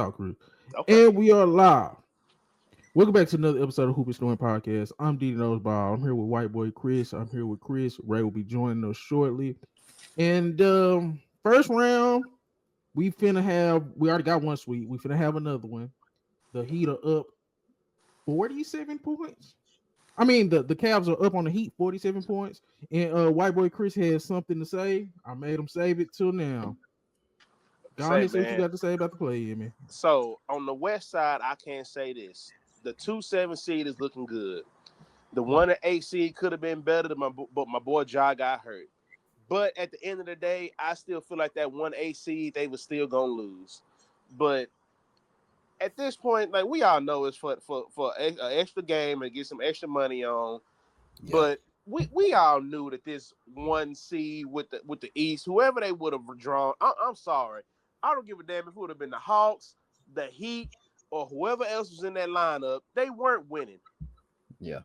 Okay. And we are live. Welcome back to another episode of Hoopers Doing Podcast. I'm D Noseball. I'm here with Whyteboichris. I'm here with Chris. Ray will be joining us shortly. And first round, we already got one sweep. We finna have another one. The Heat are up 47 points. I mean, the Cavs are up on the Heat 47 points. And Whyteboichris has something to say. I made him save it till now. Go Say, ahead, say what you man. got to say about the play, man. So on the West side, I can say this: the 2-7 seed is looking good. The 1-8 seed could have been better, but my boy Ja got hurt. But at the end of the day, I still feel like that 1-8 seed they was still gonna lose. But at this point, like we all know, it's for an extra game and get some extra money on. Yeah. But we all knew that this one seed with the East, whoever they would have drawn, I'm sorry, I don't give a damn if it would have been the Hawks, the Heat, or whoever else was in that lineup. They weren't winning. Yeah.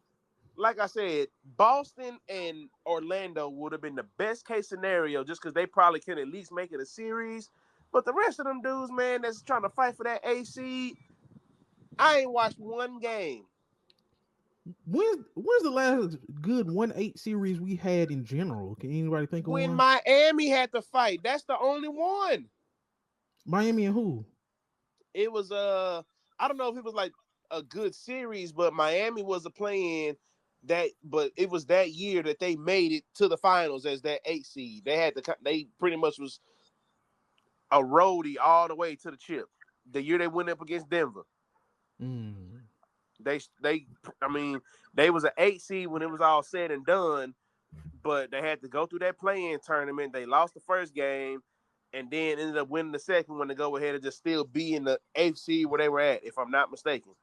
Like I said, Boston and Orlando would have been the best case scenario just because they probably can at least make it a series. But the rest of them dudes, man, that's trying to fight for that A seed, I ain't watched one game. When's the last good 1-8 series we had in general? Can anybody think of When one? Miami had to fight, that's the only one. Miami and who? It was I don't know if it was like a good series, but Miami was a playing that, but it was that year that they made it to the finals as that 8 seed. They pretty much was a roadie all the way to the chip. The year they went up against Denver. Mm. I mean, they was an 8 seed when it was all said and done, but they had to go through that play-in tournament. They lost the first game and then ended up winning the second one to go ahead and just still be in the 8th seed where they were at, if I'm not mistaken.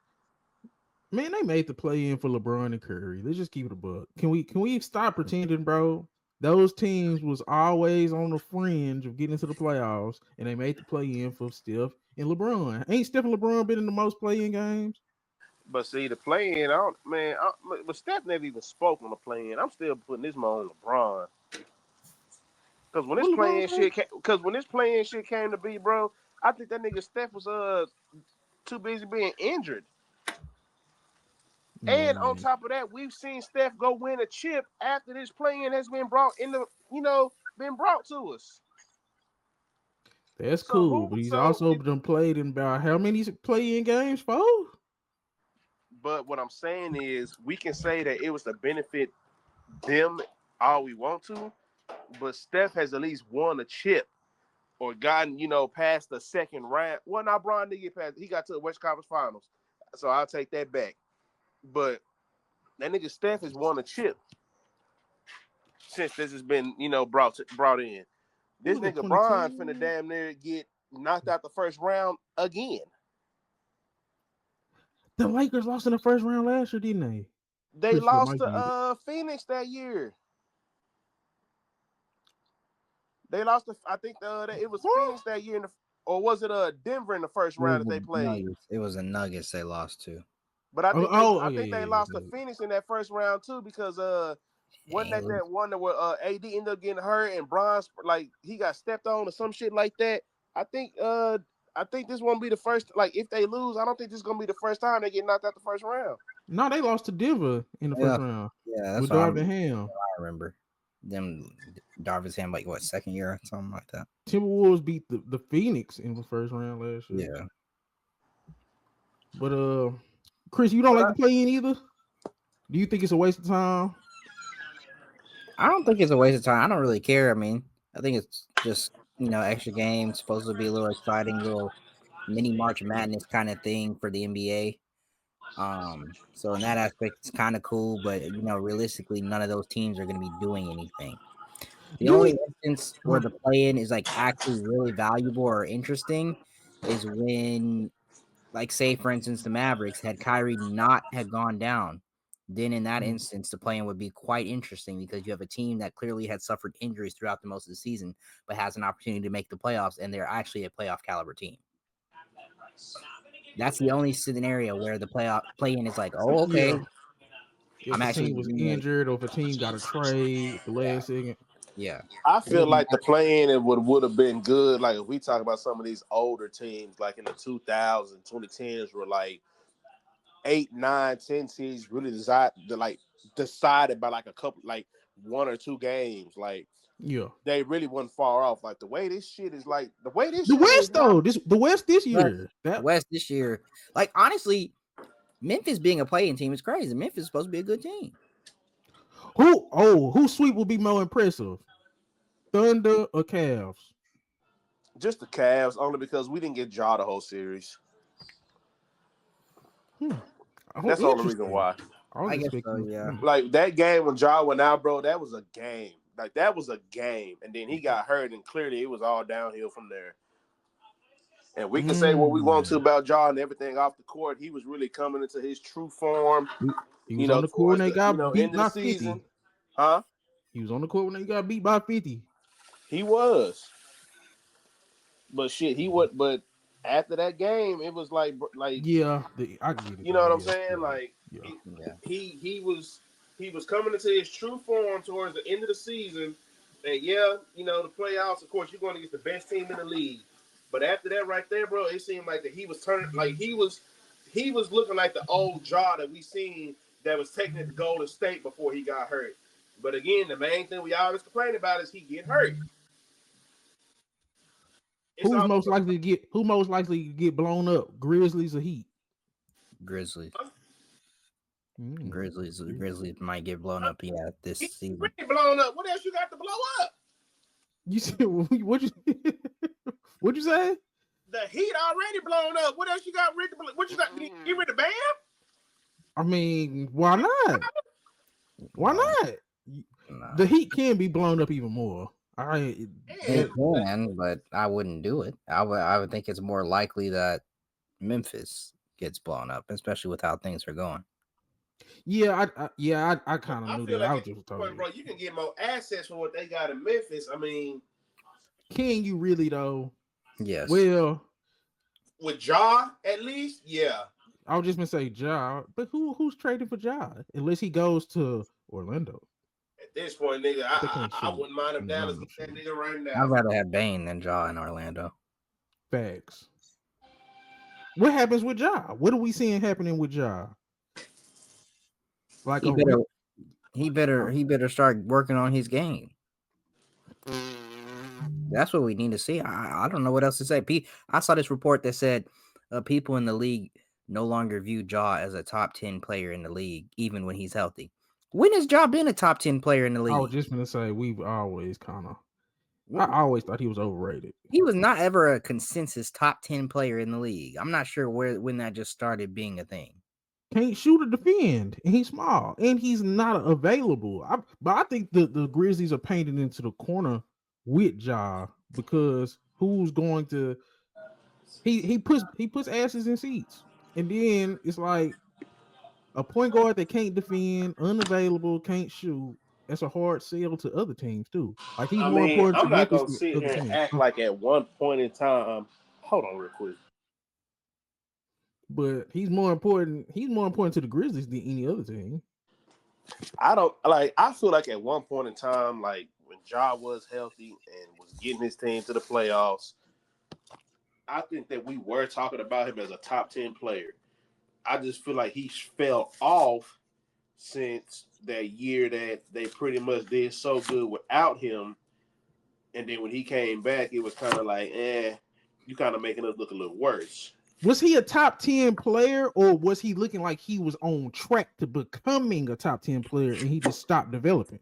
Man, they made the play in for LeBron and Curry. Let's just keep it a buck. Can we stop pretending, bro? Those teams was always on the fringe of getting into the playoffs, and they made the play in for Steph and LeBron. Ain't Steph and LeBron been in the most play-in games? But see, the play-in, but Steph never even spoke on the play-in. I'm still putting this more on LeBron. Because when this What LeBron playing say? shit, came to be, bro, I think that nigga Steph was too busy being injured. And on Man, top of that, we've seen Steph go win a chip after this play-in has been been brought to us. that's So cool, who? but he's So, also done played in about how many play-in games? 4? but what I'm saying is, we can say that it was to benefit them all we want to, but Steph has at least won a chip or gotten, past the second round. Well, now Bron did get past. He got to the West Conference Finals, so I'll take that back. But that nigga Steph has won a chip since this has been, brought in. What This was that, nigga Bron finna 2010? damn near get knocked out the first round again. The Lakers lost in the first round last year, didn't they? They Christopher lost might be. to Phoenix that year. They lost to, I think it was Huh? Phoenix that year, or was it Denver in the first It was round that they the played? Nuggets. It was the Nuggets they lost to. But I Oh, think oh, I yeah, think yeah, they yeah. lost to Phoenix in that first round too because wasn't Dang, that one that where AD ended up getting hurt and Bronze like he got stepped on or some shit like that. I think this won't be the first. Like if they lose, I don't think this is gonna be the first time they get knocked out the first round. No, they lost to Denver in the first yeah, round yeah, that's with what Darvin Ham. I remember. Them Darvin's Ham like what, second year, something like that. Timberwolves beat the Phoenix in the first round last year. Yeah. But Chris, you don't But like to play in either? Do you think it's a waste of time? I don't think it's a waste of time. I don't really care. I mean, I think it's just, extra games, supposed to be a little exciting, little mini March Madness kind of thing for the NBA. So in that aspect, it's kind of cool, but realistically, none of those teams are going to be doing anything. The Do only we? instance where the play-in is like actually really valuable or interesting is when, like, say for instance, the Mavericks had Kyrie not had gone down. Then in that instance, the play-in would be quite interesting because you have a team that clearly had suffered injuries throughout the most of the season, but has an opportunity to make the playoffs, and they're actually a playoff caliber team. That's the only scenario where the play-in is like, oh, okay, Yeah. If I'm a actually, team was injured or if a team got a trade at the last second. Yeah. I feel like the play-in it would have been good. Like if we talk about some of these older teams, like in the 2000s, 2010s, were like 8, 9, 10 seeds really decided by like a couple, like 1 or 2 games. Like Yeah. they really wasn't far off. Like the way this shit is, like the way this The shit is West now. though, the West this year. That West this year, like honestly, Memphis being a playing team is crazy. Memphis is supposed to be a good team. who sweep will be more impressive? Thunder or Cavs? Just the Cavs, only because we didn't get Ja the whole series. That's the only reason why. I guess so, yeah. Like that game when Ja went out, bro, that was a game. Like that was a game. And then he got hurt, and clearly it was all downhill from there. And we can say what we want to about Ja and everything off the court. He was really coming into his true form. He was on the court when they got beat by 50. Season. Huh? He was on the court when they got beat by 50. He was. But shit, he would. But after that game, it was like yeah, I get it. You know what I'm saying? Like Yeah. he was coming into his true form towards the end of the season. And yeah, you know, the playoffs, of course, you're going to get the best team in the league. But after that, right there, bro, it seemed like that he was turning, like he was looking like the old Ja that we seen that was taking it to Golden State before he got hurt. But again, the main thing we always complain about is he get hurt. Who's most likely to get blown up? Grizzlies or Heat? Grizzlies. Grizzlies might get blown up. Yeah, this season. Blown up. What else you got to blow up? You said what you say? The Heat already blown up. What else you got? What you got? Get rid of Bam? I mean, why not? Why not? No. The Heat can be blown up even more. It can, but I wouldn't do it. I would think it's more likely that Memphis gets blown up, especially with how things are going. Yeah, I kind of knew that. Like I was just talking, bro. You can get more assets for what they got in Memphis. I mean, can you really though? Yes. Well, with Ja at least, yeah. I was just gonna say Ja, but who's trading for Ja unless he goes to Orlando? At this point, nigga, I wouldn't mind if Dallas get that nigga right now. I'd rather have Bane than Ja in Orlando. Facts. What happens with Ja? What are we seeing happening with Ja? Like he better start working on his game. That's what we need to see. I don't know what else to say. I saw this report that said people in the league no longer view Ja as a top 10 player in the league, even when he's healthy. When has Ja been a top 10 player in the league? I was just gonna say we've always I always thought he was overrated. He was not ever a consensus top 10 player in the league. I'm not sure when that just started being a thing. Can't shoot or defend, and he's small, and he's not available. But I think the Grizzlies are painted into the corner with Ja because who's going to he puts asses in seats, and then it's like a point guard that can't defend, unavailable, can't shoot. That's a hard sell to other teams too. Like he's more important. I'm not gonna sit here and act like at one point in time. Hold on, real quick. But he's more important. He's more important to the Grizzlies than any other team. I feel like at one point in time, like when Ja was healthy and was getting his team to the playoffs, I think that we were talking about him as a top 10 player. I just feel like he fell off since that year that they pretty much did so good without him. And then when he came back, it was kind of like, you kind of making us look a little worse. Was he a top 10 player, or was he looking like he was on track to becoming a top 10 player and he just stopped developing?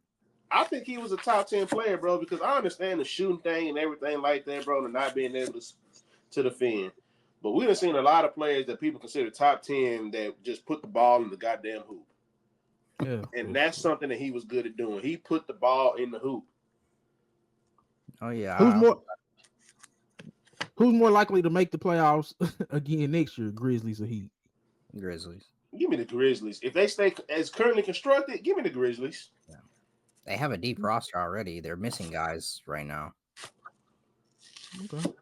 I think he was a top 10 player, bro, because I understand the shooting thing and everything like that, bro, and not being able to defend. But we done seen a lot of players that people consider top 10 that just put the ball in the goddamn hoop. Yeah. And that's something that he was good at doing. He put the ball in the hoop. Oh, yeah. Who's more likely to make the playoffs again next year, Grizzlies or Heat? Grizzlies. Give me the Grizzlies. If they stay as currently constructed, give me the Grizzlies. Yeah. They have a deep roster already. They're missing guys right now. Okay.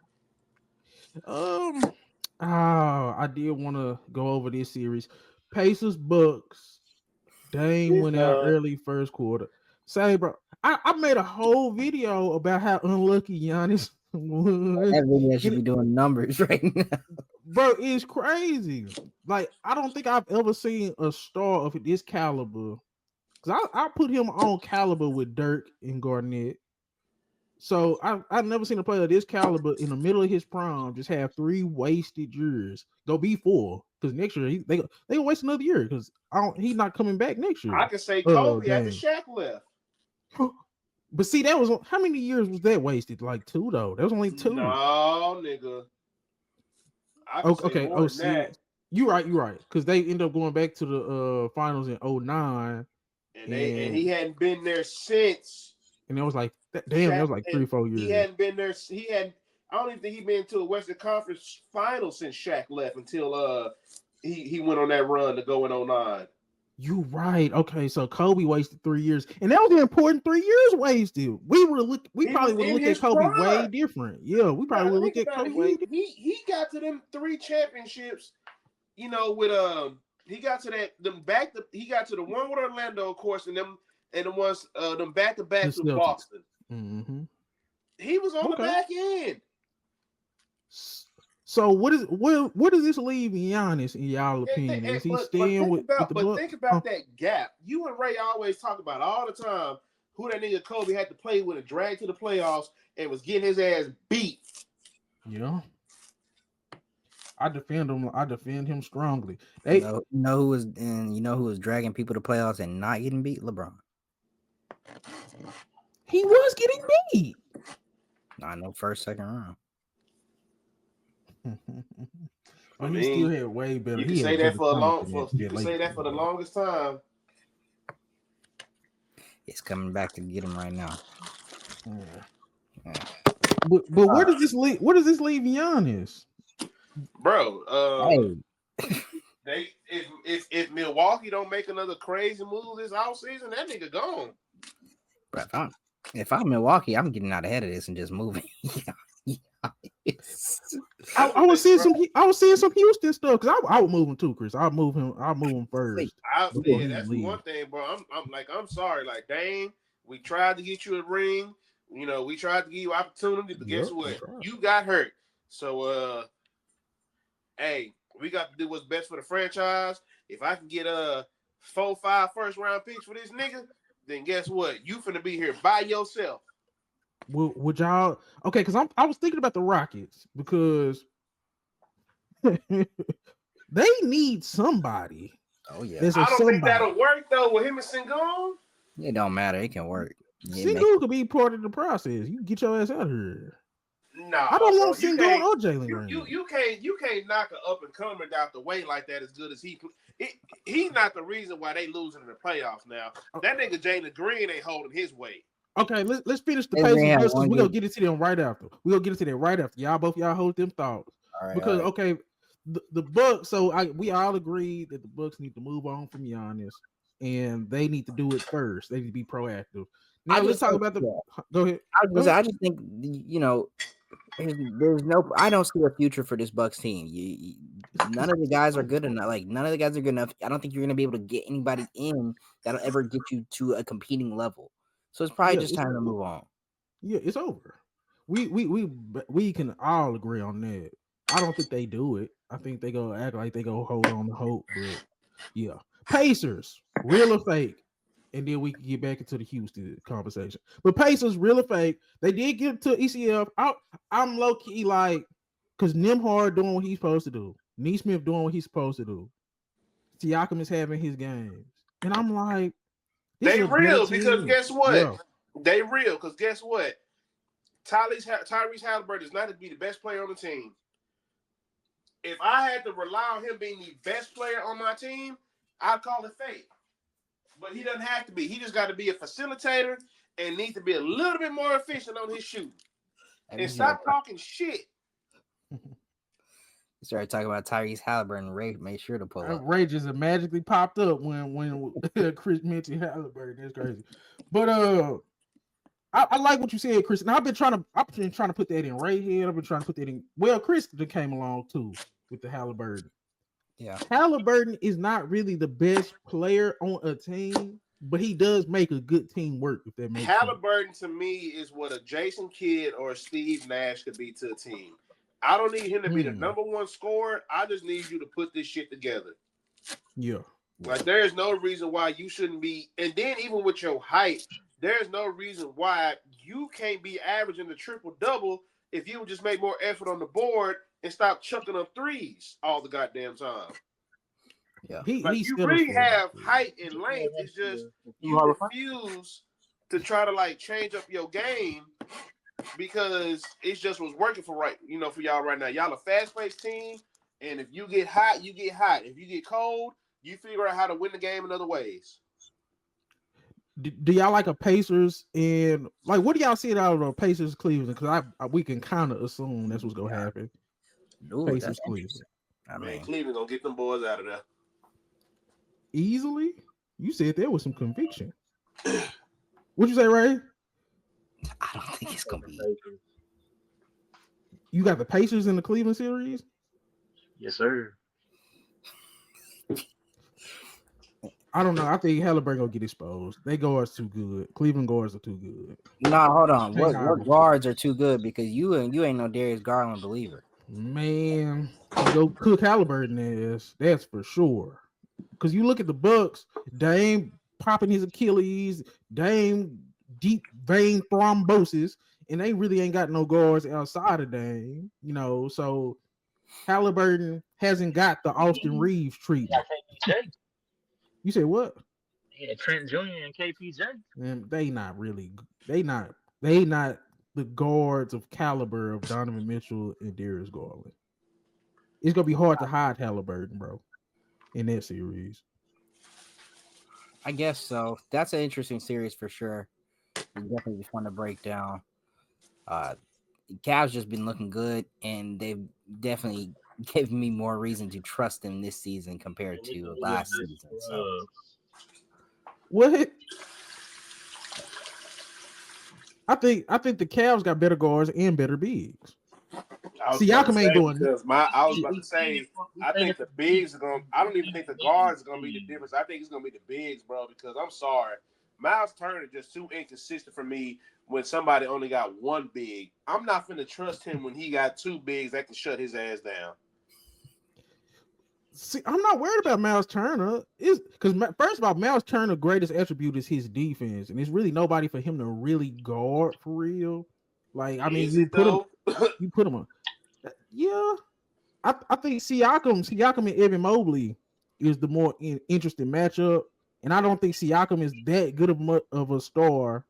I did want to go over this series. Pacers Bucks. Dame went out early first quarter. Say, bro, I made a whole video about how unlucky Giannis was. That video should And be doing numbers right now. bro, it's crazy. Like, I don't think I've ever seen a star of this caliber. Cause I put him on caliber with Dirk and Garnett. So I've never seen a player of this caliber in the middle of his prime just have 3 wasted years. Go be 4 because next year they gonna waste another year because he's not coming back next year. I can say Kobe after Dang. Shaq left. But see, that was how many years was that wasted? Like 2 though. That was only 2. No, nigga. I can say more than that. You're right. Because they end up going back to the finals in 09. And he hadn't been there since. And it was like damn, that was like 3-4 years. He hadn't been there. I don't even think he'd been to a Western Conference final since Shaq left until he went on that run to go in 09. You right. Okay, so Kobe wasted 3 years, and that was an important 3 years wasted. We probably would look at Kobe way different. Yeah, we probably would look at Kobe way different. He got to them 3 championships, you know, with he got to he got to the one with Orlando, of course, and the ones them back-to-backs with Boston. Mm-hmm. He was on the back end. So what does this leave Giannis in y'all opinion? Is he staying with the Bucks? Think about that gap. You and Ray always talk about all the time who that nigga Kobe had to play with and drag to the playoffs and was getting his ass beat. Yeah. I defend him strongly. You know who was dragging people to playoffs and not getting beat? LeBron. He was getting beat. I know, first, second round. He still had way better. You can say that for the longest time. It's coming back to get him right now. Yeah. But where does this leave? Where does this leave Giannis, bro? If Milwaukee don't make another crazy move this offseason, that nigga gone. Bro, if I'm Milwaukee, I'm getting out ahead of this and just moving. I was seeing some Houston stuff because I would move him too, Chris. I'll move him first. That's one thing, bro. I'm sorry. Like, dang, we tried to get you a ring. You know, we tried to give you opportunity, but guess what? You got hurt. So, hey, we got to do what's best for the franchise. If I can get 4-5 first-round picks for this nigga, then guess what? You finna be here by yourself. Would y'all okay? Because I was thinking about the Rockets because they need somebody. Oh yeah, I don't think that'll work though with him and Sengun. It don't matter. It can work. Sengun could be part of the process. You can get your ass out of here. No, I don't want Sengun or Jalen Green. You can't knock an up and coming out the way like that as good as he. He's not the reason why they losing in the playoffs now. That nigga Jalen Green ain't holding his weight. Okay, let's finish the Pacers. We're gonna get into them right after. Y'all hold them thoughts. All right, okay, the Bucks. So we all agree that the Bucks need to move on from Giannis, and they need to do it first. They need to be proactive. Now let's talk about the. Go ahead. I just think there's no. I don't see a future for this Bucks team. None of the guys are good enough. Like none of the guys are good enough. I don't think you're gonna be able to get anybody in that'll ever get you to a competing level. So it's probably just time to move on. Yeah, it's over. We can all agree on that. I don't think they do it. I think they go act like they go hold on to hope. But yeah, Pacers, real or fake, and then we can get back into the Houston conversation. But Pacers, real or fake, they did get to ECF. I'm low key like because Nembhard doing what he's supposed to do, Neesmith doing what he's supposed to do, Siakam is having his games, and I'm like. They real because guess what? Yeah. They real because guess what? Tyrese Halliburton is not to be the best player on the team. If I had to rely on him being the best player on my team, I'd call it fake. But he doesn't have to be. He just got to be a facilitator and needs to be a little bit more efficient on his shooting. And stop talking shit. You started talking about Tyrese Halliburton. Ray made sure to pull up. Ray just magically popped up when Chris mentioned Halliburton. That's crazy. But I like what you said, Chris. And I've been trying to put that in Ray head. I've been trying to put that in. Well, Chris came along too with the Halliburton. Yeah, Halliburton is not really the best player on a team, but he does make a good team work. If that makes sense. Halliburton to me is what a Jason Kidd or a Steve Nash could be to a team. I don't need him to be the number one scorer. I just need you to put this shit together. Yeah. Like, there's no reason why you shouldn't be. And then even with your height, there's no reason why you can't be averaging the triple-double if you would just make more effort on the board and stop chucking up threes all the goddamn time. Yeah. Like, you really have height and length. It's just you refuse to try to, like, change up your game because it's just what's working for y'all right now. Y'all a fast-paced team, and if you get hot, you get hot. If you get cold, you figure out how to win the game in other ways. Do y'all like a Pacers and like what do y'all see out of the Pacers Cleveland? Because we can kind of assume that's what's gonna happen. Ooh, Pacers Cleveland. Man, Cleveland gonna get them boys out of there easily. You said there was some conviction. What'd you say, Ray? I don't think it's gonna be. You got the Pacers in the Cleveland series? Yes, sir. I don't know. I think Halliburton gonna get exposed. They guards too good. Cleveland guards are too good. Nah, hold on. What guards are too good? Because you ain't no Darius Garland believer. Man, go cook Halliburton ass. That's for sure. Because you look at the Bucks, Dame popping his Achilles, Dame deep vein thrombosis, and they really ain't got no guards outside of Dame. So Halliburton hasn't got the Austin Reaves treatment. You say what? Yeah, Trent Jr. and KPJ. And they not the guards of caliber of Donovan Mitchell and Darius Garland. It's gonna be hard to hide Halliburton, bro, in that series. I guess so. That's an interesting series for sure. It's definitely fun to break down. Cavs just been looking good, and they've definitely given me more reason to trust them this season compared to last season. So, what? I think the Cavs got better guards and better bigs. Siakam ain't doing because I was about to say I think the bigs are going. I don't even think the guards are going to be the difference. I think it's going to be the bigs, bro. Because I'm sorry, Miles Turner is just too inconsistent for me. When somebody only got one big, I'm not finna trust him when he got two bigs that can shut his ass down. See, I'm not worried about Miles Turner. Because first of all, Miles Turner's greatest attribute is his defense, and it's really nobody for him to really guard for real. Like, I mean, you put him on. Yeah, I think Siakam and Evan Mobley is the more interesting matchup, and I don't think Siakam is that good of a star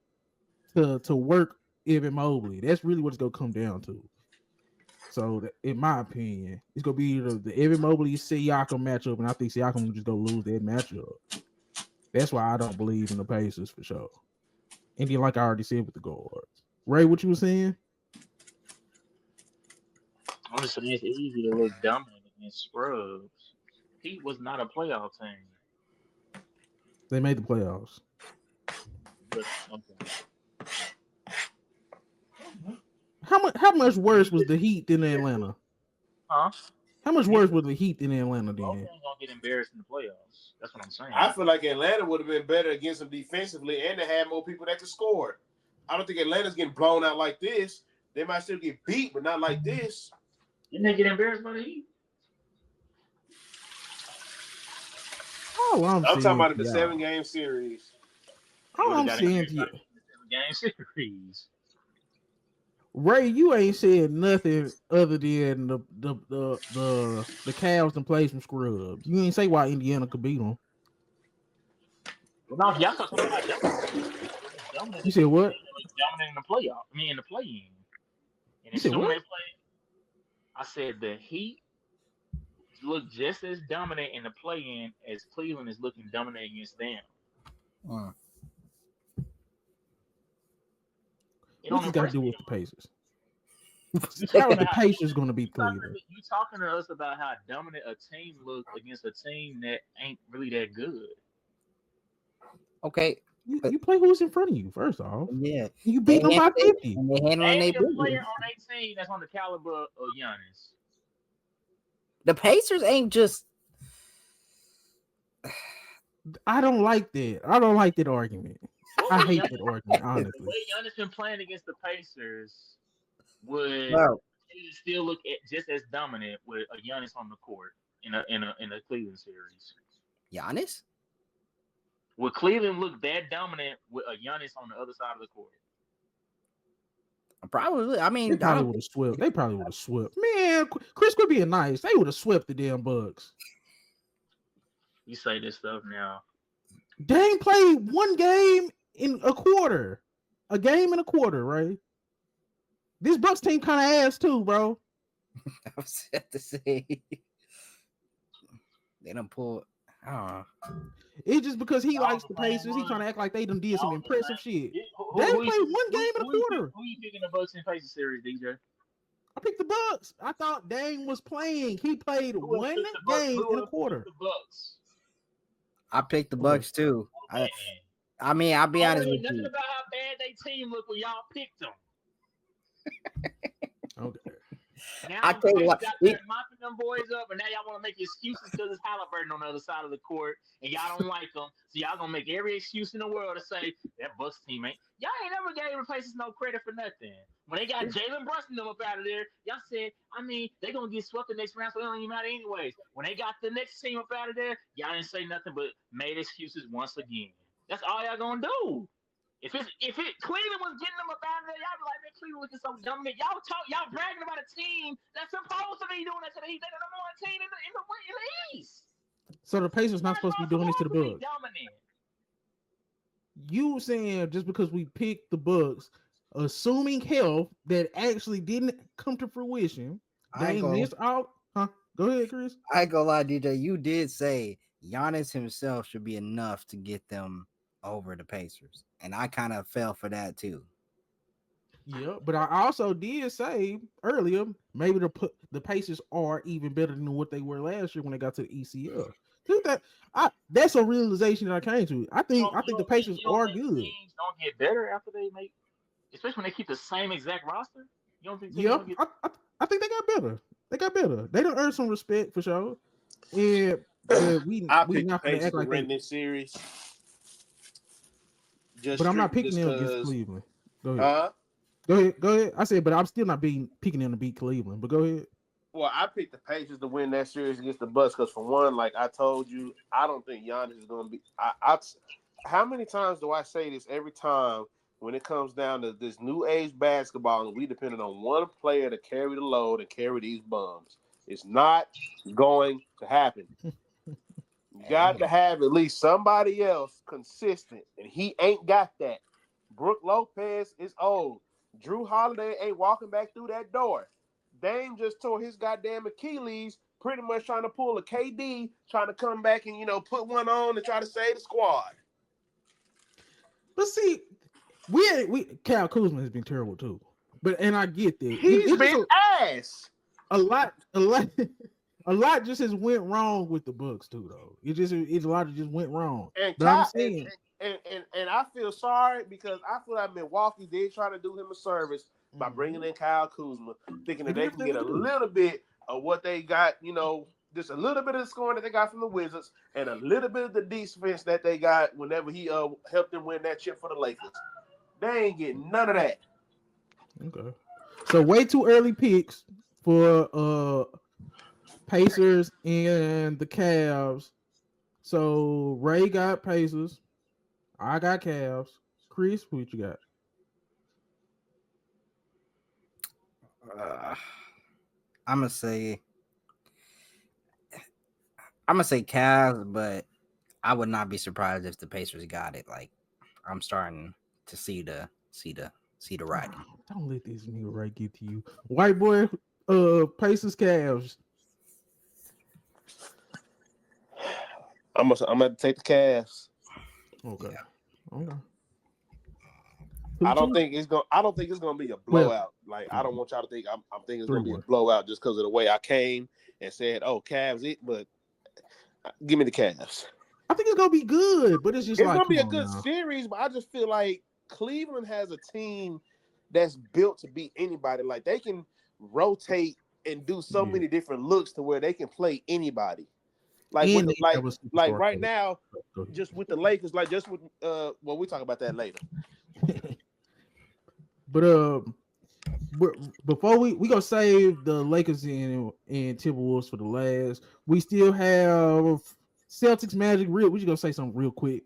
to work Evan Mobley. That's really what it's gonna come down to. So, in my opinion, it's gonna be either the Evan Mobley Siakam matchup, and I think Siakam just gonna lose that matchup. That's why I don't believe in the Pacers for sure. And then, like I already said with the guards, Ray, what you were saying? I'm just saying it's easy to look dominant against scrubs. He was not a playoff team. They made the playoffs. But, okay. How much worse was the Heat than Atlanta? Huh? How much worse was the Heat than Atlanta then? They're gonna get embarrassed in the playoffs. That's what I'm saying. I feel like Atlanta would have been better against them defensively, and they had more people that could score. I don't think Atlanta's getting blown out like this. They might still get beat, but not like this. Didn't they get embarrassed by the Heat? I'm talking about the 7-game series. All I'm saying to you, 7-game series. Ray, you ain't said nothing other than the Cavs and play some scrubs. You ain't say why Indiana could beat them. Well, no, y'all talking about you said what? Dominating the playoff. I mean, in the play-in. And you said what? They play, I said the Heat look just as dominant in the play-in as Cleveland is looking dominant against them. What's this got to do with the Pacers? How are the Pacers going to beat Cleveland? You talking to us about how dominant a team looks against a team that ain't really that good. Okay. You play who's in front of you, first off. Yeah. You beat them by 50. And they handling a player on their team that's on the caliber of Giannis. The Pacers ain't just I don't like that. I don't like that argument. I hate that argument, The honestly. way Giannis been playing against the Pacers would Bro, still look just as dominant with a Giannis on the court in a Cleveland series. Giannis? Would Cleveland look that dominant with a Giannis on the other side of the court? Probably. I They mean, I probably don't would have swept. They probably would have swept. Man, Chris quit being nice. They would have swept the damn Bucks. You say this stuff now. Dame played one game in a quarter. A game in a quarter, right? This Bucks team kind of ass too, bro. I was about to say they don't pull. I don't know. It's just because he Y'all likes the the same Pacers. He one. trying to act like they done did some Y'all the impressive same- shit. Who- Dame who played you- one game in a who you quarter. pick- Who you picking the Bucks and Pacers series, DJ? I picked the Bucks. I thought Dame was playing. He played Who would've one picked the Bucks? game Who in a would've quarter. picked the Bucks? I picked the Bucks too. Man. I mean, I'll be I honest don't with know nothing you. about how bad they team look when y'all picked them. Okay. Now I tell you what, got there mopping them boys up, and now y'all want to make excuses because it's Halliburton on the other side of the court, and y'all don't like them, so y'all gonna make every excuse in the world to say that Bucks team ain't. Y'all ain't never gave the Pacers no credit for nothing. When they got Jalen Brunson them up out of there, y'all said, I mean, they gonna get swept the next round, so it don't even matter anyways. When they got the next team up out of there, y'all didn't say nothing but made excuses once again. That's all y'all gonna do. If Cleveland was getting them up out of there, y'all be like, man, Cleveland looking so dominant. Y'all bragging about a team that's supposed to be doing that to the Heat. They're the number one team in the East. So the Pacers not supposed to be doing this to the Bucks. Dominant. You saying just because we picked the Bucks, assuming health that actually didn't come to fruition, they missed out? Huh? Go ahead, Chris. I ain't gonna lie, DJ. You did say Giannis himself should be enough to get them over the Pacers, and I kind of fell for that too. Yeah, but I also did say earlier maybe the Pacers are even better than what they were last year when they got to the ECL. That's a realization that I came to. I think the Pacers are good. Teams don't get better after they make, especially when they keep the same exact roster. You don't think? Yeah, I think they got better. They don't earn some respect for sure. Yeah, but we not gonna act like win this series. But I'm not picking them against Cleveland. Go ahead. Go ahead. I said, but I'm still not picking them to beat Cleveland. But go ahead. Well, I picked the Pacers to win that series against the Bucks because, for one, like I told you, I don't think Giannis is going to be. How many times do I say this every time when it comes down to this new age basketball and we depended on one player to carry the load and carry these bums? It's not going to happen. You got to have at least somebody else consistent, and he ain't got that. Brook Lopez is old. Drew Holiday ain't walking back through that door. Dame just tore his goddamn Achilles, pretty much trying to pull a KD, trying to come back and, put one on and try to save the squad. But see, we Kyle Kuzma has been terrible too. And I get that. He's been ass. A lot just has went wrong with the Bucks too, though. It's a lot that just went wrong. And I'm saying, and I feel sorry because I feel like Milwaukee did try to do him a service by bringing in Kyle Kuzma, thinking that they can get a little bit of what they got, just a little bit of the scoring that they got from the Wizards and a little bit of the defense that they got whenever he helped them win that chip for the Lakers. They ain't getting none of that. Okay. So way too early picks for Pacers and the Cavs. So Ray got Pacers. I got Cavs. Chris, what you got? I'm gonna say Cavs, but I would not be surprised if the Pacers got it. Like, I'm starting to see the writing. Don't let this nigga Ray get to you. White boy, Pacers, Cavs. I'm gonna take the Cavs. Okay. Okay. I don't think it's gonna be a blowout. I don't want y'all to think I'm thinking it's gonna be a blowout just because of the way I came and said, "Oh, Cavs it," but give me the Cavs. I think it's gonna be good, but it's gonna be a good series. But I just feel like Cleveland has a team that's built to beat anybody. Like they can rotate and do so many different looks to where they can play anybody. Like And with they have a like superstar right coach. now, Go ahead. just with the Lakers, like just with well, we talk about that later. But before we gonna save the Lakers and Timberwolves for the last. We still have Celtics Magic. We just gonna say something real quick.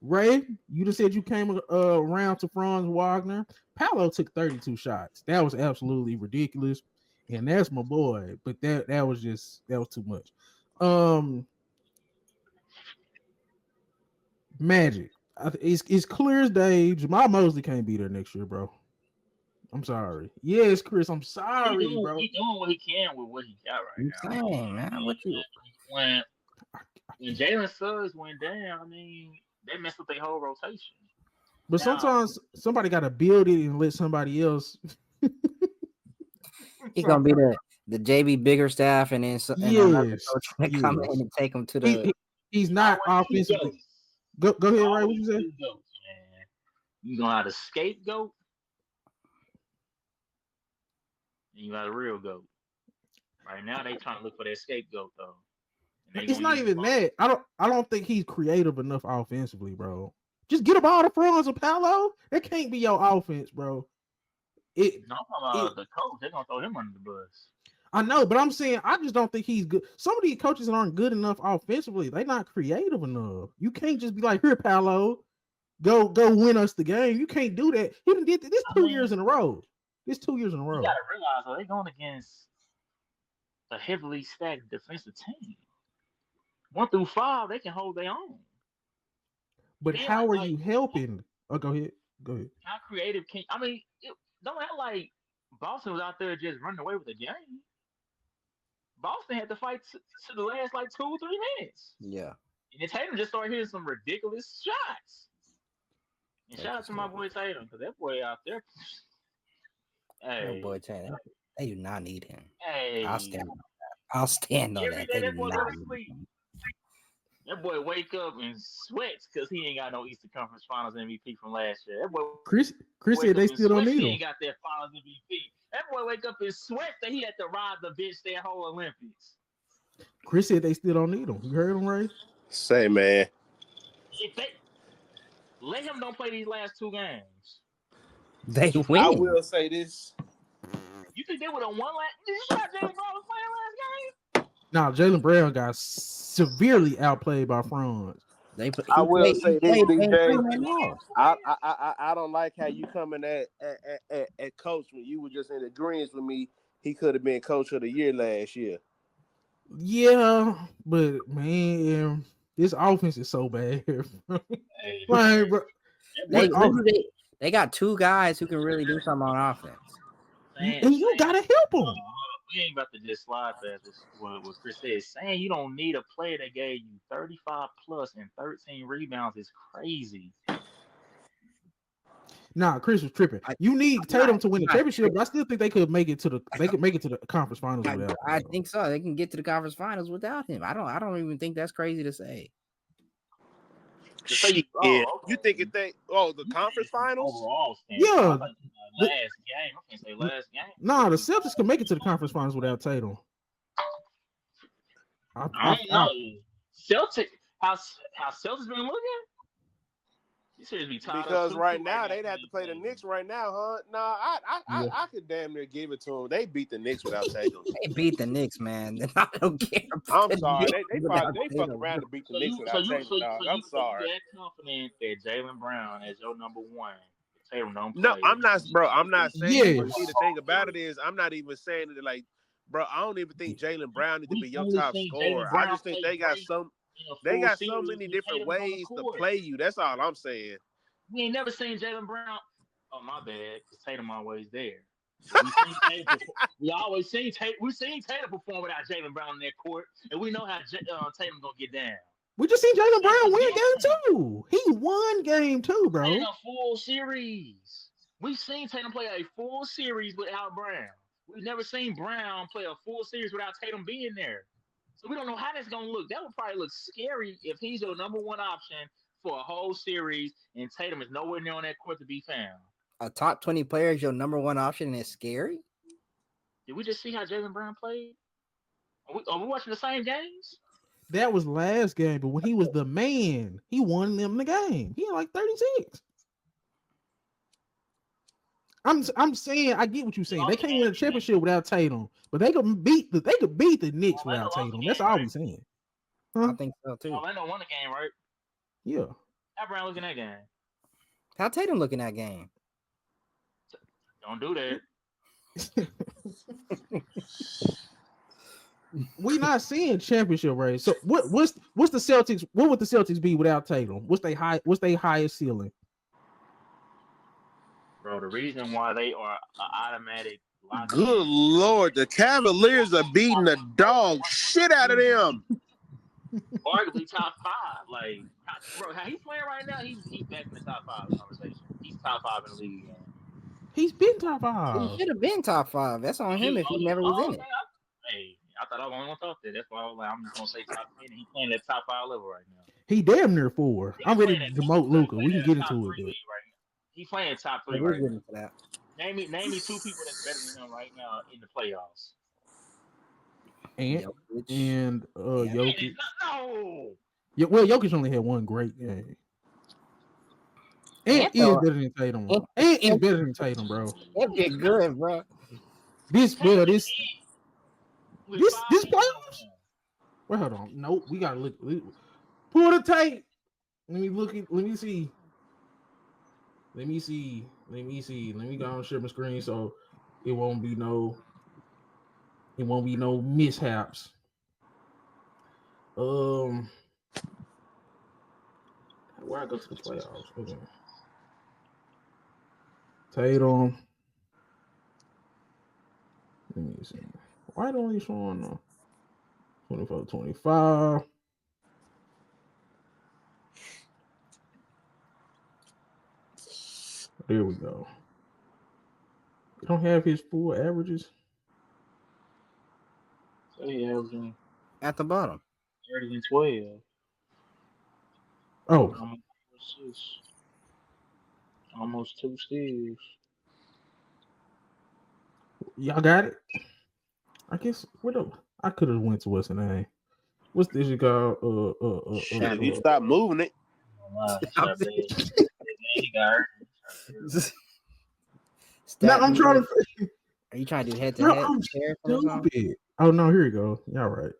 Ray, you just said you came around to Franz Wagner. Paolo took 32 shots. That was absolutely ridiculous, and that's my boy. But that was too much. Magic. It's clear as day. Jamal Moseley can't be there next year, bro. I'm sorry. Yes, Chris. I'm sorry, bro. He doing what he can with what he got right now. Saying, man, what you? When Jalen Suggs went down, I mean, they messed with their whole rotation. But sometimes somebody got to build it and let somebody else. He's gonna be the JB Biggerstaff, and then another coach come in and take him to the. He's not offensively. Go ahead, Ray. What you say? You gonna have a scapegoat, and you got a real goat. Right now, they trying to look for their scapegoat though. It's not even that. I don't think he's creative enough offensively, bro. Just get a ball to Franz or Paolo. That can't be your offense, bro. The coach, they're gonna throw him under the bus. I know, but I'm saying I just don't think he's good. Some of these coaches aren't good enough offensively. They're not creative enough. You can't just be like, here, Paolo, go win us the game. You can't do that. He done did this 2 years in a row. This 2 years in a row. You gotta realize though, they're going against a heavily stacked defensive team. 1 through 5, they can hold their own. But how are you helping? Oh, go ahead. How creative can don't act like Boston was out there just running away with the game. Boston had to fight to the last 2-3 minutes. Yeah. And Tatum just started hitting some ridiculous shots. And shout out to my boy Tatum, because that boy out there. Hey, boy Tatum, they do not need him. Hey, I'll stand on that. They do not need him. That boy wake up and sweats because he ain't got no Eastern Conference Finals MVP from last year. That boy Chris said they still don't need him. He ain't got that Finals MVP. That boy wake up and sweat that he had to ride the bench their whole Olympics. Chris said they still don't need him. You heard him, Ray? Say, man. If they let him don't play these last 2 games, they win. I will say this. You think they would have won last? Did you see how Jalen Brown was playing last game? No, Jalen Brown got severely outplayed by Franz. I will say this, DJ. I don't like how you coming at coach when you were just in agreement with me. He could have been coach of the year last year. Yeah, but man, this offense is so bad. Bro, they got 2 guys who can really do something on offense. And you gotta help them. We ain't about to just slide past what Chris said. Saying you don't need a player that gave you 35 plus and 13 rebounds is crazy. Nah, Chris was tripping. You need Tatum to win the championship, but I still think they could make it to the conference finals without him. I think so. They can get to the conference finals without him. I don't even think that's crazy to say. You think the conference finals? Overall, yeah. Last game. I can't say last game. Nah, the Celtics can make it to the conference finals without Tatum. I don't know. Celtics, how Celtics been looking? Because right now they'd have to play the Knicks right now, huh? Nah, I could damn near give it to them. They beat the Knicks without Tatum. They beat the Knicks, man. I don't care. I'm sorry. They fuck around to beat the Knicks without Tatum, dog. I'm sorry. You that confident that Jalen Brown is your number 1? Tatum don't play. No, I'm not, bro. I'm not saying. Yes. See, the thing about it is, I'm not even saying it like, bro. I don't even think Jalen Brown needs to be your top scorer. I just think they got so many different ways to play you. That's all I'm saying. We ain't never seen Jalen Brown. Oh, my bad. Because Tatum always there. We always seen Tatum. We've seen Tatum perform without Jalen Brown in their court, and we know how Tatum gonna get down. We just seen Jalen Brown win game 2. He won game 2, bro. In a full series. We've seen Tatum play a full series without Brown. We've never seen Brown play a full series without Tatum being there. So we don't know how that's gonna look. That would probably look scary if he's your number 1 option for a whole series, and Tatum is nowhere near on that court to be found. A top 20 player is your number 1 option, and it's scary? Did we just see how Jalen Brown played? Are we watching the same games? That was last game, but when he was the man, he won them the game. He had like 36. I'm saying I get what you're saying. They can't win a championship without Tatum, but they could beat the Knicks without Tatum. That's all we saying. Huh? I think so too. Orlando won the game, right? Yeah. How Brown looking at game? How Tatum looking at game? Don't do that. We not seeing championship race. So what's the Celtics? What would the Celtics be without Tatum? What's their highest ceiling? Bro, the reason why they are an automatic. Good Lord, the Cavaliers are beating the dog shit out of them. Arguably top 5. Like, bro, how he's playing right now, he's back in the top 5 conversation. He's top 5 in the league again. He's been top 5. He should have been top 5. That's on him if he never was in it. Hey, I thought I was only one thought that. That's why I was like, I'm just gonna say top 10. He's playing at top 5 level right now. He damn near 4. I'm ready to demote Luka. We can get into it. Right, he's playing top 3 right now. Name me 2 people that's better than him right now in the playoffs. And Jokic. No. Yeah, well, Jokic only had one great game. And is better than Tatum. And is better than Tatum, bro. That get good, bro. This playoffs. Well, hold on. Nope, we gotta look. Pull the tape. Let me see. Let me go and share my screen so it won't be no mishaps. Where I go to the playoffs? Okay. Tatum. Let me see. Why don't he showing 24-25? There we go. You don't have his full averages. So he averaging at the bottom. 30 and 12. Oh. Almost 2 steals. Y'all got it? I guess I could have went to what's the name. What's this you called? You stop moving it. No, I'm trying to. Are you trying to do head to head? Stupid. Oh no, here you go. Y'all right.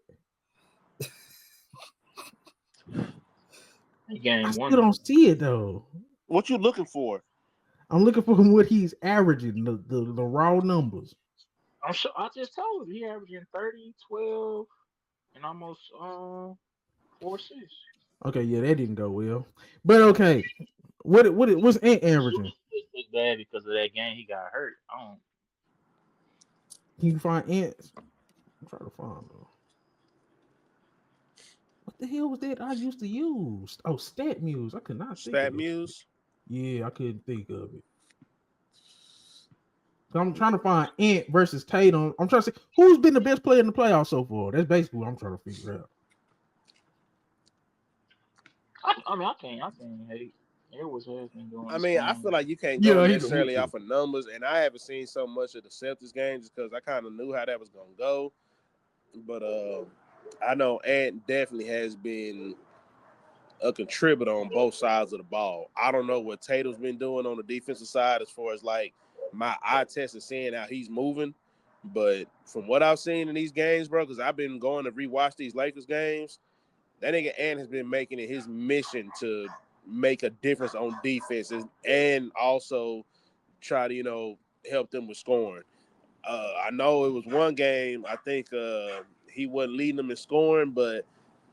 I still don't see it though. What you looking for? I'm looking for what he's averaging, the raw numbers. I'm sure I just told you he averaging 30, 12, and almost 4 assists. Okay, yeah, that didn't go well. But okay. What's Ant averaging? It's bad because of that game he got hurt. Can you find Ants? I'm trying to find them. What the hell was that I used to use? Oh, StatMuse. I could not think of it. StatMuse? Yeah, I couldn't think of it. So I'm trying to find Ant versus Tatum. I'm trying to see who's been the best player in the playoffs so far. That's basically what I'm trying to figure out. I can't hate. It was been doing. I mean, I feel like you can't go necessarily off of numbers, and I haven't seen so much of the Celtics games because I kind of knew how that was gonna go. But I know Ant definitely has been a contributor on both sides of the ball. I don't know what Tatum's been doing on the defensive side as far as like my eye test and seeing how he's moving. But from what I've seen in these games, bro, because I've been going to rewatch these Lakers games, that nigga Ant has been making it his mission to make a difference on defense and also try to, help them with scoring. I know it was one game, I think he wasn't leading them in scoring, but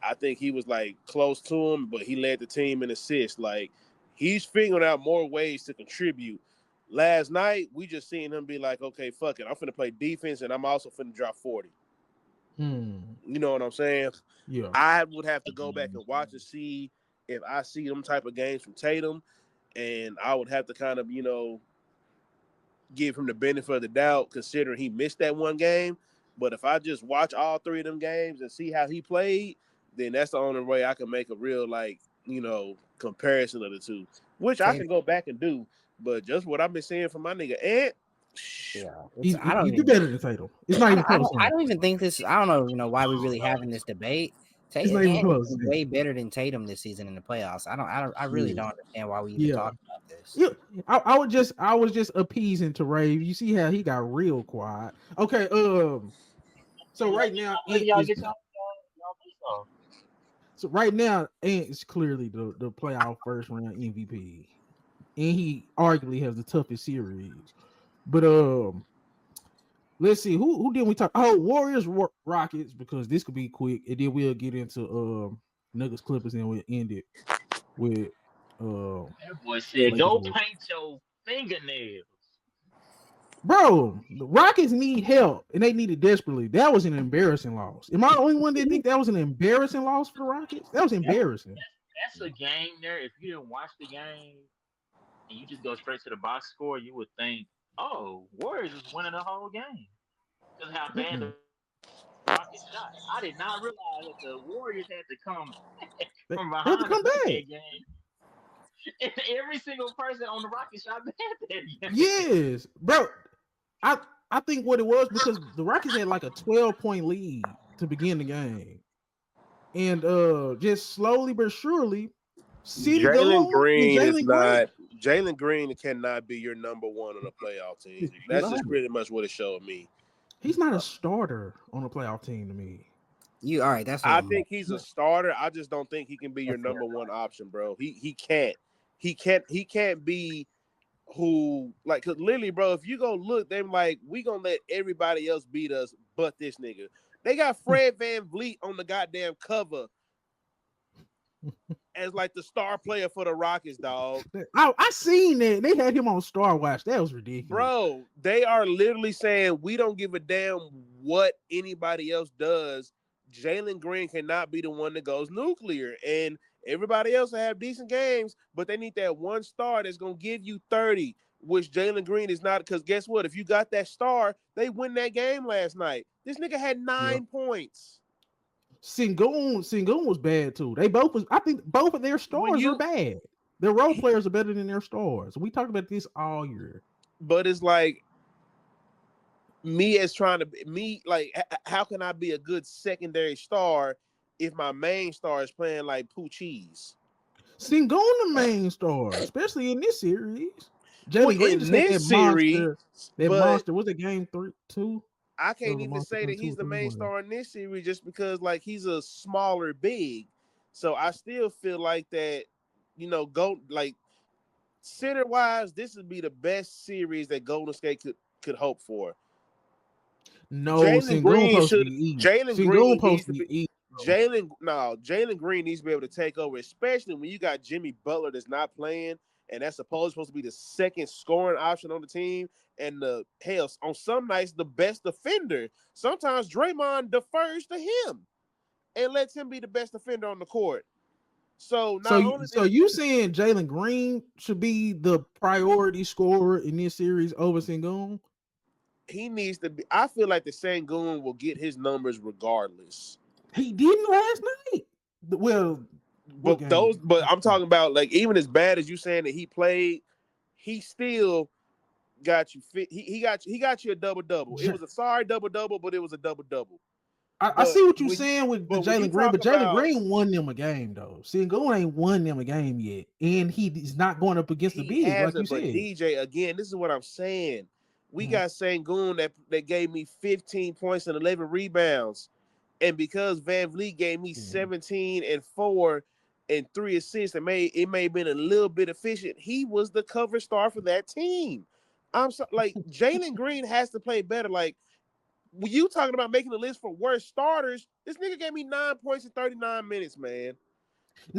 I think he was like close to him, but he led the team in assists. Like he's figuring out more ways to contribute. Last night, we just seen him be like, okay, fuck it. I'm finna play defense and I'm also finna drop 40. You know what I'm saying? Yeah. I would have to go back and watch and see if I see them type of games from Tatum, and I would have to kind of, give him the benefit of the doubt considering he missed that one game. But if I just watch all 3 of them games and see how he played, then that's the only way I can make a real, comparison of the two, which I can go back and do. But just what I've been seeing from my nigga Ant, yeah, I don't do better than Tatum. It's not even close. I don't even think this. I don't know, why we're really having this debate It's not Tatum even close. is way better than Tatum this season in the playoffs. I really don't understand why we even talk about this. Yeah, I was just appeasing to Rave. You see how he got real quiet. Okay, so right now Let Ant y'all is get y'all piece off. so right now Ant is clearly the playoff first round MVP, and he arguably has the toughest series. But let's see who did we talk? Oh, Warriors Rockets, because this could be quick, and then we'll get into Nuggets Clippers, and we'll end it with That boy said, Lakers. "Go paint your fingernails." Bro, the Rockets need help, and they need it desperately. That was an embarrassing loss. Am I the only one that think that was an embarrassing loss for the Rockets? That was embarrassing. That's a game there. If you didn't watch the game and you just go straight to the box score, you would think, "Oh, Warriors is winning the whole game." Because how bad the Rockets shot. I did not realize that the Warriors had to come from They have to behind to come win back. that game. And every single person on the Rockets shot bad that game. Yes, bro. I think what it was because the Rockets had like a 12-point lead to begin the game, and just slowly but surely, Jalen Green is Jalen not. Jalen Green cannot be your number one on a playoff team. That's just pretty much what it showed me. He's not a starter on a playoff team to me. You all right? That's what I think he's a starter. I just don't think he can be your number one option, bro. He can't. He can't be who like cause literally, bro. If you go look, they're like, we gonna let everybody else beat us, but this nigga. They got Fred VanVleet on the goddamn cover as like the star player for the Rockets, dog. I seen that. They had him on Star Watch. That was ridiculous. Bro, they are literally saying we don't give a damn what anybody else does. Jalen Green cannot be the one that goes nuclear. And everybody else will have decent games, but they need that one star that's going to give you 30, which Jalen Green is not. Because guess what? If you got that star, they win that game last night. This nigga had 9 points. Sengun was bad too. They both was. I think both of their stars are bad. Their role players are better than their stars. We talked about this all year. But it's like how can I be a good secondary star if my main star is playing like poo cheese? Sengun the main star, especially in this series. Jalen Green just had that monster. That monster was it game 2? I can't even say that he's the main star in this series just because like he's a smaller big. So I still feel like that, go like center wise, this would be the best series that Golden State could hope for. No, Jalen Green needs to be Jalen Green needs to be able to take over, especially when you got Jimmy Butler that's not playing, and that's supposed to be the second scoring option on the team, and on some nights the best defender. Sometimes Draymond defers to him and lets him be the best defender on the court. So you saying Jalen Green should be the priority scorer in this series over Sengun? He needs to be. I feel like the Sengun will get his numbers regardless. He didn't last night. Well, but I'm talking about like even as bad as you saying that he played, he still got you fit. He got you a double-double. It was a sorry double-double, but it was a double-double. I see what you're saying with Jalen Green, but Jalen Green won them a game though. Sengun ain't won them a game yet, and he's not going up against the big like you said. DJ, again, this is what I'm saying. We got Sengun that gave me 15 points and 11 rebounds. And because VanVleet gave me 17 and 4 and 3 assists, it may have been a little bit efficient. He was the cover star for that team. I'm so like Jalen Green has to play better. Like when you talking about making the list for worst starters, this nigga gave me 9 points in 39 minutes, man.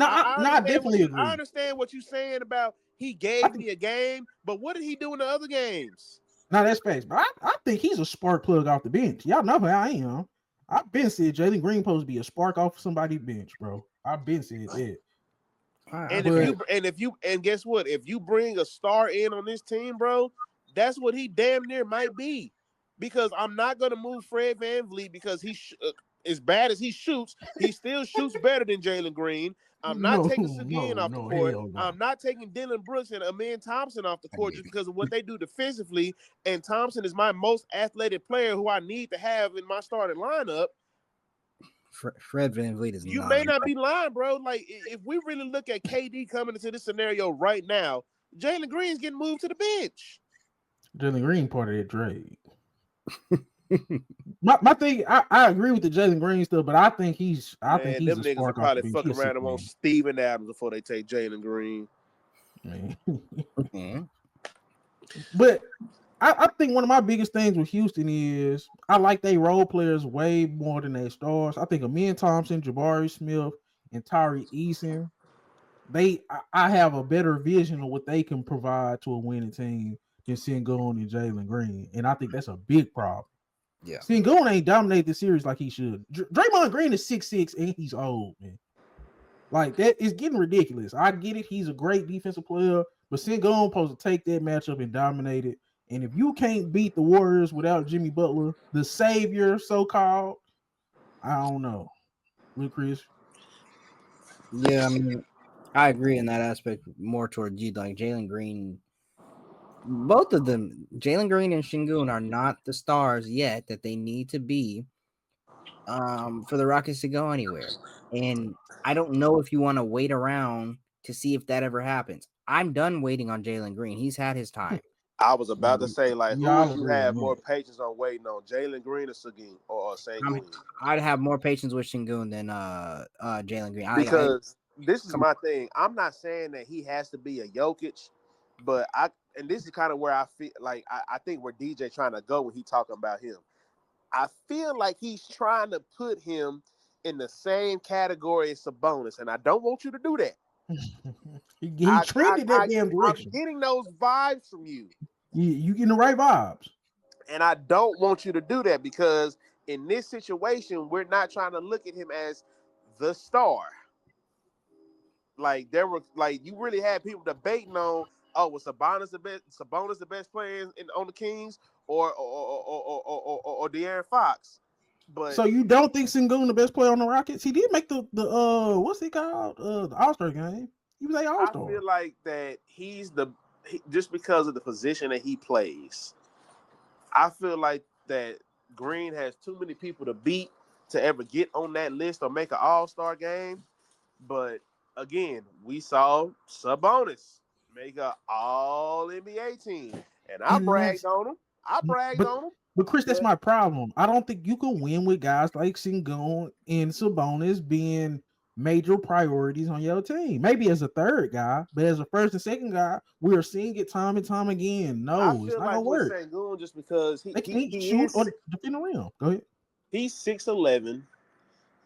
I definitely agree. I understand what you're saying about he gave me a game, but what did he do in the other games? No, that's facts. But I think he's a spark plug off the bench. Y'all know how I am. I've been said Jalen Green supposed to be a spark off somebody's bench, bro. I've been said that. And guess what? If you bring a star in on this team, bro, that's what he damn near might be. Because I'm not gonna move Fred VanVleet because as bad as he shoots, he still shoots better than Jalen Green. I'm not taking Seguin off the court. No. I'm not taking Dylan Brooks and Amin Thompson off the court just because of what they do defensively. And Thompson is my most athletic player who I need to have in my starting lineup. Fred VanVleet is You not. may not be lying, bro. Like, if we really look at KD coming into this scenario right now, Jalen Green's getting moved to the bench. Jalen Green part of that trade. my thing, I agree with the Jalen Green stuff, but I think he's Them a niggas will spark off probably the bench. fuck He's around and want Steven Adams before they take Jalen Green. Man. But I think one of my biggest things with Houston is I like they role players way more than they stars. I think Amin Thompson, Jabari Smith, and Tyree Eason, I have a better vision of what they can provide to a winning team than Sengun and Jalen Green. And I think that's a big problem. Yeah. Sengun ain't dominate the series like he should. Draymond Green is 6'6" and he's old, man. Like, that is getting ridiculous. I get it. He's a great defensive player, but Sengun supposed to take that matchup and dominate it. And if you can't beat the Warriors without Jimmy Butler, the savior, so-called, I don't know. With Chris? Yeah, I mean, I agree in that aspect more toward you. Like Jalen Green, both of them, Jalen Green and Sengun, are not the stars yet that they need to be for the Rockets to go anywhere. And I don't know if you want to wait around to see if that ever happens. I'm done waiting on Jalen Green. He's had his time. I was about to say, like, who Y'all would you agree have on more that. patience on waiting on, Jalen Green or Sengun? Or Sengun? I'd have more patience with Sengun than Jalen Green. Because this is my thing. I'm not saying that he has to be a Jokic, but and this is kind of where I feel like I think where DJ trying to go when he talking about him. I feel like he's trying to put him in the same category as Sabonis, and I don't want you to do that. he trended that damn direction. I'm getting those vibes from you. You getting the right vibes. And I don't want you to do that because in this situation, we're not trying to look at him as the star. Like you really had people debating on, was Sabonis the best player on the Kings or De'Aaron Fox? But so you don't think Sengun the best player on the Rockets? He did make the what's it called? The All-Star game. He was a All-Star. I feel like that just because of the position that he plays. I feel like that Green has too many people to beat to ever get on that list or make an All-Star game. But again, we saw Sabonis make an All-NBA team, and I bragged on him. on him. But Chris, that's my problem. I don't think you can win with guys like Sengun and Sabonis being major priorities on your team. Maybe as a third guy, but as a first and second guy, we are seeing it time and time again. No, it's not gonna work. Sengun just because he shoot or defend the rim. Go ahead. He's 6'11".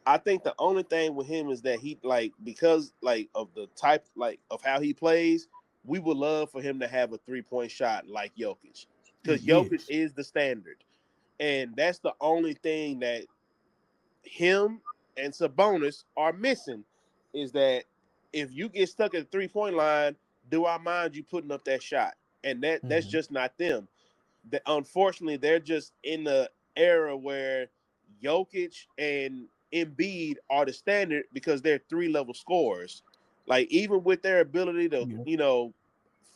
I think the only thing with him is that he because of the type of how he plays, we would love for him to have a 3-point shot like Jokic. Because Jokic is the standard. And that's the only thing that him and Sabonis are missing is that if you get stuck at the 3-point line, do I mind you putting up that shot? And that's just not them. Unfortunately, they're just in the era where Jokic and Embiid are the standard because they're 3-level scorers. Like, even with their ability to,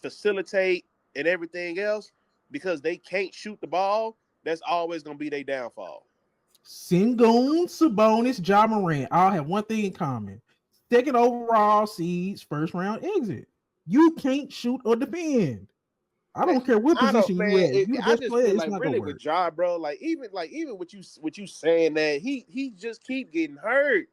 facilitate and everything else, because they can't shoot the ball, that's always going to be their downfall. Sengun, Sabonis, Ja Morant all have one thing in common. Second overall seeds, first round exit. You can't shoot or defend. I don't care what position you at. If you the best player, it's not really with Ja, bro. Even what you saying that he just keep getting hurt.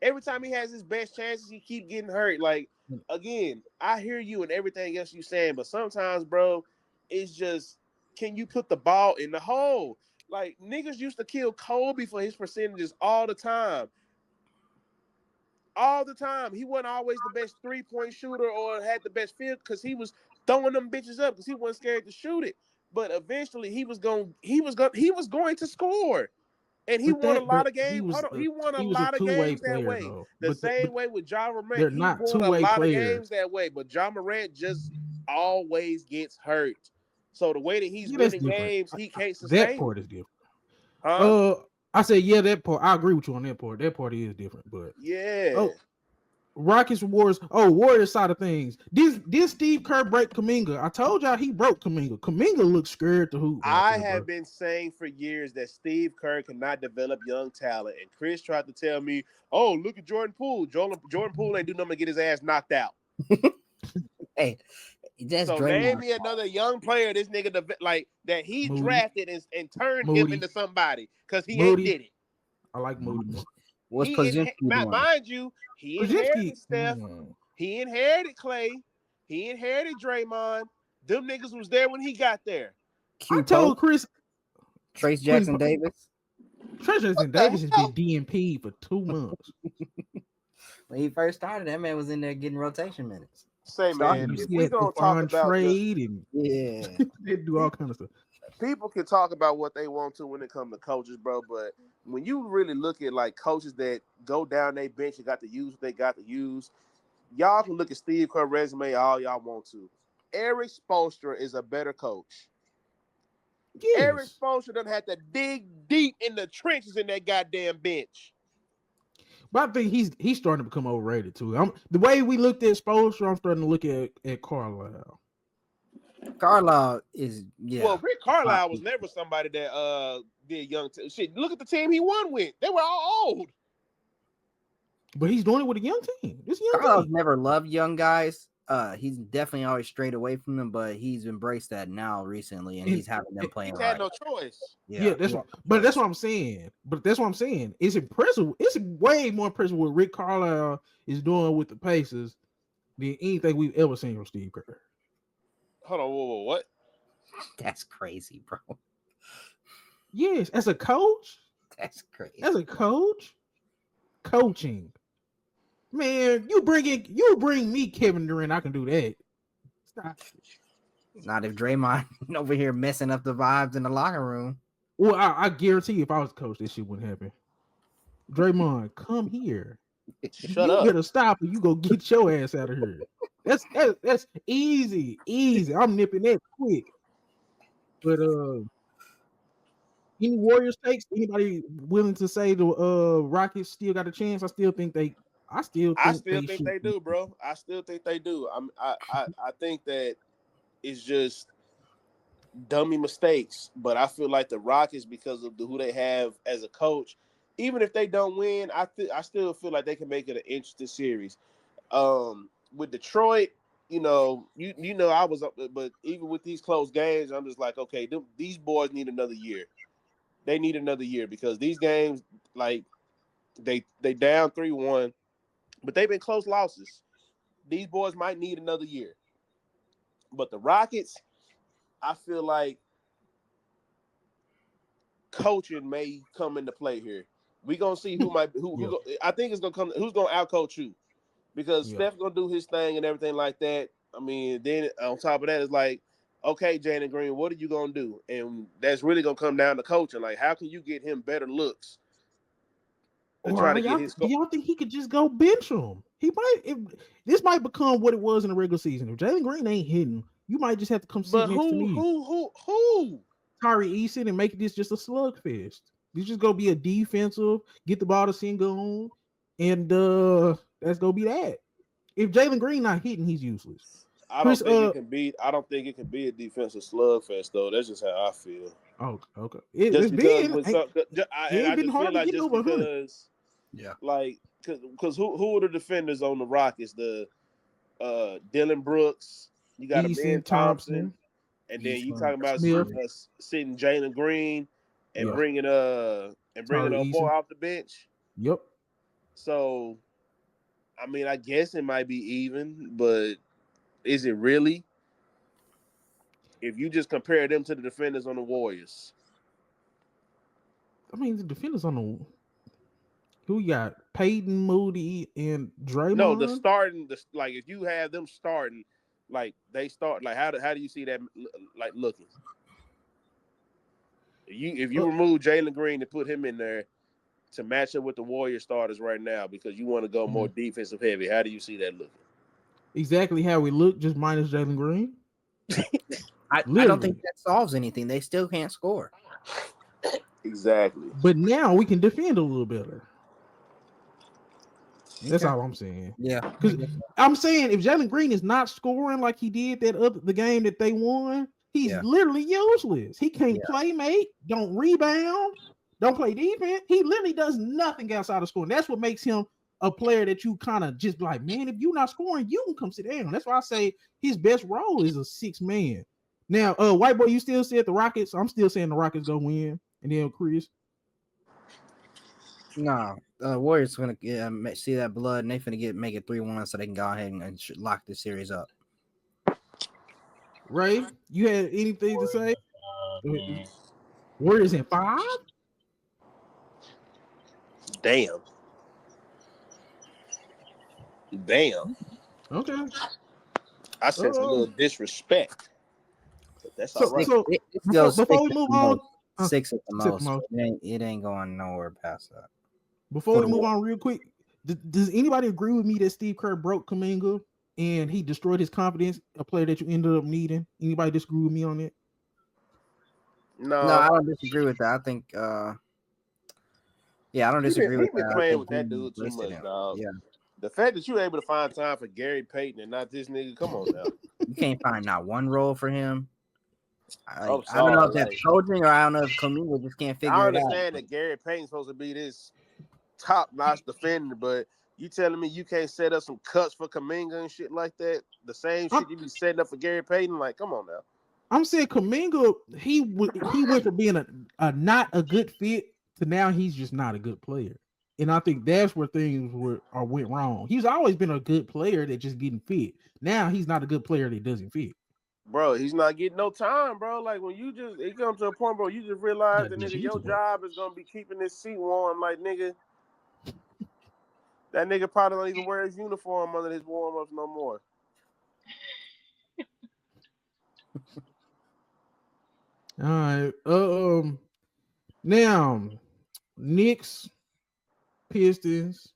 Every time he has his best chances, he keep getting hurt. Like, again, I hear you and everything else you saying, but sometimes, bro, it's just, can you put the ball in the hole? Like, niggas used to kill Kobe for his percentages all the time. All the time. He wasn't always the best 3-point shooter or had the best field because he was throwing them bitches up because he wasn't scared to shoot it. But eventually he was going to score. And he won a lot of games. He won a lot of games that way. The same way with Ja Morant. He won a lot of games that way. But Ja Morant just always gets hurt. So the way that he's winning games, he can't sustain. That part is different. Huh? I said, that part. I agree with you on that part. That part is different, but yeah. Rockets Warriors. Oh, Warriors side of things. Did Steve Kerr break Kuminga? I told y'all he broke Kuminga. Kuminga looks scared to hoop. I have been saying for years that Steve Kerr cannot develop young talent, and Chris tried to tell me, "Oh, look at Jordan Poole. Jordan Poole ain't do nothing to get his ass knocked out." Hey, that's So Draymond. name me another young player this nigga like that he Moody. drafted and turned him Moody. into somebody because he Moody. ain't did it. I like Moody. What's He Pozinski doing? mind you, he inherited Steph. Mm. He inherited Clay. He inherited Draymond. Them niggas was there when he got there. I told Chris. Trace Jackson Davis. Trace Jackson Davis has been DNP for 2 months. When he first started, that man was in there getting rotation minutes. Say, man, You if see we that gonna talk Stephon about trade and Yeah, they do all kind of stuff. people can talk about what they want to when it comes to coaches, bro. But when you really look at like coaches that go down their bench and got to use what they got to use, y'all can look at Steve Kerr's resume all y'all want to. Eric Spoelstra is a better coach. Yes. Eric Spoelstra doesn't have to dig deep in the trenches in that goddamn bench. But I think he's starting to become overrated too. The way we looked at Spoelstra, I'm starting to look at Carlisle. Carlisle is Well, Rick Carlisle was never somebody that did young shit. Look at the team he won with; they were all old. But he's doing it with a young team. This young Carlisle's team. never loved young guys. He's definitely always strayed away from them, but he's embraced that now recently, and he's having them playing. He's had no choice. Yeah, that's what I'm saying. But that's what I'm saying. It's impressive. It's way more impressive what Rick Carlisle is doing with the Pacers than anything we've ever seen from Steve Kerr. Hold on, whoa, what? That's crazy, bro. Yes, as a coach. That's crazy. As a coach, coaching. Man, you bring me Kevin Durant, I can do that. Stop. Not if Draymond over here messing up the vibes in the locker room. Well, I guarantee you if I was a coach, this shit wouldn't happen. Draymond, come here. Shut you up. Better stop or you go get your ass out of here. That's easy. I'm nipping that quick. But any Warriors takes? Anybody willing to say the Rockets still got a chance? I still think they do, bro. I still think they do. I think that it's just dummy mistakes. But I feel like the Rockets, because of who they have as a coach, even if they don't win, I still feel like they can make it an interesting series. With Detroit, you know, I was up, but even with these close games, I'm just like, okay, these boys need another year. They need another year because these games, like, they down 3-1, but they've been close losses. These boys might need another year. But the Rockets, I feel like coaching may come into play here. We're gonna see who I think it's gonna come. Who's gonna outcoach you? Because Steph's gonna do his thing and everything like that. I mean, then on top of that, it's like, okay, Jalen Green, what are you gonna do? And that's really gonna come down to coaching. Like, how can you get him better looks? Do y'all think he could just go bench him? He might. This might become what it was in the regular season. If Jalen Green ain't hitting, you might just have to come sit next to me. Who? Tyree Eason, and make this just a slugfest. This just gonna be a defensive, get the ball to Sengun, and that's gonna be that. If Jalen Green not hitting, he's useless. I don't think it can be a defensive slugfest though. That's just how I feel. Oh, okay. Just because it's been hard to get over 100. Yeah, like because who are the defenders on the Rockets? The Dylan Brooks, you got a Ben Thompson, and then you talking about sitting Jalen Green and bringing a boy off the bench. Yep. So, I mean, I guess it might be even, but is it really? If you just compare them to the defenders on the Warriors, I mean, the defenders on the who you got? Peyton, Moody, and Draymond. No, like if you have them starting, like they start, like how do you see that like looking? If you remove Jalen Green and put him in there to match up with the Warrior starters right now because you want to go more defensive heavy, how do you see that looking? Exactly how we look, just minus Jalen Green. I don't think that solves anything. They still can't score. Exactly. But now we can defend a little better. That's all I'm saying. Yeah, Because I'm saying if Jalen Green is not scoring like he did the game that they won, he's literally useless. He can't play, mate. Don't rebound. Don't play defense. He literally does nothing outside of scoring. That's what makes him a player that you kind of just like, man, if you're not scoring, you can come sit down. That's why I say his best role is a 6-man. Now, White Boy, you still said the Rockets. I'm still saying the Rockets go win. And then Chris. No, Warriors gonna see that blood and they finna make it 3-1 so they can go ahead and lock this series up. Ray, you had anything to say? Man. Warriors in 5? Damn. Okay. I sense a little disrespect. But that's all right. So before we move on, 6 at the most. It ain't going nowhere past that. Before we move on real quick, does anybody agree with me that Steve Kerr broke Kuminga and he destroyed his confidence, a player that you ended up needing? Anybody disagree with me on that? No, I don't disagree with that. I think I don't disagree with that. He's been playing with that dude too much, dog. Yeah. The fact that you're able to find time for Gary Payton and not this nigga, come on now. You can't find not one role for him. I don't sorry, know if that's coaching or I don't know if Kuminga just can't figure it out. I understand that Gary Payton's supposed to be this top-notch defender, but you telling me you can't set up some cuts for Kuminga and shit like that? The same shit you be setting up for Gary Payton? Like, come on now. I'm saying Kuminga, he went from being a not a good fit to now he's just not a good player. And I think that's where things went wrong. He's always been a good player that just didn't fit. Now he's not a good player that doesn't fit. Bro, he's not getting no time, bro. Like when it comes to a point, bro, you just realize that nigga, your job is gonna be keeping this seat warm. Like nigga, that nigga probably don't even wear his uniform under his warm-ups no more. All right. Now Knicks, Pistons.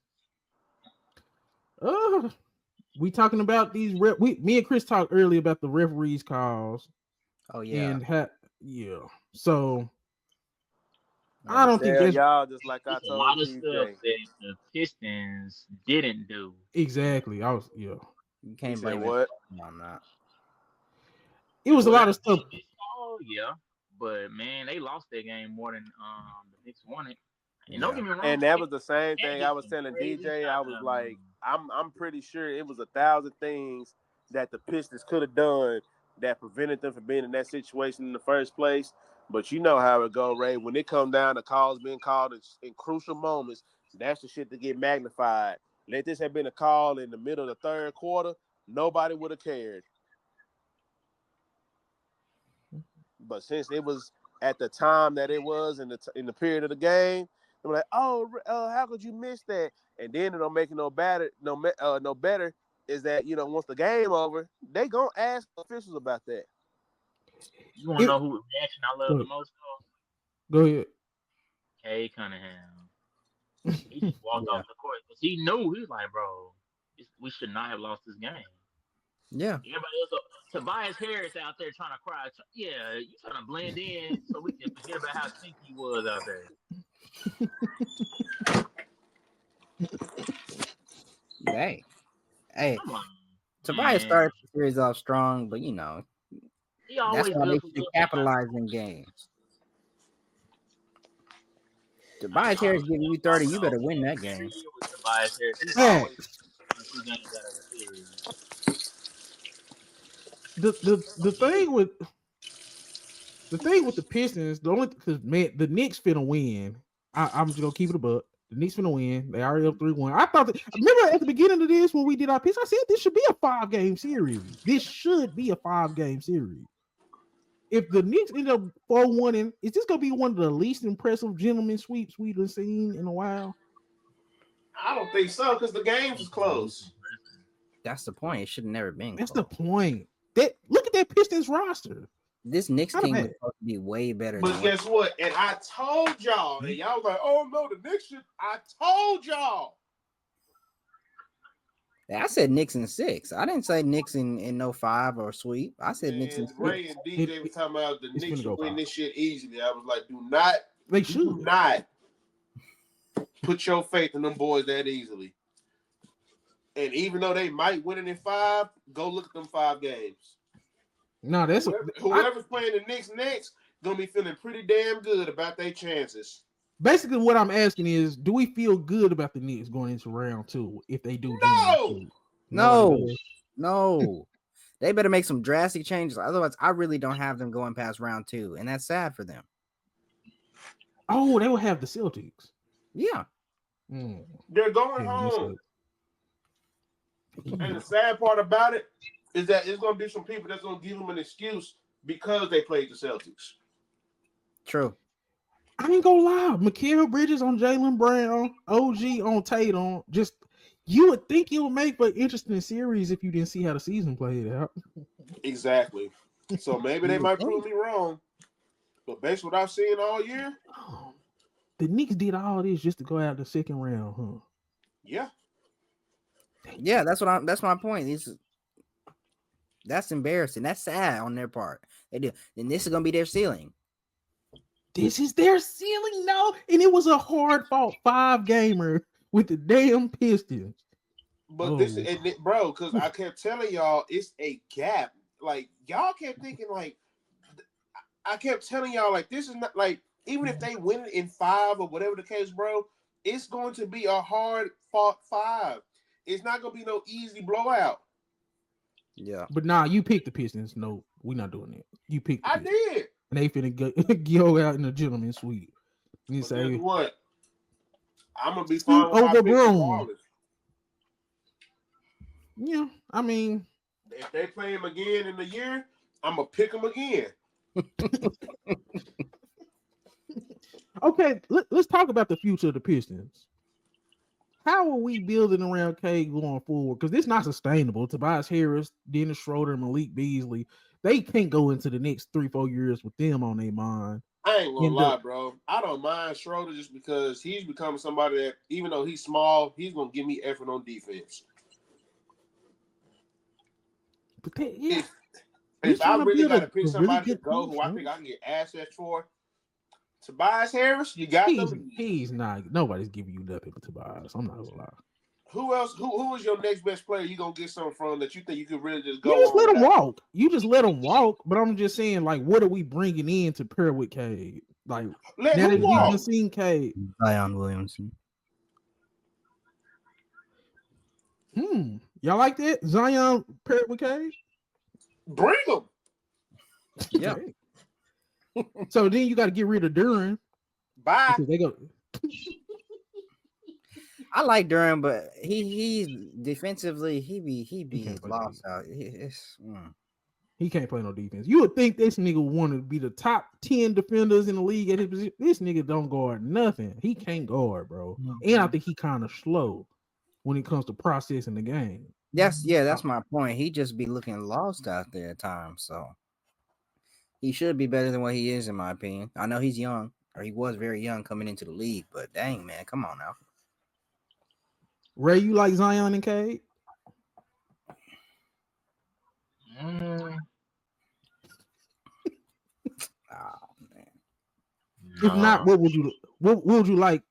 We talking about these me and Chris talked earlier about the referees calls. Oh yeah. And so I don't think that's y'all just like I told a lot of TJ. stuff that the Pistons didn't do. Exactly. You can't blame what? No, I'm not. It was a lot of stuff. Oh yeah, but man, they lost that game more than the Knicks won it. And don't get me wrong. And that was the same thing I was telling DJ. I was like, I'm pretty sure it was 1,000 things that the Pistons could have done that prevented them from being in that situation in the first place. But you know how it go, Ray. When it comes down to calls being called in crucial moments, that's the shit to get magnified. Let this have been a call in the middle of the third quarter, nobody would have cared. But since it was at the time that it was in the period of the game, they were like, how could you miss that? And then it don't make it no better is that, once the game over, they gonna ask officials about that. You want to know who reaction I love the most, though? Go ahead. Cade Cunningham. He just walked off the court because he knew. He was like, bro, we should not have lost this game. Yeah. Everybody else, Tobias Harris out there trying to cry. Yeah, you trying to blend in so we can forget about how stinky he was out there. Hey. Tobias started the series off strong, but that's why they should capitalize in games. Tobias Harris giving you 30, you better win that game. The thing with the Pistons, the Knicks finna win. I'm just gonna keep it a buck. The Knicks finna win. They already up 3-1. Remember at the beginning of this when we did our piece, I said this should be a 5-game series. This should be a 5-game series. If the Knicks end up 4-1, is this gonna be one of the least impressive gentleman sweeps we've seen in a while? I don't think so, because the game was close. That's the point. It should have never been. That's the point. Look at that Pistons roster. This Knicks team was supposed to be way better. But guess what? And I told y'all, and y'all was like, "Oh no, the Knicks should." I told y'all. I said Knicks in 6. I didn't say Knicks in 5 or sweep. I said Knicks in 6. Ray and DJ was talking about the Knicks should win this shit easily. I was like, do not put your faith in them boys that easily. And even though they might win it in 5, go look at them 5 games. No, that's whoever's playing the Knicks next gonna be feeling pretty damn good about their chances. Basically, what I'm asking is, do we feel good about the Knicks going into round 2 if they do? No. They better make some drastic changes. Otherwise, I really don't have them going past round 2, and that's sad for them. Oh, they will have the Celtics. Yeah. They're going home. And the sad part about it is that it's going to be some people that's going to give them an excuse because they played the Celtics. True. I ain't gonna lie. Mikal Bridges on Jalen Brown, OG on Tatum. Just you would think it would make an interesting series if you didn't see how the season played out. Exactly. So maybe they might prove me wrong. But based on what I've seen all year, the Knicks did all this just to go out the second round, huh? Yeah. Yeah, that's my point. That's embarrassing. That's sad on their part. They do. And this is gonna be their ceiling. This is their ceiling, no. And it was a hard fought 5-gamer with the damn Pistons. But this is bro, because I kept telling y'all it's a gap. Like y'all kept thinking like I kept telling y'all like this is not like even if they win it in 5 or whatever the case, bro, it's going to be a hard fought 5. It's not gonna be no easy blowout. Yeah. But nah, you picked the Pistons. No, we're not doing it. You picked the Pistons. I did. And they finna go out in a gentleman's suite. You say what? I'm gonna be fine overblown. Yeah, I mean, if they play him again in a year, I'm gonna pick him again. Okay, let's talk about the future of the Pistons. How are we building around Cade going forward? Because it's not sustainable. Tobias Harris, Dennis Schroeder, Malik Beasley, they can't go into the next 3-4 years with them on their mind. I ain't gonna lie, bro. I don't mind Schroeder just because he's becoming somebody that, even though he's small, he's gonna give me effort on defense. But if I really gotta pick somebody to go who I think I can get assets for, Tobias Harris, you got them. He's not. Nobody's giving you nothing for Tobias. I'm not gonna lie. Who else? Who is your next best player you gonna get something from that you think you could really just go? You just let him walk. You just let him walk. But I'm just saying, like, what are we bringing in to pair with Cade? Like, now that we haven't seen Cade, Zion Williamson. Y'all like that? Zion paired with Cade? Bring him. Yeah. So then you got to get rid of Duran. Bye. They go. I like Duran, but he defensively he be lost out. He can't play no defense. You would think this nigga want to be the top 10 defenders in the league at his position. This nigga don't guard nothing. He can't guard, bro. Mm-hmm. And I think he kind of slow when it comes to processing the game. That's my point. He just be looking lost out there at times. So he should be better than what he is, in my opinion. I know he's young, or he was very young coming into the league, but dang, man, come on now. Ray, you like Zion and Cade? Oh, man. If not, what would you like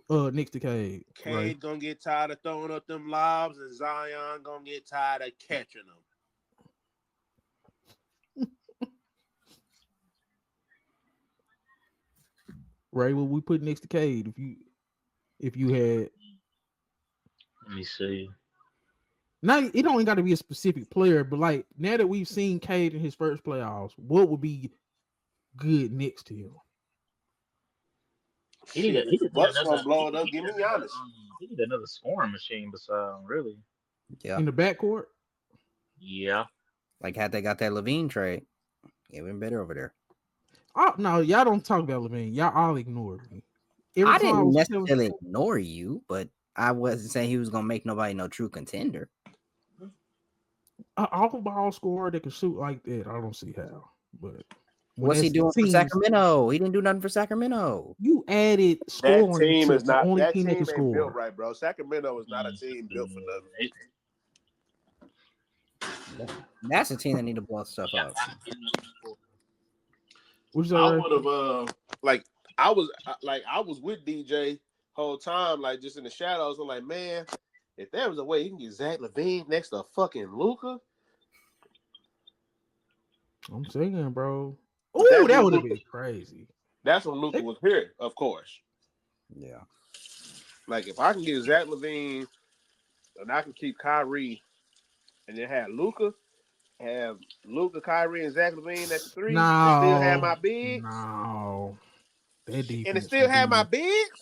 next to Cade? Cade right? Gonna get tired of throwing up them lobs, and Zion gonna get tired of catching them. Ray, what we put next to Cade if you had? Let me see. Now it don't got to be a specific player, but like now that we've seen Cade in his first playoffs, what would be good next to him? He need gonna blow it up. Give me Giannis. He need another scoring machine beside him, really. Yeah. In the backcourt? Yeah. Like had they got that Levine trade, it would been better over there. Oh no, y'all don't talk about Levine. Y'all all ignored me. I didn't necessarily ignore you, but I wasn't saying he was gonna make nobody no true contender. An off-ball scorer that can shoot like that, I don't see how. But what's he doing for Sacramento? He didn't do nothing for Sacramento. You added scoring. That team is not. Only that team team that can score. built right, bro. Sacramento is not a team built for nothing. That's a team that need to blow stuff up. I would have I was with DJ whole time, like just in the shadows. I'm like, man, If there was a way you can get Zach LaVine next to fucking Luka, I'm saying, bro. Ooh, that would have been crazy. That's when Luka was here, of course. Yeah. Like if I can get Zach LaVine and I can keep Kyrie and then have Luka, Kyrie, and Zach LaVine at the 3, and still have my bigs. No. That defense and it still have my bigs.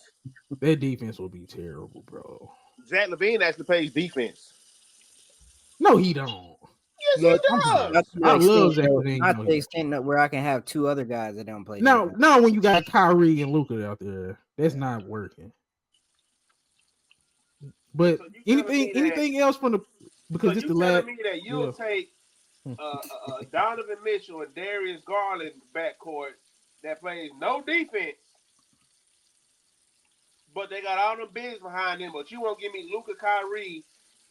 That defense will be terrible, bro. Zach LaVine actually plays defense. No, he don't. Yes, he does. I love Zach LaVine. Not to the extent where I can have 2 other guys that don't play. No, when you got Kyrie and Luka out there, that's not working. But so anything else from the because it's the last. Me that you'll take Donovan Mitchell and Darius Garland backcourt that plays no defense, but they got all them bigs behind them. But you won't give me Luka, Kyrie,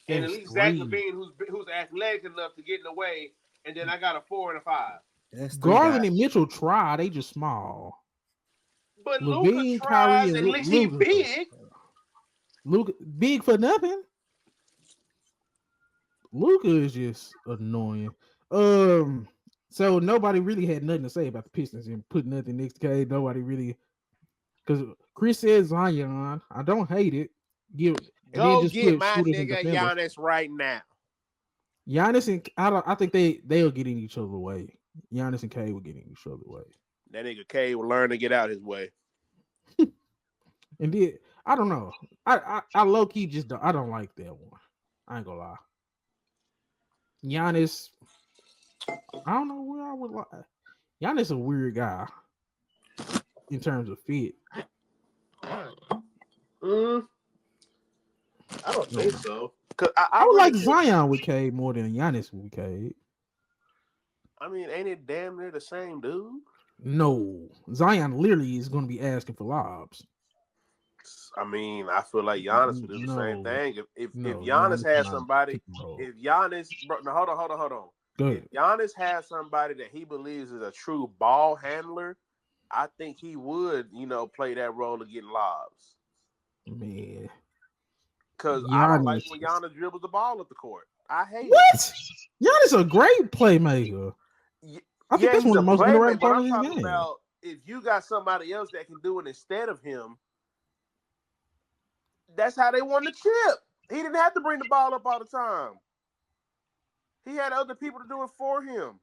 and at least Zach LaVine, who's athletic enough to get in the way, and then I got a 4 and a 5. Garland and Mitchell try; they just small. But Luka tries, and at least he big. Luka big for nothing. Luka is just annoying. So nobody really had nothing to say about the Pistons and put nothing next to Cade. Nobody really, because Chris says Zion. I don't hate it. Go get my nigga Giannis right now. Giannis and I think they'll get in each other's way. Giannis and Cade will get in each other's way. That nigga Cade will learn to get out his way. And then I don't know. I low key just don't like that one. I ain't gonna lie. Giannis, I don't know where I would like. Giannis a weird guy in terms of fit. I don't think so. Cause I would like Zion with Cade more than Giannis with Cade. I mean, ain't it damn near the same dude? No, Zion literally is going to be asking for lobs. I mean, I feel like Giannis would do the same thing. If Giannis has somebody, if Giannis, no, hold on. If Giannis has somebody that he believes is a true ball handler, I think he would, play that role of getting lobs. Man, because I don't like when Giannis dribbles the ball up the court. I hate it. Giannis a great playmaker. I think that's one of the most underrated parts of his game. About if you got somebody else that can do it instead of him, that's how they won the chip. He didn't have to bring the ball up all the time. He had other people to do it for him.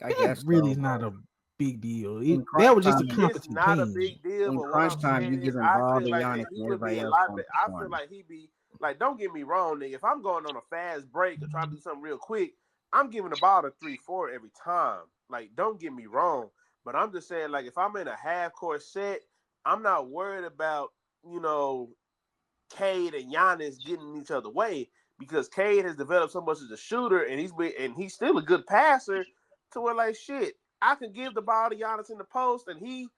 I guess really is not a big deal. That was just a competent It's not a big deal. In crunch time, you give him ball to Giannis and everybody else. I feel like he'd be like, don't get me wrong, nigga. If I'm going on a fast break or trying to do something real quick, I'm giving the ball to 3-4 every time. Like, don't get me wrong. But I'm just saying, like, if I'm in a half-court set, I'm not worried about, Cade and Giannis getting in each other's way because Cade has developed so much as a shooter and he's still a good passer to where, like, shit, I can give the ball to Giannis in the post and who's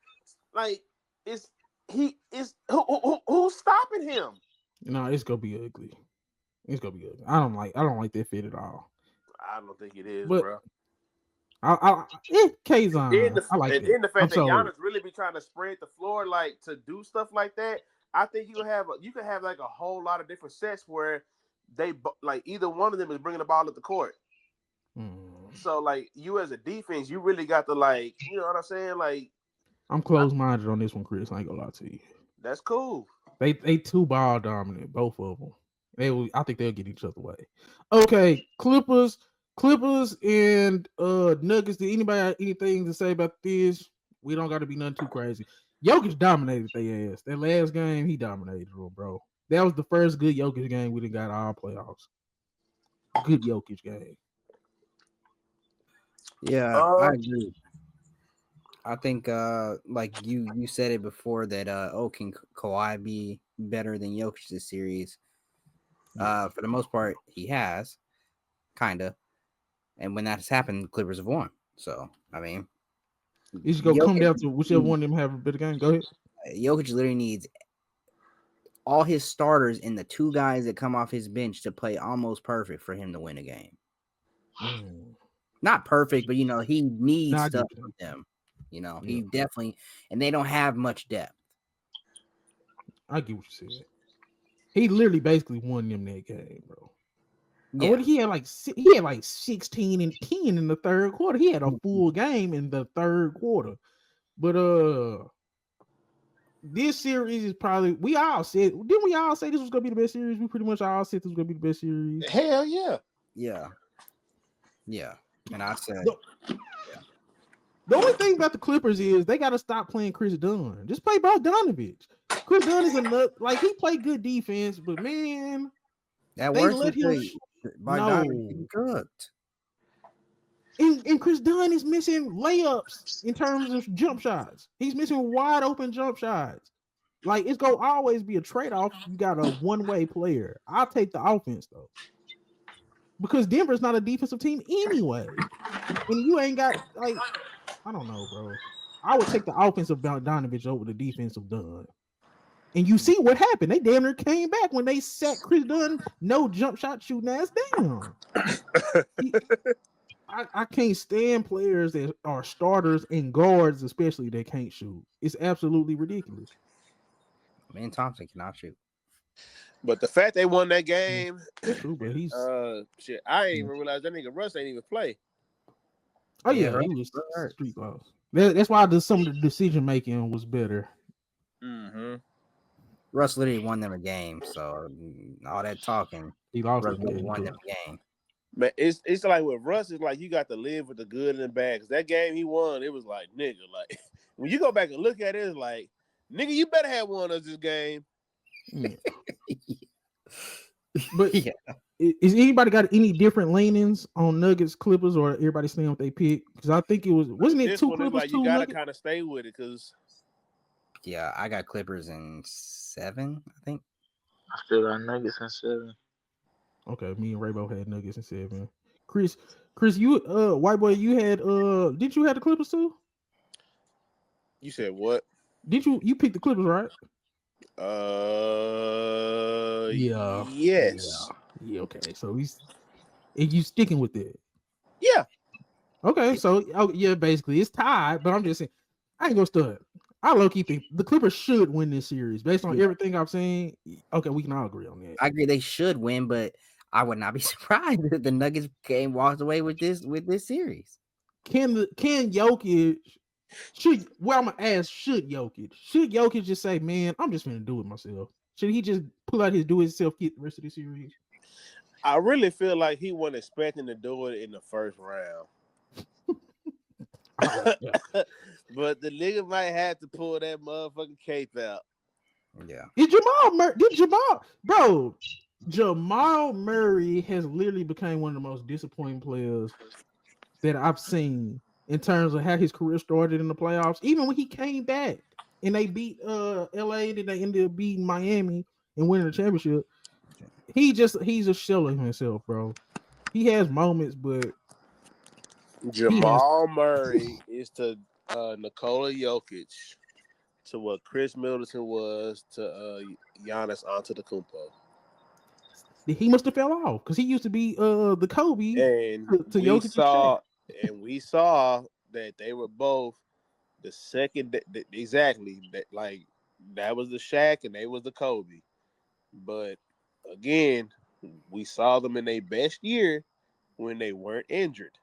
stopping him? No, it's gonna be ugly. It's gonna be ugly. I don't like that fit at all. I don't think it is, bro. K's on. I like it. And the fact that Giannis really be trying to spread the floor, like to do stuff like that. I think you could have like a whole lot of different sets where they like either one of them is bringing the ball at the court. So like you as a defense, you really got to like, you know what I'm saying? Like I'm close-minded on this one, Chris. I ain't gonna lie to you. That's cool. They too ball dominant, both of them. I think they'll get each other way. Okay, Clippers and Nuggets. Did anybody have anything to say about this? We don't got to be nothing too crazy. Jokic dominated their ass. That last game, he dominated them, bro. That was the first good Jokic game we done got all playoffs. Good Jokic game. Yeah, I agree. I think, like you said it before that, can Kawhi be better than Jokic this series? For the most part, he has, kind of. And when that's happened, the Clippers have won. So, I mean, it's going to come down to whichever one of them have a better game. Go ahead. Jokic literally needs all his starters and the 2 guys that come off his bench to play almost perfect for him to win a game. Not perfect, but, he needs stuff from them. He definitely, and they don't have much depth. I get what you said. He literally basically won them that game, bro. Yeah. What he had like 16 and 10 in the third quarter. He had a full game in the third quarter. But this series is probably didn't we all say this was gonna be the best series? We pretty much all said this was gonna be the best series. Hell yeah. Yeah. And I said The only thing about the Clippers is they gotta stop playing Chris Dunn. Just play Bogdanovich. Chris Dunn is enough, like he played good defense, but man, that they works let him no cooked. And Chris Dunn is missing layups in terms of jump shots. He's missing wide open jump shots. Like it's gonna always be a trade-off. You got a one-way player. I'll take the offense though. Because Denver's not a defensive team anyway. And you ain't got like, I don't know, bro. I would take the offensive Bogdanovich over the defensive Dunn. And you see what happened. They damn near came back when they sat Chris Dunn, no jump shot shooting ass down. I can't stand players that are starters and guards, especially that can't shoot. It's absolutely ridiculous. Man, Thompson cannot shoot. But the fact they won that game, That's true, but he's shit. I ain't even realize that nigga Russ ain't even play. Oh yeah, he was street close. That's why some of the decision making was better. Mm-hmm. Russ literally won them a game, so all that talking, He lost. Russ literally won them a game. Man, it's like with Russ, it's like you got to live with the good and the bad. Cause that game he won, it was like nigga, like when you go back and look at it, it's like nigga, you better have won us this game. Yeah. But yeah, is anybody got any different leanings on Nuggets, Clippers, or everybody staying with they pick? Because I think wasn't it this two one Clippers, like two you gotta Nuggets? kind of stay with it, cause Yeah, I got Clippers in 7, I think. I still got Nuggets in 7. Okay, me and Raybo had Nuggets in 7. Chris, you white boy, you had did you have the Clippers too? you said what? Did you picked the Clippers, right? Yeah. Yes. Yeah, okay. So you sticking with it. Yeah. Okay, so basically it's tied, but I'm just saying I ain't gonna stud. I low-key think the Clippers should win this series based on everything I've seen. Okay, we can all agree on that. I agree they should win, but I would not be surprised if the Nuggets game walks away with this series. Can Jokic should Jokic just say, man, I'm just gonna do it myself? Should he just pull out his do it himself kit the rest of the series? I really feel like he wasn't expecting to do it in the first round. But the nigga might have to pull that motherfucking cape out. Yeah. Jamal Murray has literally become one of the most disappointing players that I've seen in terms of how his career started in the playoffs. Even when he came back and they beat LA, then they ended up beating Miami and winning the championship. He's a shell of himself, bro. He has moments, but Jamal Murray is to Nikola Jokic to what Chris Middleton was to Giannis Antetokounmpo. He must have fell off because he used to be the Kobe and to Jokic. We saw that they were both the second exactly that, like that was the Shaq and they was the Kobe. But again, we saw them in their best year when they weren't injured.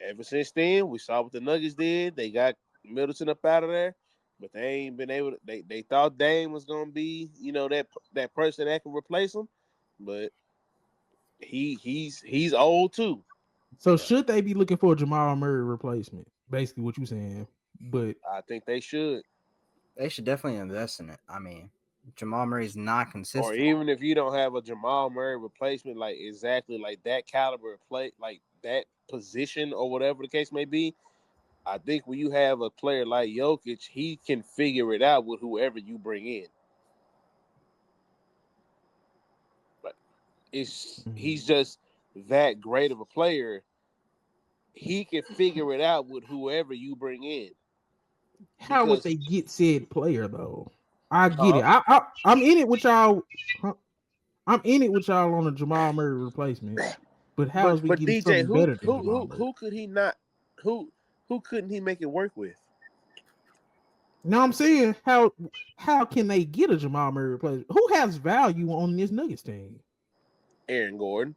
Ever since then, we saw what the Nuggets did. They got Middleton up out of there, but they ain't been able to. They thought Dame was gonna be, that person that can replace him, but he's old too. So should they be looking for a Jamal Murray replacement? Basically, what you saying? But I think they should. They should definitely invest in it. I mean, Jamal Murray's not consistent. Or even if you don't have a Jamal Murray replacement, like exactly like that caliber of play, like that position or whatever the case may be, I think when you have a player like Jokic, he can figure it out with whoever you bring in. But he's just that great of a player. He can figure it out with whoever you bring in. How would they get said player though? I get it. I'm in it with y'all. I'm in it with y'all on a Jamal Murray replacement. But how is we getting DJ, something better than Jamal Murray? Who could he not? Who couldn't he make it work with? Now I'm saying how can they get a Jamal Murray replacement? Who has value on this Nuggets team? Aaron Gordon.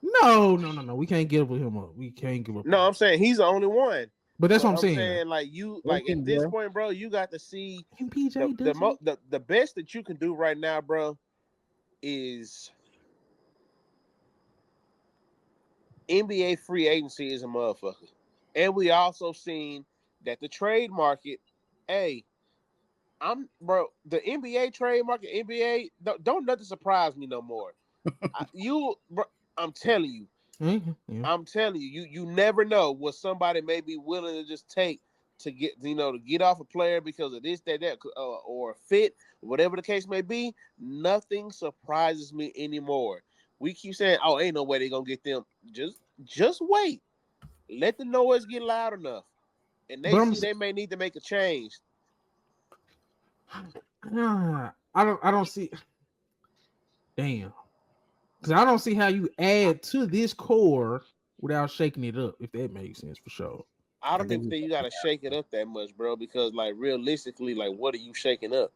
No. We can't give him up. We can't give up. No, I'm saying he's the only one. But that's But what I'm I'm saying. saying like at this point, bro, you got to see MPJ doesn't. the best that you can do right now, bro, is NBA free agency is a motherfucker. And we also seen that the trade market, hey, the NBA trade market, NBA don't nothing surprise me no more. I'm telling you, Yeah. I'm telling you, you never know what somebody may be willing to just take to get off a player because of this, that, or a fit, whatever the case may be. Nothing surprises me anymore. We keep saying, "Oh, ain't no way they're gonna get them." Just wait. Let the noise get loud enough, and they may need to make a change. I don't see. Damn. Because I don't see how you add to this core without shaking it up, if that makes sense for sure. I don't even think you got to shake it up that much, bro, because, like, realistically, like, what are you shaking up?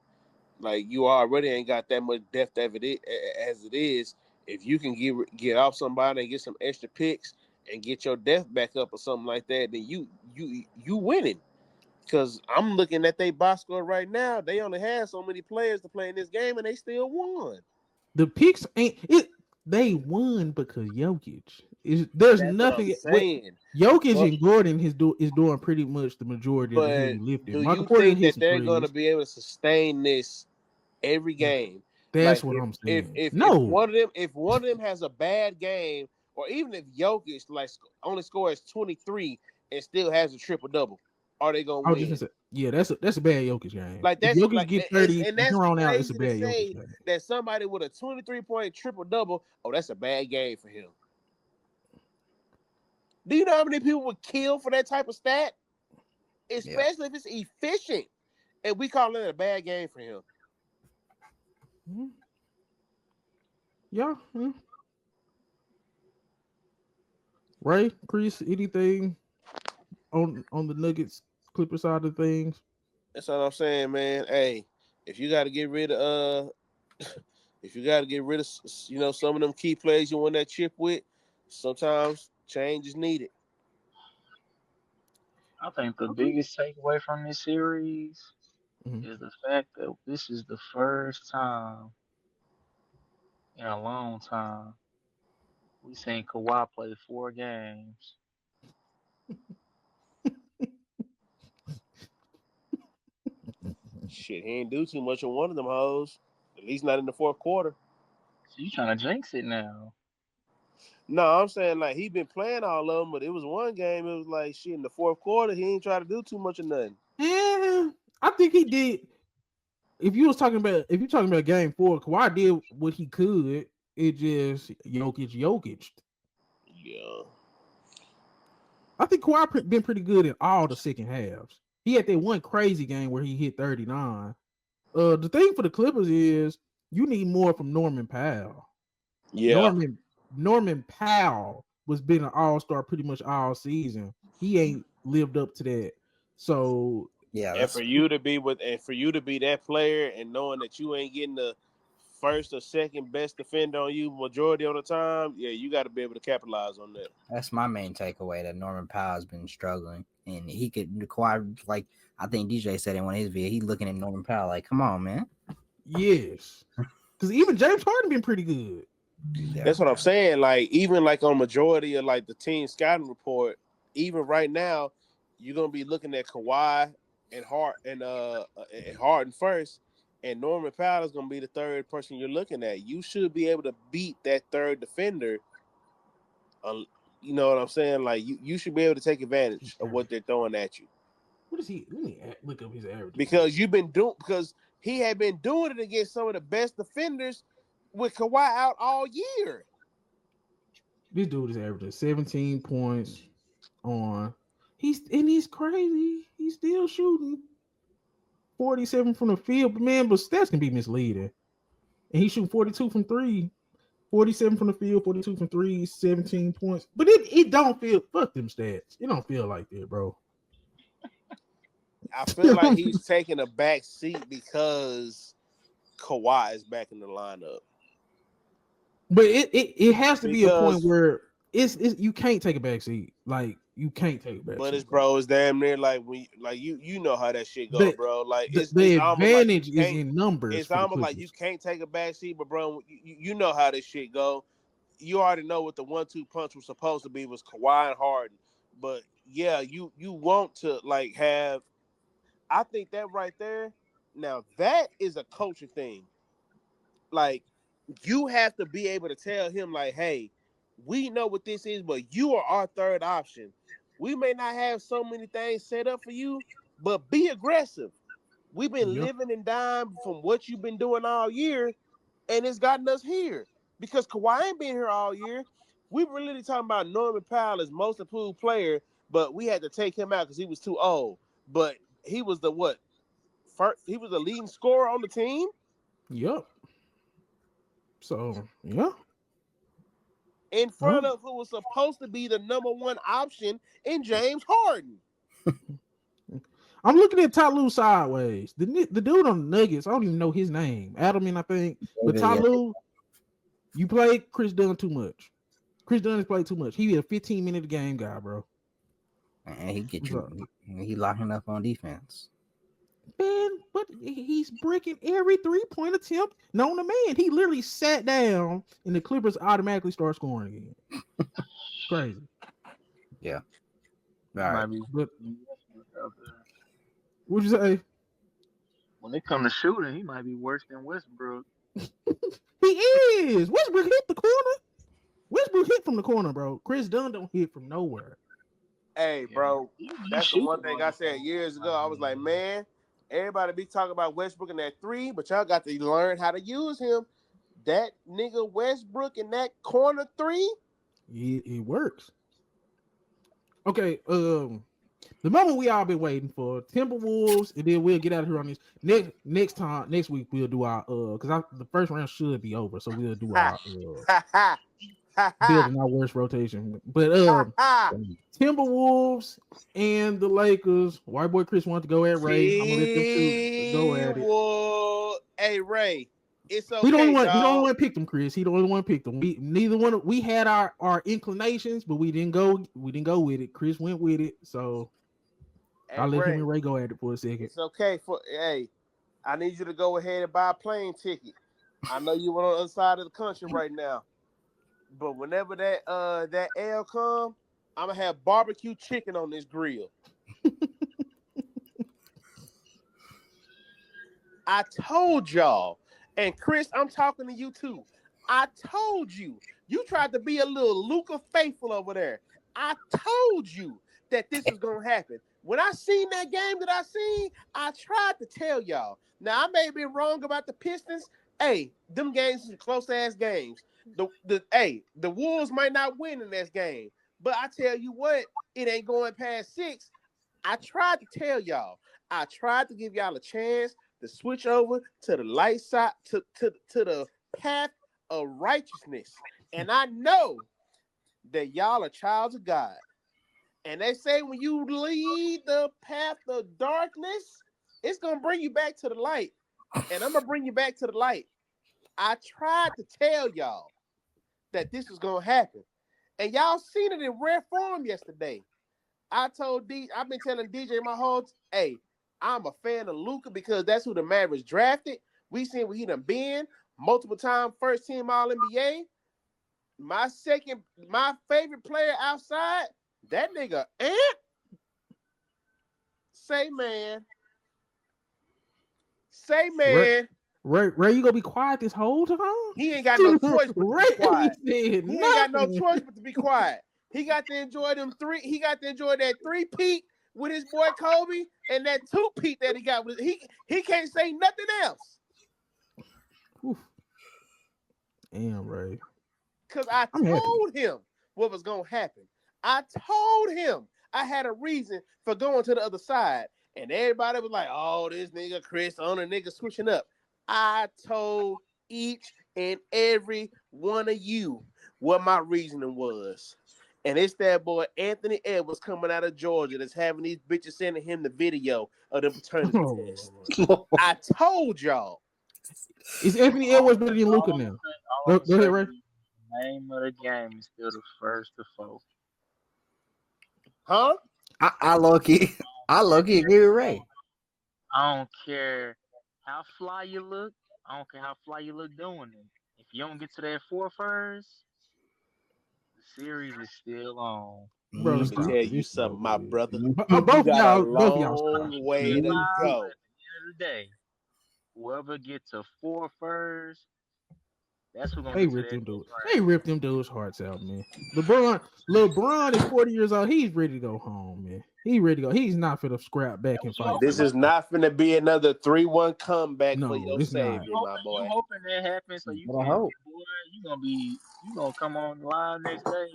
Like, you already ain't got that much depth as it is. If you can get off somebody and get some extra picks and get your depth back up or something like that, then you winning. Because I'm looking at their box score right now. They only had so many players to play in this game, and they still won. The picks ain't it. They won because Jokic there's That's nothing. what I'm saying. Jokic and Gordon is doing pretty much the majority of the heavy lifting. Do Michael you Porter think hit that some they're going to threes. be able to sustain this every game? That's Like what I'm saying. if No, one of them has a bad game, or even if Jokic only scores 23 and still has a triple double, are they gonna win? Yeah, that's a bad Jokic game. Like If that's Jokic like, get 30 and from that's here on out, it's a crazy to bad say Jokic game. that somebody with a 23-point triple double, oh, that's a bad game for him. Do you know how many people would kill for that type of stat? Especially if it's efficient, and we call it a bad game for him. Mm-hmm. Yeah. Mm-hmm. Right, Chris? Anything on the Nuggets Clipper side of things? That's what I'm saying, man. Hey, if you got to get rid of some of them key players you won that chip with, sometimes change is needed. I think the biggest takeaway from this series is the fact that this is the first time in a long time we seen Kawhi play 4 games. Shit, he ain't do too much on one of them hoes. At least not in the fourth quarter. So you trying to jinx it now? No, I'm saying like he been playing all of them, but it was one game. It was like shit in the fourth quarter. He ain't try to do too much of nothing. Yeah, I think he did. If you're talking about game 4, Kawhi did what he could. It just Jokic. Yeah. I think Kawhi been pretty good in all the second halves. He had that one crazy game where he hit 39. The thing for the Clippers is you need more from Norman Powell. Yeah. Norman Powell was been an all-star pretty much all season. He ain't lived up to that. So yeah, and for you to be that player and knowing that you ain't getting the first or second best defender on you majority of the time, yeah, you got to be able to capitalize on that. That's my main takeaway, that Norman Powell has been struggling, and he could require, like I think DJ said in one of his videos, he's looking at Norman Powell like, come on, man. Yes, because even James Harden been pretty good. Yeah. That's what I'm saying. Like even like on majority of like the team scouting report, even right now, you're gonna be looking at Kawhi and Harden first, and Norman Powell is gonna be the third person you're looking at. You should be able to beat that third defender. You know what I'm saying? Like you should be able to take advantage of what they're throwing at you. What is he? Let me look up his average. Because he had been doing it against some of the best defenders with Kawhi out all year. This dude is averaging 17 points on. He's crazy. He's still shooting 47 from the field, but stats can be misleading. And he's shooting 42 from 3, 47 from the field, 42 from 3, 17 points. But it don't feel, fuck them stats. It don't feel like that, bro. I feel like he's taking a back seat because Kawhi is back in the lineup. But it has to be a point Because- where it's you can't take a back seat. Like you can't take a back But seat. it's bro, it's damn near like you know how that shit go, bro. Like it's almost advantage like you is can't- in numbers. It's almost like you can't take a back seat, but bro, you know how this shit go. You already know what the 1-2 punch was supposed to be was Kawhi and Harden. But yeah, you want to like have. I think that right there. Now that is a coaching thing. Like you have to be able to tell him like, hey, we know what this is, but you are our third option. We may not have so many things set up for you, but be aggressive. We've been living and dying from what you've been doing all year, and it's gotten us here. Because Kawhi ain't been here all year. We were really talking about Norman Powell as most improved player, but we had to take him out because he was too old. But he was the what? First, he was the leading scorer on the team. Yep. So yeah. In front of who was supposed to be the number one option in James Harden. I'm looking at Tyloo sideways. The dude on the Nuggets, I don't even know his name. Adamin, I think. But Tyloo, you played Chris Dunn too much. Chris Dunn has played too much. He a 15-minute game guy, bro. And he locking up on defense. Man, but he's breaking every 3-point attempt known to man. He literally sat down and the Clippers automatically start scoring again. Crazy. Yeah. All right. But, what'd you say? When it comes to shooting, he might be worse than Westbrook. He is. Westbrook hit the corner. Westbrook hit from the corner, bro. Chris Dunn don't hit from nowhere. Hey, bro, that's the one thing I said years ago. I was like, man, everybody be talking about Westbrook and that three, but y'all got to learn how to use him. That nigga Westbrook in that corner three, it works. Okay, the moment we all been waiting for, Timberwolves, and then we'll get out of here on this next week. We'll do our because the first round should be over, so we'll do our building our worst rotation. But Timberwolves and the Lakers. Whyteboichris wanted to go at Ray. I'm gonna let them two go at it. Hey Ray, it's okay. He the only one picked them, Chris. He the only one picked them. We had our inclinations, but we didn't go with it. Chris went with it, so I'll let him and Ray go at it for a second. It's okay. I need you to go ahead and buy a plane ticket. I know you were on the other side of the country right now. But whenever that L come, I'm gonna have barbecue chicken on this grill. I told y'all, and Chris, I'm talking to you too. I told you, you tried to be a little Luka faithful over there. I told you that this is gonna happen. When I seen that game I tried to tell y'all. Now I may be wrong about the Pistons. Hey, them games are close ass games. The Wolves might not win in this game, but I tell you what, it ain't going past 6. I tried to tell y'all. I tried to give y'all a chance to switch over to the light side, to the path of righteousness. And I know that y'all are childs of God. And they say when you lead the path of darkness, it's gonna bring you back to the light. And I'm gonna bring you back to the light. I tried to tell y'all that this was gonna happen, and y'all seen it in rare form yesterday. I've been telling DJ my whole, hey, I'm a fan of Luka because that's who the Mavericks drafted. We seen what he done been multiple time first team All NBA. My favorite player outside, that nigga Ant. Say man. Ray, you gonna be quiet this whole time? He ain't got no choice but to be quiet. He ain't got no nothing. choice but to be quiet. He got to enjoy them three. He got to enjoy that 3-peat with his boy Kobe and that 2-peat that he got with he can't say nothing else. Oof. Damn, Ray. Because I told him what was gonna happen. I told him I had a reason for going to the other side. And everybody was like, oh, this nigga Chris on a nigga switching up. I told each and every one of you what my reasoning was. And it's that boy Anthony Edwards coming out of Georgia that's having these bitches sending him the video of the paternity test. I told y'all. Is Anthony Edwards better than Luka now? Go ahead, Ray. The name of the game is still the first to four. Huh? I low-key agree with Ray. I don't care how fly you look. I don't care how fly you look doing it. If you don't get to that 4 first, the series is still on. Bro, Let me stop. tell you It's something, over my with. brother. Both You of got a y'all long stop. way to At the go. end of the day, whoever gets to 4 first, that's who's gonna They get to ripped that them dudes. next round. They ripped them dudes' hearts out, man. LeBron is 40 years old. He's ready to go home, man. He's ready to go. He's not for the scrap back and fight. This is not going to be another 3-1 comeback for No, your it's not. savior, my boy. You hoping that happens so you But I can, hope. boy, you gonna come on live next day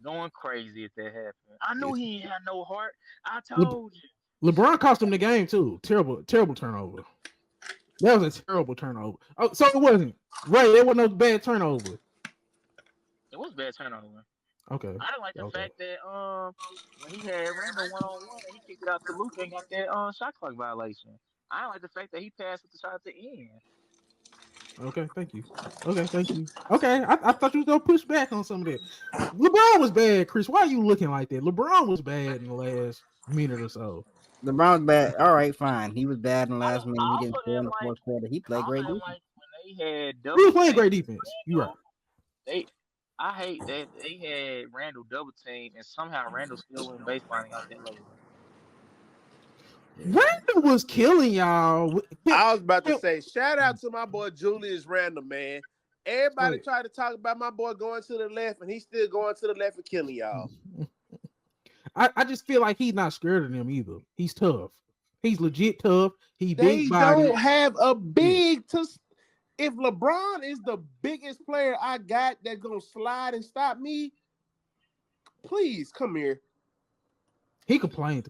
going crazy if that happens. I knew he ain't had no heart. I told you. LeBron cost him the game too. Terrible turnover. That was a terrible turnover. Oh, so it wasn't. Right, there wasn't no bad turnover. It was bad turnover. Okay. I didn't like the fact that when he had Randall 1-on-1 and he kicked it out to Luka and got that shot clock violation. I didn't like the fact that he passed with the shot at the end. Okay, thank you. Okay, I thought you was gonna push back on some of that. LeBron was bad, Chris. Why are you looking like that? LeBron was bad in the last minute or so. LeBron's bad. All right, fine. He was bad in the last minute. He didn't Also score in didn't the like. fourth quarter. He played Also great didn't defense. like when they had double. He was playing great defense. You right. I hate that they had Randall double team and somehow Randall still went baselining out that layup. Randall was killing y'all. I was about to say, shout out to my boy Julius Randle, man. Everybody tried to talk about my boy going to the left, and he's still going to the left and killing y'all. I just feel like he's not scared of them either. He's tough. He's legit tough. They don't have a big to. If LeBron is the biggest player I got that's gonna slide and stop me, please come here. He complained.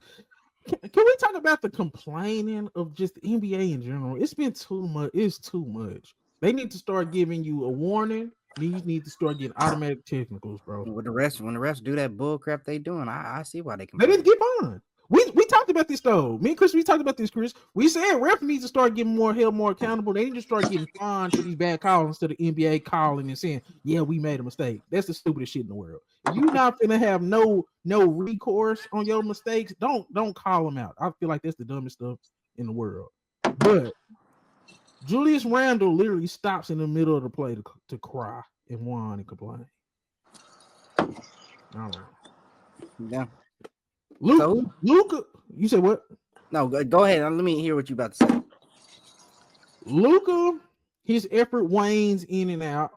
Can we talk about the complaining of just the NBA in general? It's been too much. It's too much. They need to start giving you a warning. These need to start getting automatic technicals, bro. When the refs do that bull crap they doing, I see why they They didn't get on. We talked about this though. Me and Chris, we talked about this, Chris. We said ref needs to start getting held more accountable. They need to start getting fined for these bad calls instead of NBA calling and saying, "Yeah, we made a mistake." That's the stupidest shit in the world. If you're not gonna have no recourse on your mistakes, don't call them out. I feel like that's the dumbest stuff in the world. But Julius Randle literally stops in the middle of the play to cry and whine and complain. I don't know. Yeah. Luka, you said what? No, go ahead. Let me hear what you about to say. Luka, his effort wanes in and out.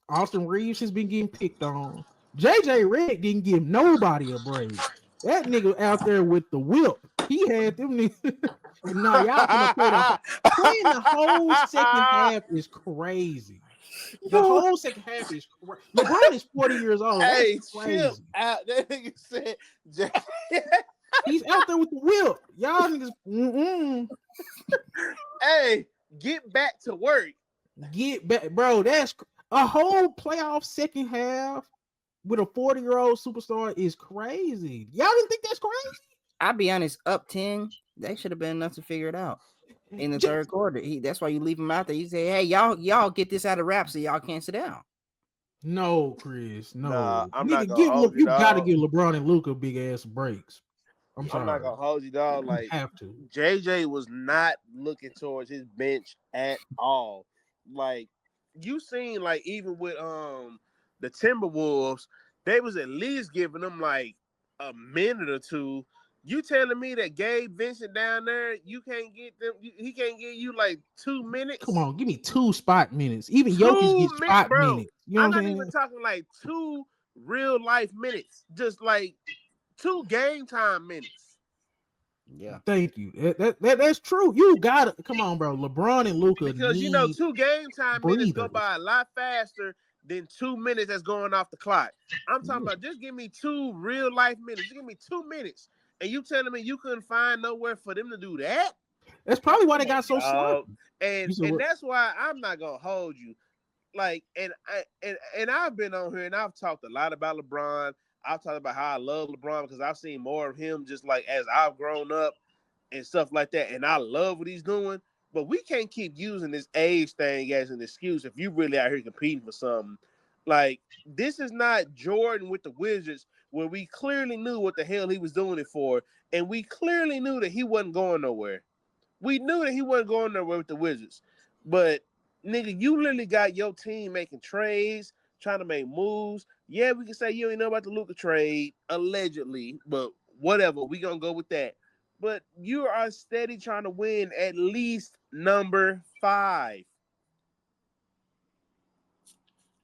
Austin Reaves has been getting picked on. JJ Redick didn't give nobody a break. That nigga out there with the whip. He had them niggas. Nah, y'all gonna playing the whole second half is crazy. The whole second half is crazy. LeBron is 40 years old. Hey, crazy. chill out. That nigga said he's out there with the whip. Y'all niggas. Hey, get back to work. Get back, bro. That's a whole playoff second half with a 40-year-old superstar is crazy. Y'all didn't think that's crazy? I'll be honest, up 10, they should have been enough to figure it out in the third quarter. That's why you leave him out there. You say, hey, y'all get this out of wrap so y'all can't sit down. No, Chris. No. Nah, I'm not gonna hold you, you dog. gotta give LeBron and Luka big ass breaks. I'm sorry. I'm not gonna hold you, dog. Like you have to. JJ was not looking towards his bench at all. Like you seen, like even with the Timberwolves, they was at least giving them like a minute or two. You telling me that Gabe Vincent down there, you can't get them? He can't give you like 2 minutes? Come on, give me 2 spot minutes. Even Jokic gets spot minutes. You know I'm what not I'm even talking like 2 real life minutes, just like 2 game time minutes. Yeah, thank you. That's true. You gotta come on, bro. LeBron and Luka because you know 2 game time minutes go by a lot faster than 2 minutes that's going off the clock. I'm talking about just give me 2 real life minutes. Just give me 2 minutes. And you telling me you couldn't find nowhere for them to do that? That's probably why they got so slow. And that's why I'm not gonna hold you. Like, and I've been on here and I've talked a lot about LeBron. I've talked about how I love LeBron because I've seen more of him just like as I've grown up and stuff like that. And I love what he's doing. But we can't keep using this age thing as an excuse if you really out here competing for something. Like, this is not Jordan with the Wizards where we clearly knew what the hell he was doing it for. And we clearly knew that he wasn't going nowhere. We knew that he wasn't going nowhere with the Wizards. But, nigga, you literally got your team making trades, trying to make moves. Yeah, we can say you ain't know about the Luka trade, allegedly, but whatever. We going to go with that. But you are steady trying to win at least number 5.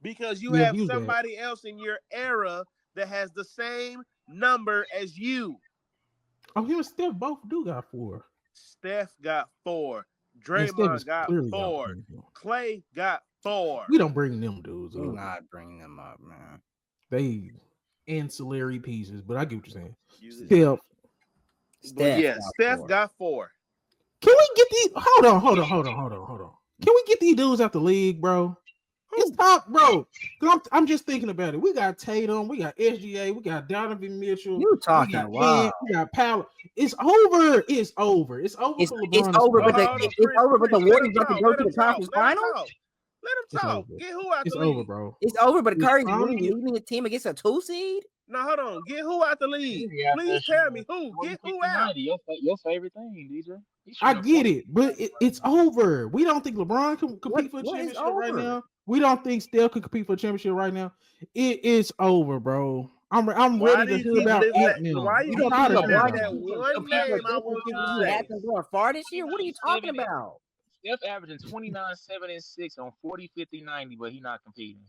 Because you have somebody else in your era that has the same number as you. Oh, him and Steph both do got 4. Steph got 4. Draymond got 4. Clay got 4. We don't bring them dudes up. Do not bring them up, man. They ancillary pieces, but I get what you're saying. Steph got 4. Can we get these? Hold on. Can we get these dudes out the league, bro? It's top, bro. I'm just thinking about it. We got Tatum, we got SGA, we got Donovan Mitchell. You talking wild? We got Powell. It's over. It's over. It's over. It's over. But the Warriors about to go to the conference final. Let him talk. Get who out the league? It's over, bro. It's over. But Curry's leading the team against a 2 seed. No, hold on. Get who out the league? Please tell me who. Get who out. Your favorite thing, DJ. I get it, but it's over. We don't think LeBron can compete for a championship right now. We don't think Steph can compete for a championship right now. It is over, bro. I'm ready to hear about it now. Why you don't that one name I want you to say? Hasn't gone far this year. What are you talking about? Steph averaging 29, 7, and 6 on 40, 50, 90, but he's not competing.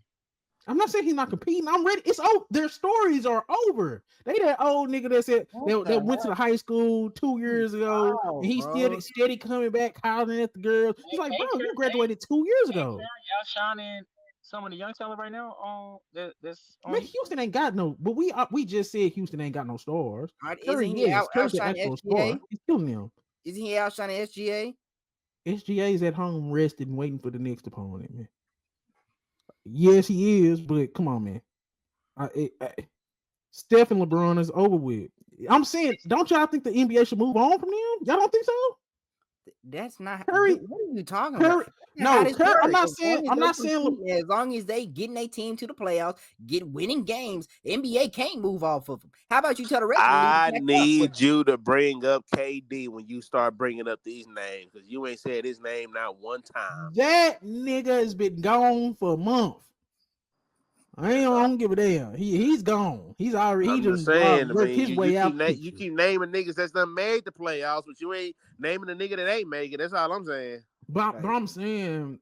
I'm not saying he's not competing. I'm ready. It's over. Their stories are over. They that old nigga that said that went to the high school 2 years ago, and he's still steady coming back, hollering at the girls. He's like, bro, you graduated 2 years ago. Y'all shining some of the young talent right now. Man, Houston ain't got no. But we just said Houston ain't got no stars. Isn't he outshining SGA? He's killing them. Isn't he outshining SGA? SGA's at home resting, waiting for the next opponent, man. Yes, he is, but come on, man. Steph and LeBron is over with. I'm saying, don't y'all think the NBA should move on from them? Y'all don't think so? That's not Curry. What are you talking about? No, Kerr, I'm not saying. As long as they getting their team to the playoffs, get winning games, the NBA can't move off of them. How about you tell the rest of the league? I need you to bring up KD when you start bringing up these names because you ain't said his name not one time. That nigga has been gone for a month. I don't give a damn. He's gone. He's already. He just worked his way out. You keep naming niggas that's done made the playoffs, but you ain't naming the nigga that ain't making it. That's all I'm saying. But I'm saying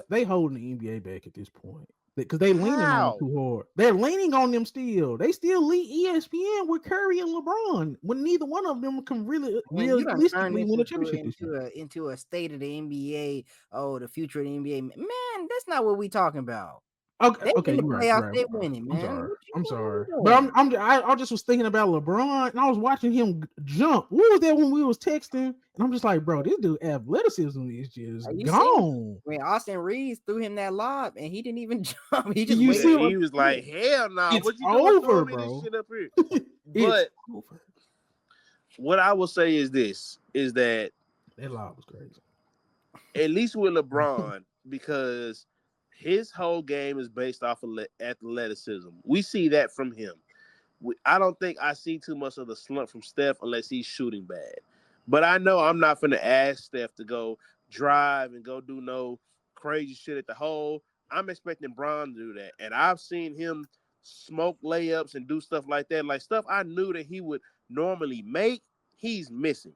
they holding the NBA back at this point because they leaning on them too hard. They're leaning on them still. They still lead ESPN with Curry and LeBron when neither one of them can really realistically win a championship into a state of the NBA. Oh, the future of the NBA. Man, that's not what we talking about. Okay, you're right. They winning, man. I'm sorry, but I just was thinking about LeBron, and I was watching him jump. What was that when we was texting? And I'm just like, bro, this dude athleticism is just gone. When Austin Reaves threw him that lob, and he didn't even jump. He just he was like, hell no, it's what you over, bro. This shit up here? But what I will say is this: is that lob was crazy. At least with LeBron, because his whole game is based off of athleticism. We see that from him. I don't think I see too much of the slump from Steph unless he's shooting bad. But I know I'm not going to ask Steph to go drive and go do no crazy shit at the hole. I'm expecting Bron to do that. And I've seen him smoke layups and do stuff like that. Like stuff I knew that he would normally make, he's missing.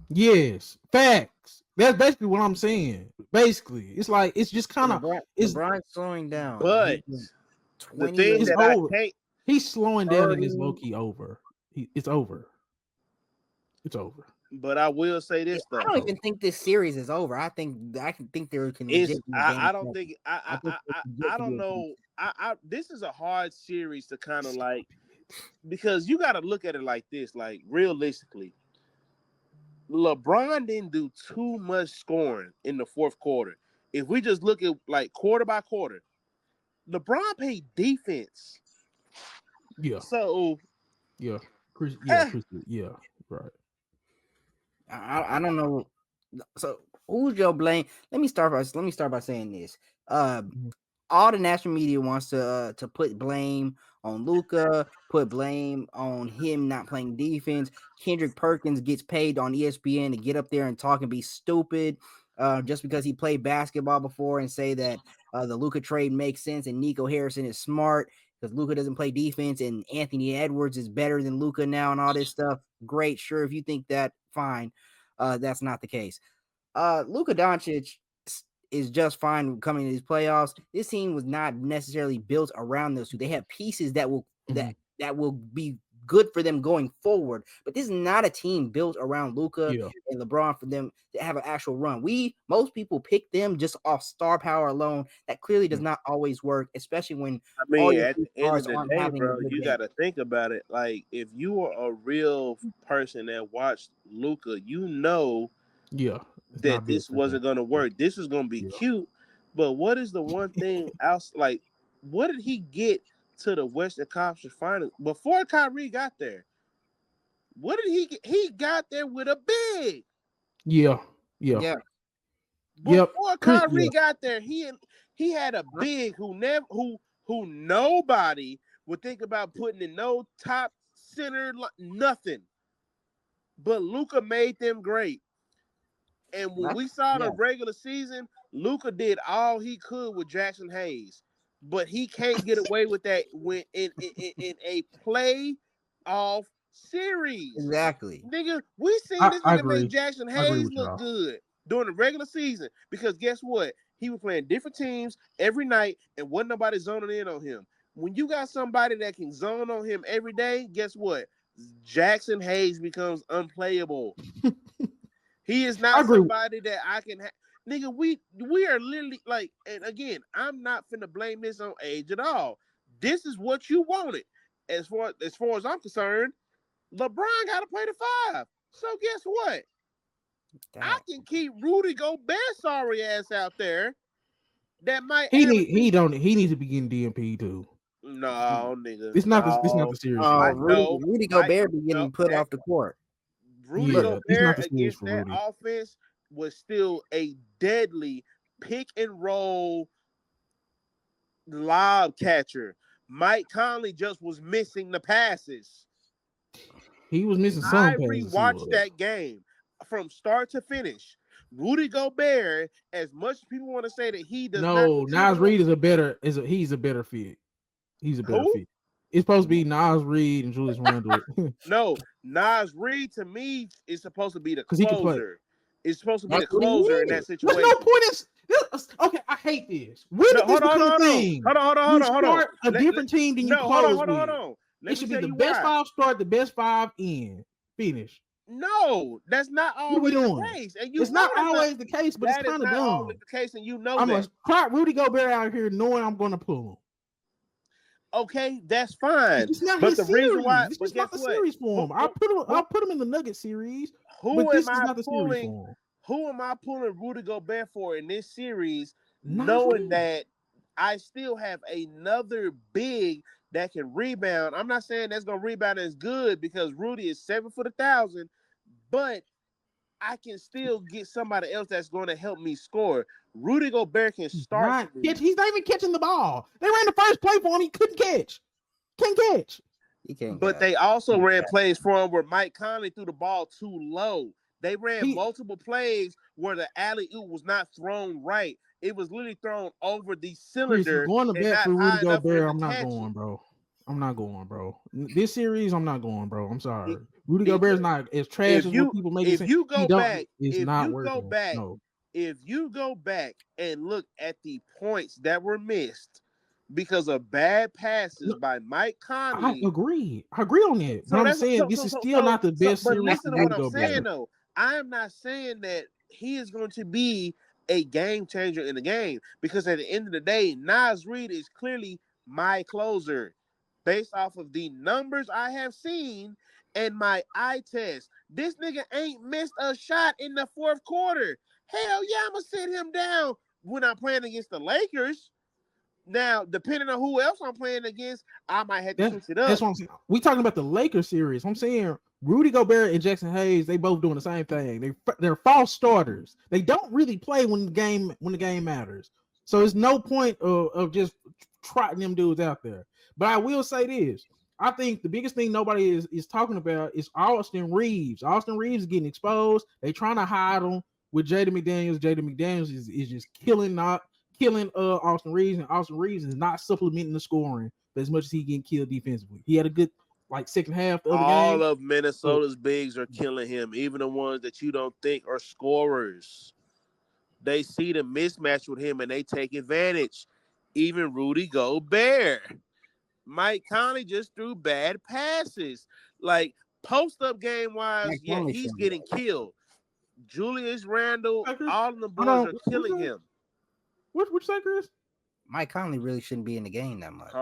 Yes, facts. That's basically what I'm saying. Basically, it's like it's just kind of LeBron's slowing down. But the thing that he's slowing down and it's low key over. It's over. It's over. But I will say this though. I don't even think this series is over. I think there can. I don't think. I don't know. This is a hard series to kind of like because you got to look at it like this. Like realistically. LeBron didn't do too much scoring in the fourth quarter. If we just look at like quarter by quarter, LeBron played defense Yeah, So yeah, Chris. Yeah, eh, Chris. Yeah, right. I don't know. So who's your blame? Let me start by saying this. Mhm. All the national media wants to put blame on Luca, put blame on him not playing defense. Kendrick Perkins gets paid on ESPN to get up there and talk and be stupid, just because he played basketball before, and say that the Luca trade makes sense and Nico Harrison is smart because Luca doesn't play defense and Anthony Edwards is better than Luca now and all this stuff. Great, sure, if you think that, fine. That's not the case. Luka Doncic is just fine coming to these playoffs. This team was not necessarily built around those two. They have pieces that will Mhm. that will be good for them going forward. But this is not a team built around Luka Yeah, and LeBron for them to have an actual run. Most people pick them just off star power alone. That clearly does yeah, not always work, especially when I all mean, your at three the end stars of the aren't day, having a bro, good you game. got to think about it. Like, if you are a real person that watched Luca, you know yeah. It's that not built this for that. wasn't gonna work. This is gonna be Yeah, cute, but what is the one thing else? Like, what did he get to the Western Conference Finals before Kyrie got there? What did he get? He got there with a big. yeah, yeah. Yeah, Yep. Before Chris. Yeah, Kyrie got there, he had a big who nobody would think about putting in no top center nothing. But Luca made them great. And when we saw yeah, the regular season, Luca did all he could with Jackson Hayes, but he can't get away with that when in a playoff series. exactly. Nigga, we seen this I nigga make agree. Jackson I agree Hayes with look y'all. good during the regular season because guess what? He was playing different teams every night and wasn't nobody zoning in on him. When you got somebody that can zone on him every day, guess what? Jackson Hayes becomes unplayable. He is I not agree. somebody that I can nigga, we are literally like, and again, I'm not finna blame this on age at all. This is what you wanted. As far as I'm concerned, LeBron gotta play the five. So guess what? I That can keep Rudy Gobert sorry ass out there that might average me. He needs to be getting DMP too. No, nigga. This not the No. series for Rudy. No. Rudy Mike, Gobert be no, getting put that off the court. Rudy Look, Yeah, this not Gobert the series against for that Rudy. offense was still a deadly pick and roll lob catcher. Mike Conley just was missing the passes. He was missing some I passes. He rewatched was. that game from start to finish. Rudy Gobert, as much as people want to say that he does not No, Nas contribute, Reed he's a better fit. He's a better who? fit. It's supposed to be Nas Reed and Julius Randle No, Nas Reed to me is supposed to be the because he can play. closer. It's supposed to be that's the what he closer in that needed. There's no situation. point in okay. I hate this. When No, did this hold on, become a hold on, thing? hold on, hold on, You hold on, hold on. start a different team than you No, hold on, close hold on, hold with. on. It Let me should be tell the you best why. five start, the best five in. Finish. No, that's not What are we always the doing? case, and you It's know not that's not always the case, but it's that is kind of not always dumb. the case, and you know I'm gonna that. clock Rudy Gobert out here knowing I'm gonna pull him. Okay, that's fine. It's not But his the reason why, series. It's but just not guess the what? series for Who, him. who, I'll who, put him in the Nugget series, who but am this is I not the series pulling? for him. Who am I pulling Rudy Gobert for in this series, Nas knowing Reed. that I still have another big that can rebound? I'm not saying that's gonna rebound as good because Rudy is 7 for 1,000, but I can still get somebody else that's going to help me score. Rudy Gobert can start for me. He's not even catching the ball. They ran the first play for him. He couldn't catch. Can't catch. He can't But catch. they also ran plays for him where Mike Conley threw the ball too low. They ran He multiple plays where the alley oop was not thrown right. It was literally thrown over the Chris, cylinder going to and bat not for Rudy high enough for him Gobert. to I'm not catch it. going, bro. I'm not going, bro. This series, I'm not going, bro. I'm sorry. Rudy It- Gobert is not as trash if as what you people make it if seem. you He go don't. back, It's if not you go working. back, No. if you go back and look at the points that were missed because of bad passes No, by Mike I Conley. agree. I agree on that. But So I'm that's saying so this so is so still so not the so. best But series listen for to what Rudy I'm saying Gobert. though. I am not saying that he is going to be a game changer in the game because at the end of the day, Nas Reed is clearly my closer based off of the numbers I have seen and my eye test. This nigga ain't missed a shot in the fourth quarter. Hell yeah, I'm gonna sit him down when I'm playing against the Lakers. Now, depending on who else I'm playing against, I might have to switch it up. That's what I'm saying. We talking about the Lakers series. I'm saying Rudy Gobert and Jackson Hayes, they both doing the same thing. They're false starters. They don't really play when the game matters. So there's no point of just trotting them dudes out there. But I will say this. I think the biggest thing nobody is talking about is Austin Reaves. Austin Reaves is getting exposed. They trying to hide him with Jaden McDaniels. Jaden McDaniels is just killing Austin Reaves, and Austin Reaves is not supplementing the scoring as much as he getting killed defensively. He had a good second half the other All game. of Minnesota's bigs are killing him, even the ones that you don't think are scorers. They see the mismatch with him and they take advantage. Even Rudy Gobert. Mike Conley just threw bad passes. Like post-up game-wise, yeah, he's getting killed. Julius Randle, all of the boys are killing him. What you say, Chris? Mike Conley really shouldn't be in the game that much.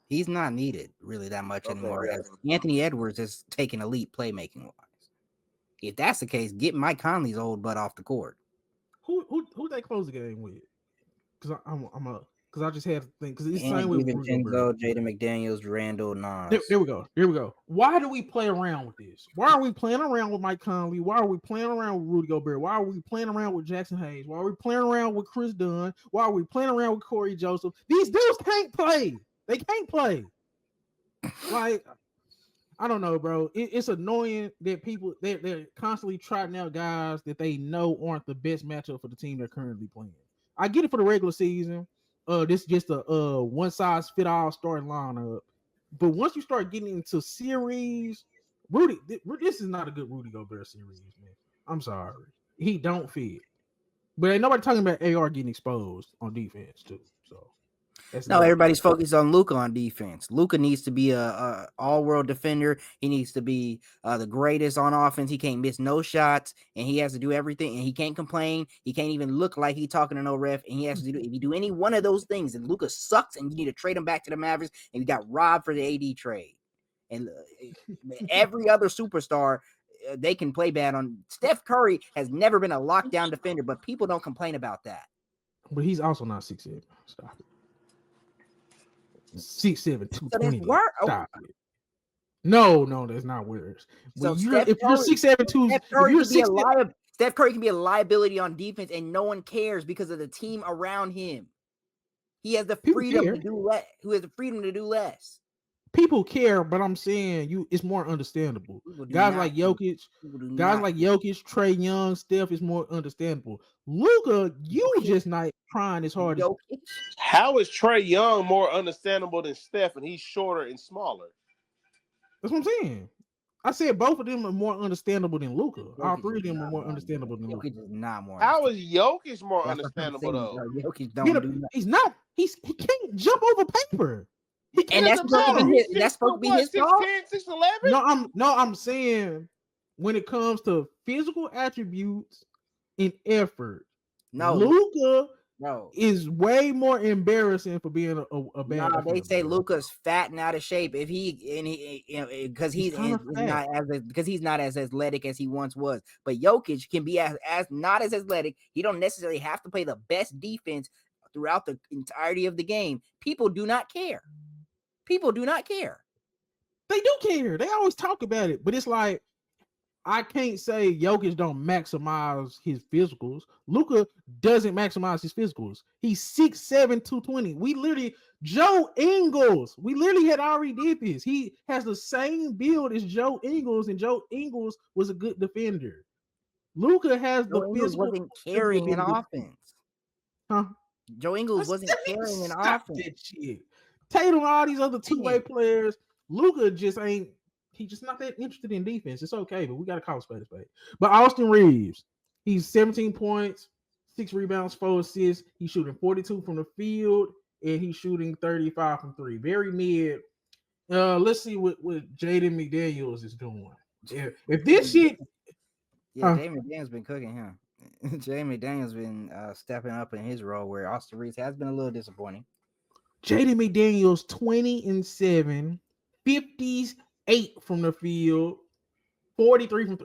He's not needed really that much anymore. As Anthony Edwards is taking a leap playmaking wise. If that's the case, get Mike Conley's old butt off the court. Who they close the game with? Because I just had to think because it's the same with Jaden McDaniels, Randall, Nas. There we go. Here we go. Why do we play around with this? Why are we playing around with Mike Conley? Why are we playing around with Rudy Gobert? Why are we playing around with Jackson Hayes? Why are we playing around with Chris Dunn? Why are we playing around with Corey Joseph? These dudes can't play. They can't play. Like, I don't know, bro. It's annoying that they're constantly trotting out guys that they know aren't the best matchup for the team they're currently playing. I get it for the regular season. This is just a one size fit all starting lineup. But once you start getting into series, this is not a good Rudy Gobert series, man. I'm sorry. He don't fit. But ain't nobody talking about AR getting exposed on defense too. So everybody's focused on Luka on defense. Luka needs to be a all-world defender. He needs to be the greatest on offense. He can't miss no shots, and he has to do everything. And he can't complain. He can't even look like he's talking to no ref. And he has to do. If you do any one of those things, then Luka sucks, and you need to trade him back to the Mavericks. And you got robbed for the AD trade. And every other superstar, they can play bad on. Steph Curry has never been a lockdown defender, but people don't complain about that. But he's also not 6'8". Stop it. 6'7", 220. Stop it. No, that's not worse. So if you're 6'7", 2, Steph Curry can be a liability on defense, and no one cares because of the team around him. He has the freedom to do less. Who has the freedom to do less? People care, but I'm saying it's more understandable. Guys like Jokic, Trae Young, Steph is more understandable. Luka, just not trying as hard as. How is Trae Young more understandable than Steph, and he's shorter and smaller? That's what I'm saying. I said both of them are more understandable than Luka. All three of them are more understandable than Luka. Jokic is not more. How is Jokic more understandable though? Jokic don't do that. He's not. He can't jump over paper. And that's supposed to be his fault. 6'10", 6'11"? No, I'm saying when it comes to physical attributes and effort, Luka is way more embarrassing for being a bad. No, they say Luka's fat and out of shape. If because he's not as athletic as he once was. But Jokic can be as not as athletic. He don't necessarily have to play the best defense throughout the entirety of the game. People do not care. People do not care. They do care. They always talk about it, but it's like I can't say Jokic don't maximize his physicals. Luka doesn't maximize his physicals. He's 6'7", 220. Joe Ingles. We literally had already did this. He has the same build as Joe Ingles, and Joe Ingles was a good defender. Luka has the physical. Wasn't carrying an offense. Huh? Joe Ingles wasn't carrying an offense. That shit. Tatum, all these other two-way players. Luka just ain't. He's just not that interested in defense. It's okay, but we got to call spade a spade. But Austin Reaves, he's 17 points, 6 rebounds, 4 assists. He's shooting 42 from the field, and he's shooting 35 from 3. Very mid. Let's see what Jaden McDaniels is doing. If this shit. Yeah, Jaden McDaniels been cooking him. Jaden McDaniels been stepping up in his role where Austin Reaves has been a little disappointing. Jaden McDaniels 20-7, 58 from the field, 43 from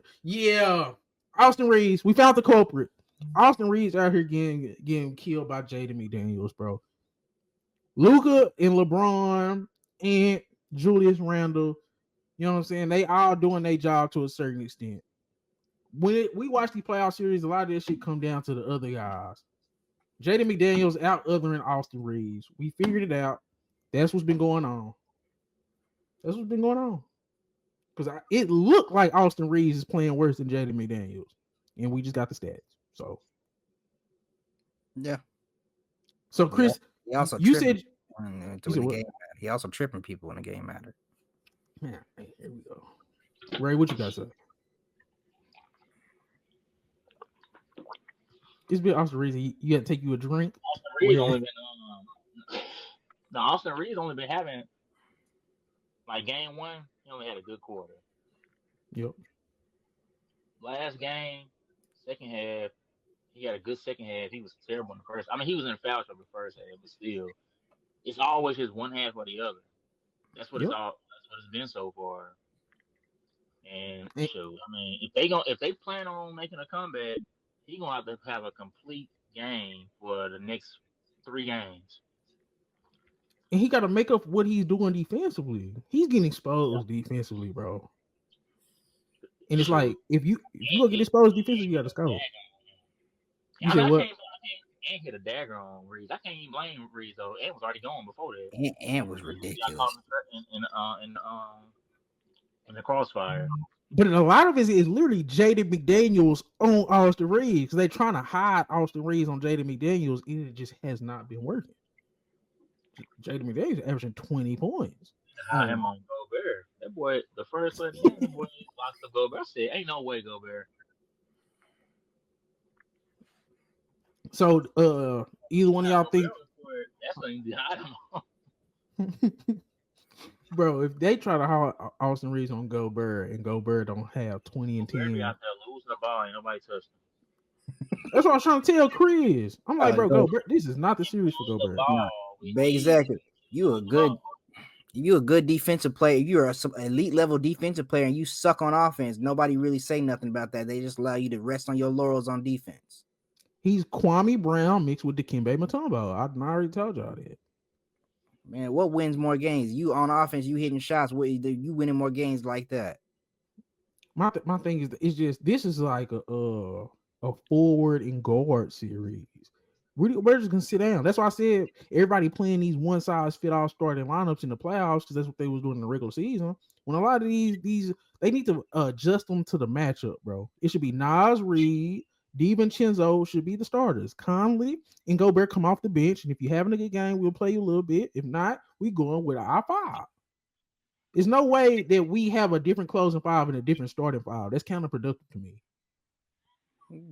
Austin Reaves, we found the culprit. Austin Reaves out here getting killed by Jaden McDaniels, bro. Luka and LeBron and Julius Randle, you know what I'm saying? They all doing their job to a certain extent. When we watch the playoff series, a lot of this shit come down to the other guys. Jaden McDaniels out othering Austin Reaves. We figured it out. That's what's been going on. Because it looked like Austin Reaves is playing worse than Jaden McDaniels. And we just got the stats. So Yeah. So Chris, he also you said he also tripping people in the game matter. Man, here we go. Ray, what you got to say? It's been Austin Reaves. You got to take you a drink. Austin Reaves only been having like game one. He only had a good quarter. Yep. Last game, second half, he had a good second half. He was terrible in the first. I mean, he was in foul trouble the first half, but still, it's always his one half or the other. That's what That's what it's been so far. And shoot, I mean, if they plan on making a comeback, he gonna have to have a complete game for the next 3 games. And he got to make up what he's doing defensively. He's getting exposed defensively, bro. And it's like if you look get exposed defensively, you got to score. You said what? And hit a dagger on Reaves. I can't even blame Reaves though. Ant was already gone before that. Ant was ridiculous in the crossfire. But a lot of it is literally Jaden McDaniels on Austin Reaves because they're trying to hide Austin Reaves on Jaden McDaniels. It just has not been working. Jaden McDaniels averaging 20 points. Him on Gobert. That boy, the first play, that boy locked the Gobert. I said, "Ain't no way, Gobert." So, either one of y'all think? I don't know. Bro, if they try to hide Austin Reaves on Gobert and Gobert don't have 20 and 10, out there losing the ball, ain't nobody touching. That's what I was trying to tell Chris. I'm like, bro, Gobert, this is not the series for Gobert. Exactly. You a good defensive player. You're an elite level defensive player, and you suck on offense. Nobody really say nothing about that. They just allow you to rest on your laurels on defense. He's Kwame Brown mixed with Dikembe Mutombo. I already told y'all that. Man, what wins more games? You on offense, you hitting shots. You winning more games like that? My thing is, it's just this is like a forward and guard series. We're just gonna sit down. That's why I said everybody playing these one size fit all starting lineups in the playoffs because that's what they was doing in the regular season. When a lot of these they need to adjust them to the matchup, bro. It should be Naz Reid, DiVincenzo should be the starters. Conley and Gobert come off the bench, and if you're having a good game, we'll play you a little bit. If not, we going with our 5. There's no way that we have a different closing 5 and a different starting 5. That's counterproductive to me.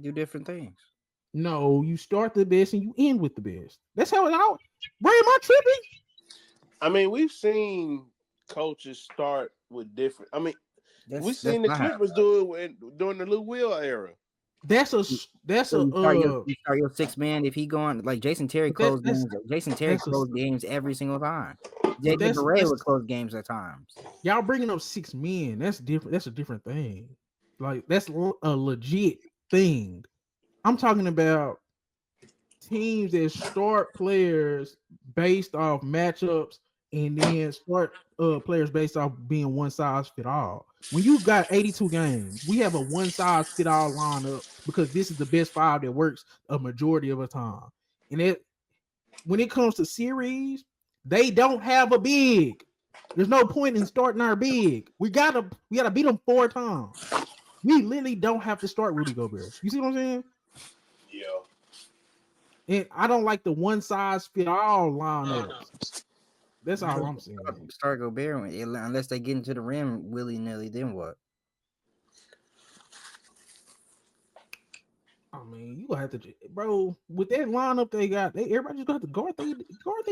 Do different things. No, you start the best and you end with the best. That's how it out. Where am I tripping? I mean, we've seen coaches start with different. I mean, we've seen the Clippers do it during the Lou Will era. You start your 6 man if he going like Jason Terry closed games. Jason Terry closed games every single time. Jason Barea would close games at times. Y'all bringing up 6 men. That's different. That's a different thing. Like that's a legit thing. I'm talking about teams that start players based off matchups and then start players based off being one size fit all. When you got 82 games, we have a one size fit all lineup because this is the best 5 that works a majority of the time. And when it comes to series, they don't have a big. There's no point in starting our big. We gotta beat them 4 times. We literally don't have to start Rudy Gobert. You see what I'm saying? Yeah. And I don't like the one size fit all lineups. That's all I'm saying. Start Gobert unless they get into the rim willy nilly. Then what? I mean, you have to, bro. With that lineup they got, everybody just got to guard they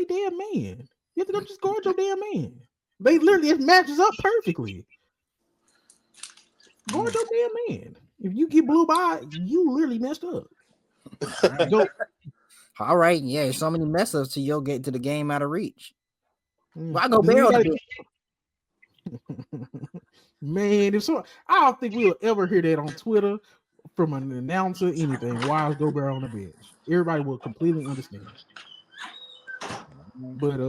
damn man. You have to just guard your damn man. They literally it matches up perfectly. Guard your damn man. If you get blew by, you literally messed up. All right, yeah. So many mess ups till you'll get to the game out of reach. Why go barrel? Man, I don't think we'll ever hear that on Twitter from an announcer, anything. Why is Gobert on the bench? Everybody will completely understand. But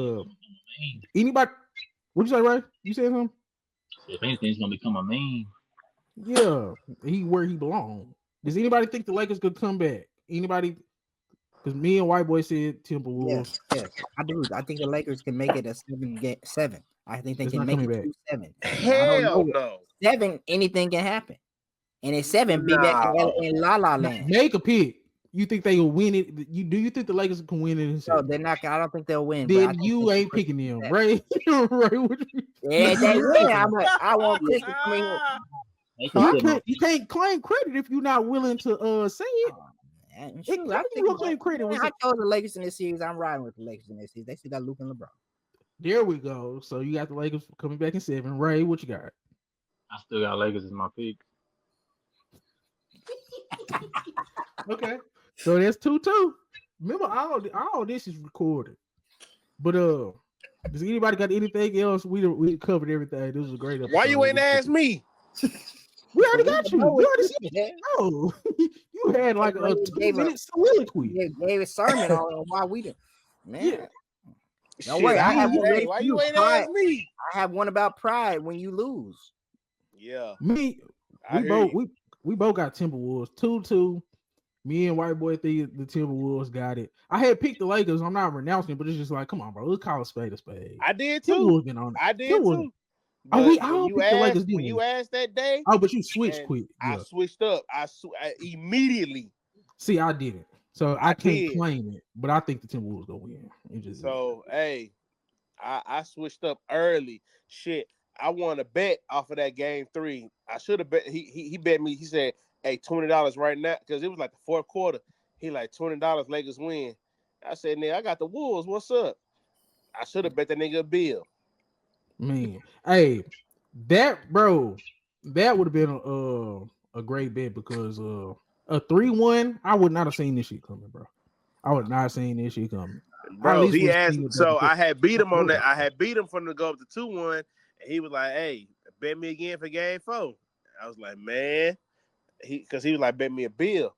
anybody, what you say, Ray? You said something? If anything, it's gonna become a meme. Yeah, he where he belongs. Does anybody think the Lakers could come back? Anybody? Because me and White Boy said Timberwolves. Yes, I do. I think the Lakers can make it a 7. I think they It's can not make it coming back. 7. I don't Hell know. no. 7, anything can happen. And it's 7, be back in La La Land. Make a pick. You think they will win it? Do you think the Lakers can win it? No, they're not. I don't think they'll win. Then you ain't picking them, right? Right? Yeah, they win. I want Chris to come in. You can't claim credit if you're not willing to say it. Shoot, I told the Lakers in this series. I'm riding with the Lakers in this series. They still got Luke and LeBron. There we go. So you got the Lakers coming back in 7. Ray, what you got? I still got Lakers as my pick. Okay. So that's 2-2. Remember, all this is recorded. But does anybody got anything else? We covered everything. This was a great episode. Why you ain't ask me? We already got you. We already said no. You had like a 2-minute soliloquy. Gave a sermon on why we did. Man. Yeah. No way. I have one. Why you ain't ask me? I have one about pride when you lose. Yeah. We both got Timberwolves 2-2. Me and White Boy think the Timberwolves got it. I had picked the Lakers. I'm not renouncing it, but it's just like, come on, bro. Let's call a spade a spade. I did too. Timberwolves been on it. I did too. When you asked that day. Oh, but you switched quick. Yeah. I switched up. I immediately. See, I didn't. So I can't claim it, but I think the Timberwolves gonna win. Hey, I switched up early. Shit, I won a bet off of that game 3. I should have bet. He bet me. He said, "Hey, $20 right now," because it was like the fourth quarter. He like $20 Lakers win. I said, "Nigga, I got the Wolves. What's up?" I should have bet that nigga a bill. Man, hey, that would have been a great bet because a 3-1, I would not have seen this shit coming, bro. I would not have seen this shit coming. Bro, he asked. So I had beat him on that. I had beat him from the go up to 2-1, and he was like, "Hey, bet me again for game 4." I was like, "Man," because he was like, "Bet me a bill,"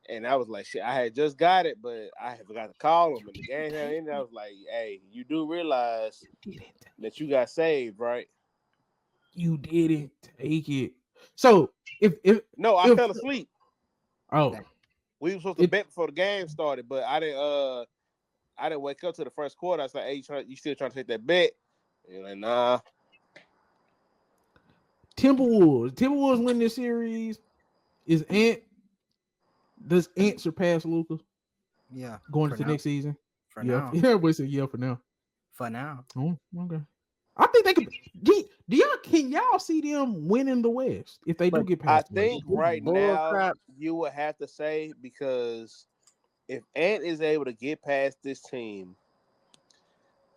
and I was like, "Shit, I had just got it, but I forgot to call him." And the game had ended. I was like, "Hey, you do realize that you got saved, right?" You didn't take it. So if I fell asleep. Oh, we were supposed to bet before the game started, but I didn't wake up to the first quarter. I was like, "Hey, you still trying to take that bet?" And you're like, "Nah." Timberwolves win this series. Does Ant surpass Luka? Yeah, going into next season. For now, everybody said yeah for now. For now, oh, okay. I think they could. Can y'all see them winning the West if they do get past? I think right now you would have to say, because if Ant is able to get past this team,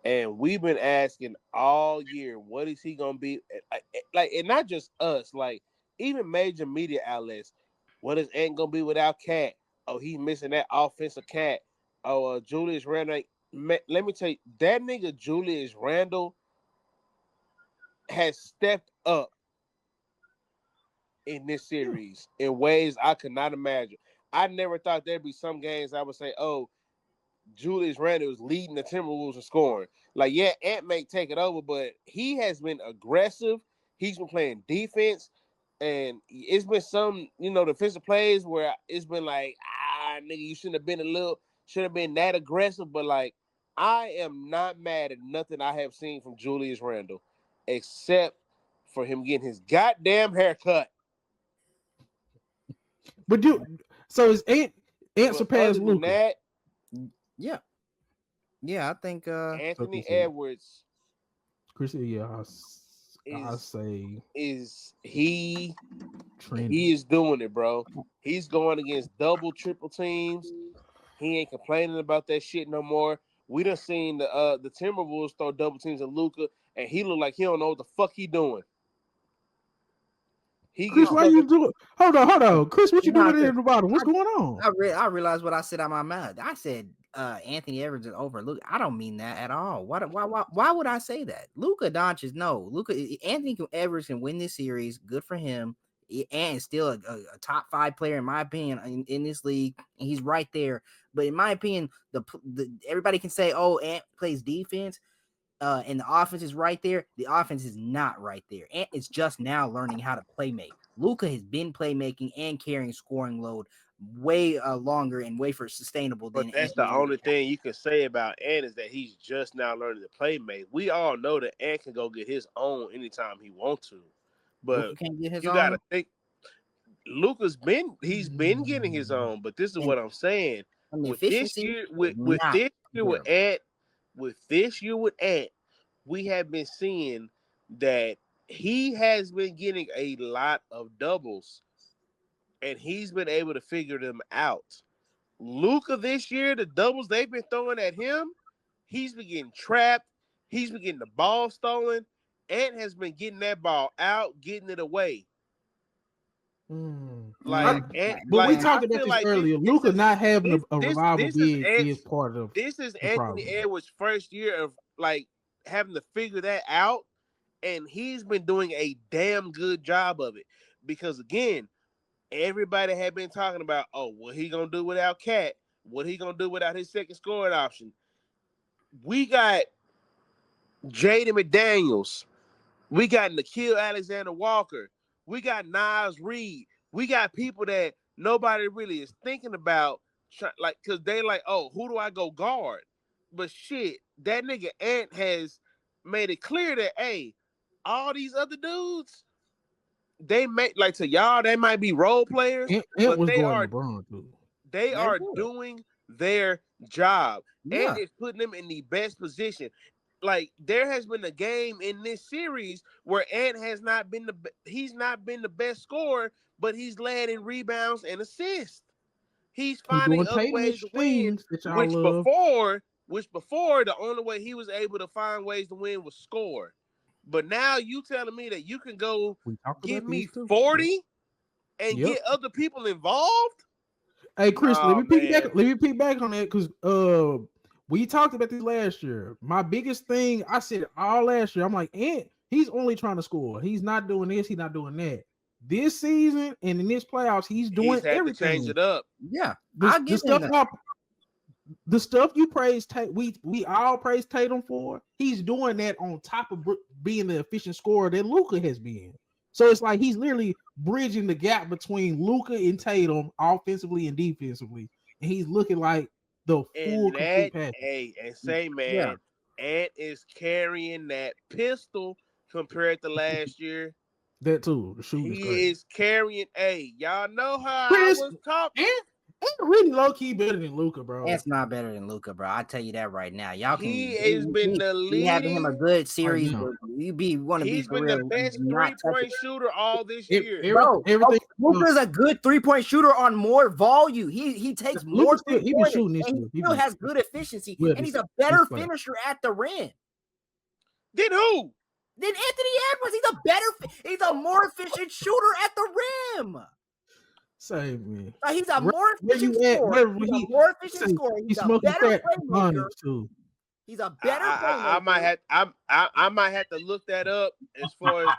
and we've been asking all year, what is he gonna be like? And not just us, like even major media outlets. What is Ant gonna be without Cat? Oh, he's missing that offensive Cat. Oh, Julius Randle. Let me tell you, that nigga Julius Randle has stepped up in this series in ways I could not imagine. I never thought there'd be some games I would say, "Oh, Julius Randle is leading the Timberwolves in scoring." Like, yeah, Ant may take it over, but he has been aggressive. He's been playing defense, and it's been some, defensive plays where it's been like, nigga, you shouldn't have been that aggressive. But like, I am not mad at nothing I have seen from Julius Randle, except for him getting his goddamn haircut. But so is Ant surpassed Luka? Yeah, I think Anthony Edwards. Chris, I say he is doing it, bro. He's going against double, triple teams. He ain't complaining about that shit no more. We done seen the Timberwolves throw double teams at Luka, and he look like he don't know what the fuck he doing. Chris, why you doing? Hold on, Chris, what you doing there at the bottom? What's going on? I realized what I said out my mouth. I said Anthony Edwards is overlooked. I don't mean that at all. Why would I say that? Luka Doncic, no. Anthony Edwards can win this series. Good for him. Ant is still a top 5 player in my opinion in this league, and he's right there. But in my opinion, the everybody can say, "Oh, Ant plays defense." And the offense is right there. The offense is not right there. Ant is just now learning how to play make. Luka has been playmaking and carrying scoring load way longer and way for sustainable But than that's Anthony the only Davis. thing you can say about Ant is that he's just now learning to play make. We all know that Ant can go get his own anytime he wants to. But Luka can't get his you own. gotta think Luka's been getting his own, but this is what I'm saying. And the With this efficiency year, is with not this year with there. Ant, we have been seeing that he has been getting a lot of doubles, and he's been able to figure them out. Luka this year, the doubles they've been throwing at him, he's been getting trapped. He's been getting the ball stolen. Ant has been getting that ball out, getting it away. Like, Ant, But like we talked I about feel this like earlier. this Luka is not having a this reliable this is big is part of this is the Anthony problem. Edwards' first year of like having to figure that out, and he's been doing a damn good job of it. Because again, everybody had been talking about, oh, what he gonna do without Cat? What he gonna do without his second scoring option? We got Jaden McDaniels. We got Nikhil Alexander Walker. We got Nas Reed. We got people that nobody really is thinking about, like, because they like, oh, who do I go guard? But shit, that nigga Ant has made it clear that, hey, all these other dudes, they may, like, to y'all, they might be role players, Ant but was they guarding are LeBron too. doing their job. Yeah. And it's putting them in the best position. Like, there has been a game in this series where Ant has not been he's not been the best scorer, but he's led in rebounds and assists. He's He finding doing other Tatum ways to win, things that y'all which love. before the only way he was able to find ways to win was score. But now you telling me that you can go We talked give about me these too. 40 and Yep. get other people involved? Hey Chris, Nah, let me peek man. back. Let me peek back on that because we talked about this last year. My biggest thing I said all last year, I'm like, Ant, he's only trying to score. He's not doing this. He's not doing that. This season and in this playoffs, he's doing He's had everything. to change it up. Yeah. I'll give him that. The stuff you praise, we all praise Tatum for. He's doing that on top of being the efficient scorer that Luka has been. So it's like he's literally bridging the gap between Luka and Tatum offensively and defensively, and he's looking like the full complete package. Hey, and say, man, Ant is carrying that pistol compared to last year. That too. The shooting is great. He is carrying. Hey, y'all know how Chris, I was talking. Ant really low key better than Luka, bro. Ant's not better than Luka, bro. I tell you that right now. Y'all can. He has been the leading. Having him a good series. Right You want to be He's for been real. the best 3-point shooter all this year. Everything. Luka's a good 3-point shooter on more volume. He takes more. He been shooting this year. He still has good efficiency, and he's a better finisher at the rim. Then who? Then Anthony Edwards. He's a more efficient shooter at the rim. Same man. He's a more efficient scorer. He's a better playmaker too. He's a better playmaker. I might have to look that up as far as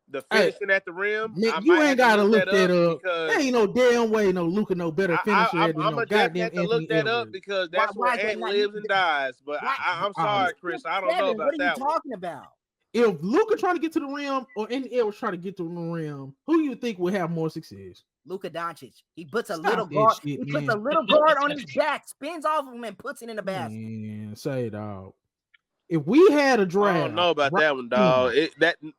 the finishing at the rim. You ain't gotta look that up. There ain't no damn way no Luka no better finisher than no goddamn Anthony look that up because that's where Ant lives and dies. But I'm sorry, Chris. I don't know about that. What are you talking about? If Luka trying to get to the rim or Anthony Edwards trying to get to the rim, who do you think will have more success? Luka Doncic. He puts a little guard. He puts a little guard on his back, spins off of him, and puts it in the basket. Man, say dog. If we had a draft, I don't know about that one, dog.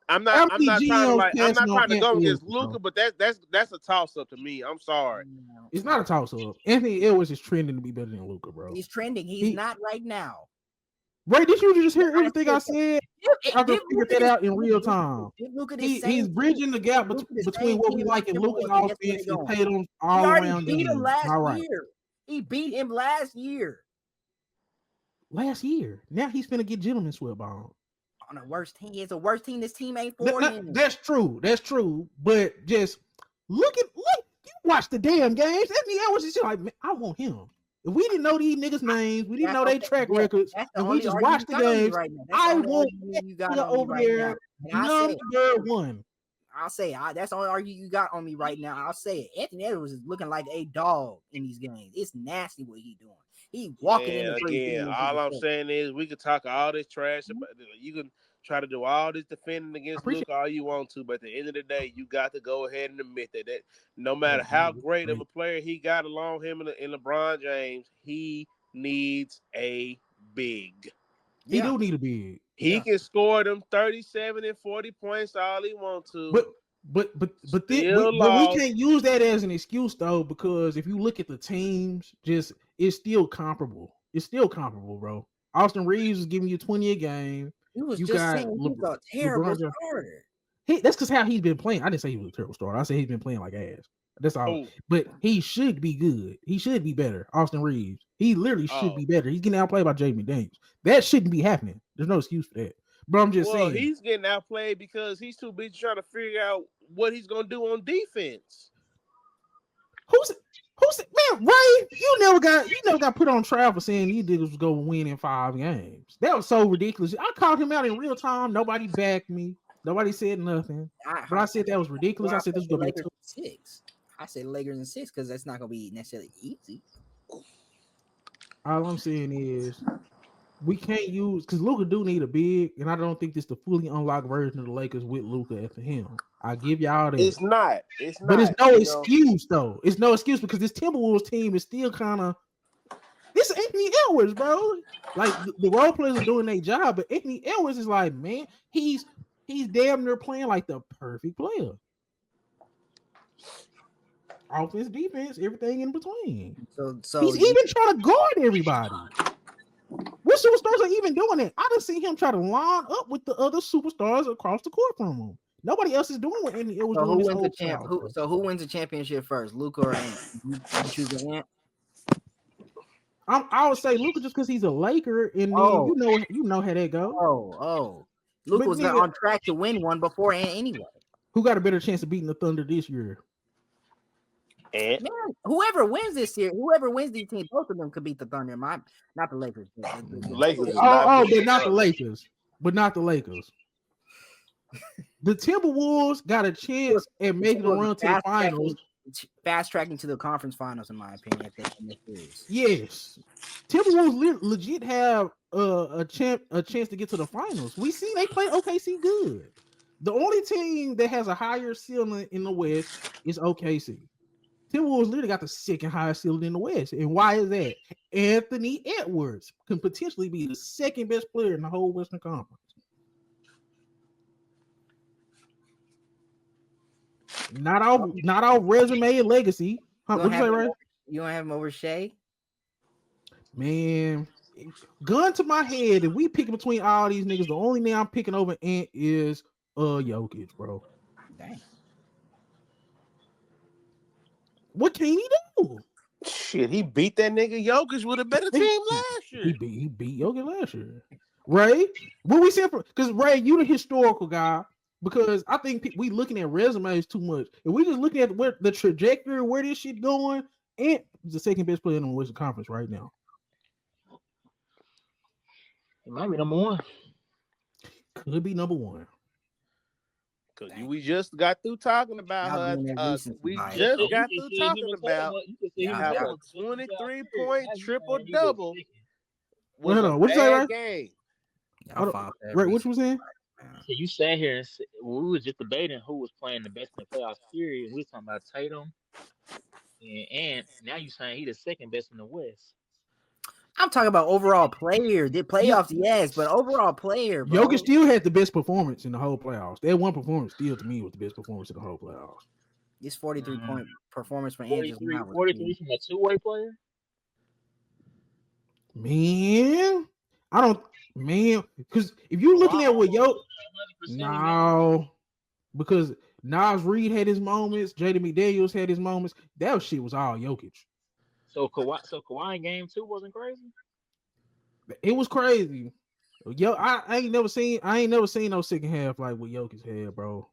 I'm not trying to go against Luka, but that's a toss up to me. I'm sorry. It's not a toss up. Anthony Edwards is trending to be better than Luka, bro. He's trending. He's not right now. Ray, did you just hear everything I said? I can figure that out in real time. He's bridging the gap between what we like in Luka's offense and Tatum all around. He beat him last year. He beat him last year. Now he's finna get gentleman swept on a worse team. It's a worse team. This team ain't for him. That's true. But just look. You watch the damn games. Anthony Edwards is just like, man, I want him. If we didn't know these niggas' names, we didn't know their track records, and we just watched the games, I want you over there. Number one. I'll say that's the only argument you got on me right now. I'll say it. Anthony Edwards is looking like a dog in these games. It's nasty what he's doing. He walking in the again. All I'm saying is we could talk all this trash about. You can try to do all this defending against Luke all you want to, but at the end of the day, you got to go ahead and admit that no matter how great of a player he got along him and LeBron James, he needs a big. He do need a big. He can score them 37 and 40 points all he wants to. But we can't use that as an excuse though, because if you look at the teams, it's still comparable. It's still comparable, bro. Austin Reaves is giving you 20 a game. He was just saying he's a terrible starter. That's because how he's been playing. I didn't say he was a terrible starter. I said he's been playing like ass. That's all. Oh. But he should be good. He should be better. Austin Reaves. He literally should be better. He's getting outplayed by Jaden McDaniels. That shouldn't be happening. There's no excuse for that. But I'm just saying. He's getting outplayed because he's too busy trying to figure out what he's going to do on defense. Who's man, Ray? You never got put on trial for saying you did was go win in 5 games. That was so ridiculous. I called him out in real time. Nobody backed me. Nobody said nothing. But I said that was ridiculous. I said this was going to be 6. I said Lakers in 6 because that's not going to be necessarily easy. All I'm saying is we can't use because Luka do need a big, and I don't think this is the fully unlocked version of the Lakers with Luka at the helm. I give y'all that. It's not. But it's no excuse though. It's no excuse because this Timberwolves team is still kind of. This is Anthony Edwards, bro. Like the role players are doing their job, but Anthony Edwards is like, man, he's damn near playing like the perfect player. Offense, defense, everything in between. So he's even trying to guard everybody. What superstars are even doing it? I done seen him try to line up with the other superstars across the court from him. Nobody else is doing what Anthony Edwards doing. Who wins the championship first, Luka or Ant? You choose Ant? I would say Luka just because he's a Laker, and you know how that goes. Luka was on track to win one before Ant anyway. Who got a better chance of beating the Thunder this year? Man, whoever wins this year, whoever wins these teams, both of them could beat the Thunder. Not the Lakers. The Lakers. But not the Lakers. But not the Lakers. The Timberwolves got a chance at making a run to the finals. Fast tracking to the conference finals, in my opinion. Yes, Timberwolves legit have a chance to get to the finals. We see they play OKC good. The only team that has a higher ceiling in the West is OKC. Timberwolves literally got the second highest ceiling in the West. And why is that? Anthony Edwards can potentially be the second best player in the whole Western Conference. Not all resume and legacy. What you say, right? You don't have him over Shea? Man, gun to my head, if we pick between all these niggas, the only name I'm picking over Ant is Jokic, bro. Dang. What can he do? Shit, he beat that nigga Jokic with a better team last year. He beat Jokic last year. Ray, what we said because Ray, you the historical guy. Because I think we looking at resumes too much. If we just looking at where the trajectory, where this shit going, and he's the second best player in the Western Conference right now. It might be number 1. Could be number 1. Because we just got through talking about her. We just got through talking about have a 23-point triple-double. Hold on. What you say, Ray? Right, what you was saying? So you sat here and said, we were just debating who was playing the best in the playoffs period. We were talking about Tatum and now you're saying he's the second best in the West. I'm talking about overall player. Did playoffs, yes, but overall player. Bro. Jokic still had the best performance in the whole playoffs. That one performance still to me was the best performance in the whole playoffs. This 43-point performance for 43 from a two-way player. Man, because if you're looking at what because Nas Reed had his moments, Jaden McDaniels had his moments. That shit was all Jokic. So Kawhi in game 2 wasn't crazy. It was crazy. I ain't never seen no second half like what Jokic had, bro.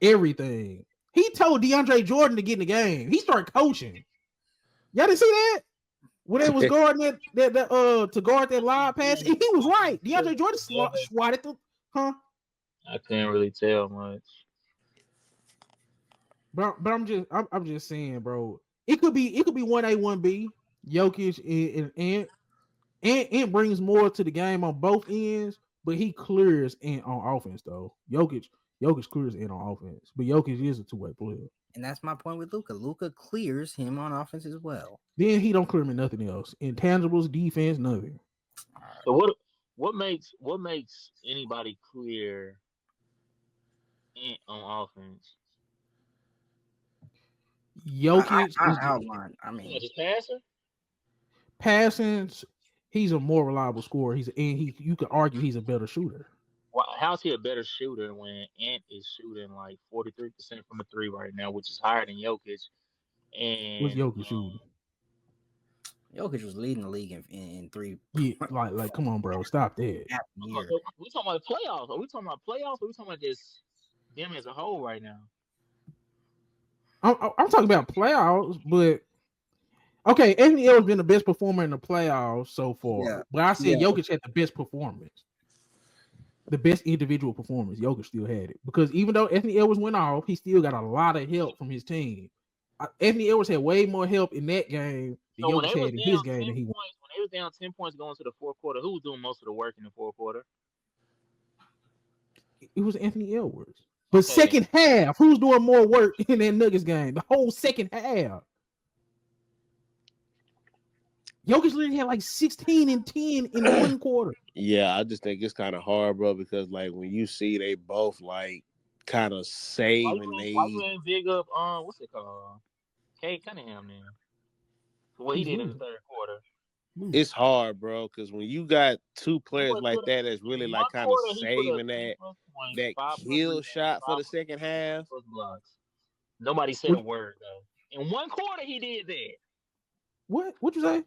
Everything. He told DeAndre Jordan to get in the game. He started coaching. Y'all didn't see that? When they was guarding that to guard that live pass, and he was right. DeAndre Jordan swatted the I couldn't really tell much. But I'm just saying, bro. It could be 1A, 1B. Jokic and brings more to the game on both ends, but he clears in on offense though. Jokic clears in on offense, but Jokic is a two-way player. And that's my point with Luka. Luka clears him on offense as well. Then he don't clear me nothing else. Intangibles, defense, nothing. So what makes anybody clear on offense? Jokic I is outline. I Yeah, mean, just passing. passing. He's a more reliable scorer. You could argue he's a better shooter. How's he a better shooter when Ant is shooting like 43% from the three right now, which is higher than Jokic? What's And Jokic shooting? Jokic was leading the league in three Yeah, like come on, bro, stop that. half a year. so we talking about the playoffs? Are we talking about playoffs? Or are we talking about just them as a whole right now? I'm talking about playoffs, but okay, Anthony Edwards been the best performer in the playoffs so far. Yeah. But I said Yeah. Jokic had the best performance. The best individual performance. Jokic still had it. Because even though Anthony Edwards went off, he still got a lot of help from his team. Anthony Edwards had way more help in that game than So when Jokic they was had in down his game 10 than he won. points, when they was down 10 points going to the fourth quarter, who was doing most of the work in the fourth quarter? It was Anthony Edwards. But Okay. second half, who's doing more work in that Nuggets game? The whole second half. Jokic literally had like 16 and 10 in one quarter. Yeah, I just think it's kind of hard, bro, because like when you see they both like kind of Why saving you ain't big up what's it called? Cade Cunningham then. For what he He's did in the losing. third quarter. it's hard, bro, because when you got two He players put like that that's in really one like kind of quarter he put up saving 10 that plus points, that 5 plus kill rebounds, shot for 5 the plus second half. plus blocks. Nobody said a word though. In one quarter he did that. What you say?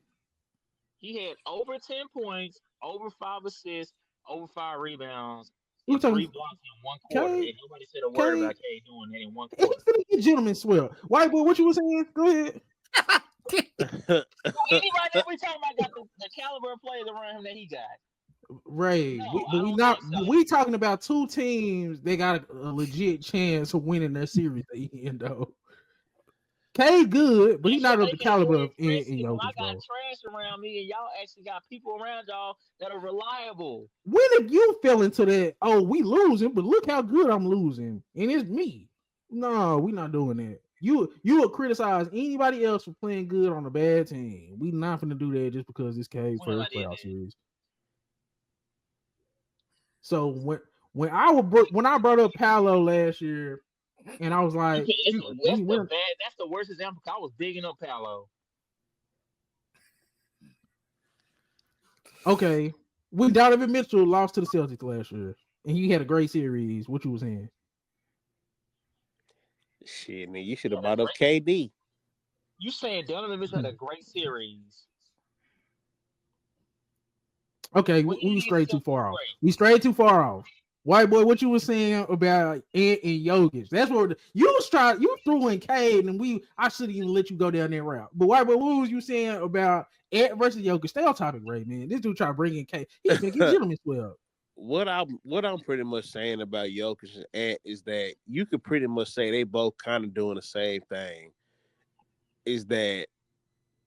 He had over 10 points, over 5 assists, over 5 rebounds, You and 3 talking blocks in one quarter. Cade? And nobody said a word Cade? about Cade doing that in one He's quarter. finna get gentleman swept. White boy, what you was saying? Go ahead. Anybody that we talking about got the caliber of players around him that he got. Right. No, But I we don't not think so. we talking about two teams that got a legit chance of winning their series at the end though. K good, but he's That's not what of the make it a caliber great of in friendship. When I Jokic, got bro. trash around me and y'all actually got people around y'all that are reliable. When have you fell into that? Oh, we losing, but look how good I'm losing, and it's me. No, we not doing that. You will criticize anybody else for playing good on a bad team. We not gonna do that just because it's K When I first did playoff that. series. So when I brought up Paolo last year, and I was like, That's the worst example. I was bigging up Paolo. okay, when Donovan Mitchell lost to the Celtics last year, and he had a great series, what you was saying? Shit, man, you should have brought up KD. You saying Donovan Mitchell had a great series? Okay, we strayed too far off. We strayed too far off. White boy, what you were saying about Ant and Jokic? That's what you threw in Cade, and I shouldn't even let you go down that route. But white boy, what was you saying about Ant versus Jokic? Stay on topic, Ray, man. This dude try to bring in Cade. He's gonna get gentlemen swept. What I'm pretty much saying about Jokic and Ant is that you could pretty much say they both kind of doing the same thing. Is that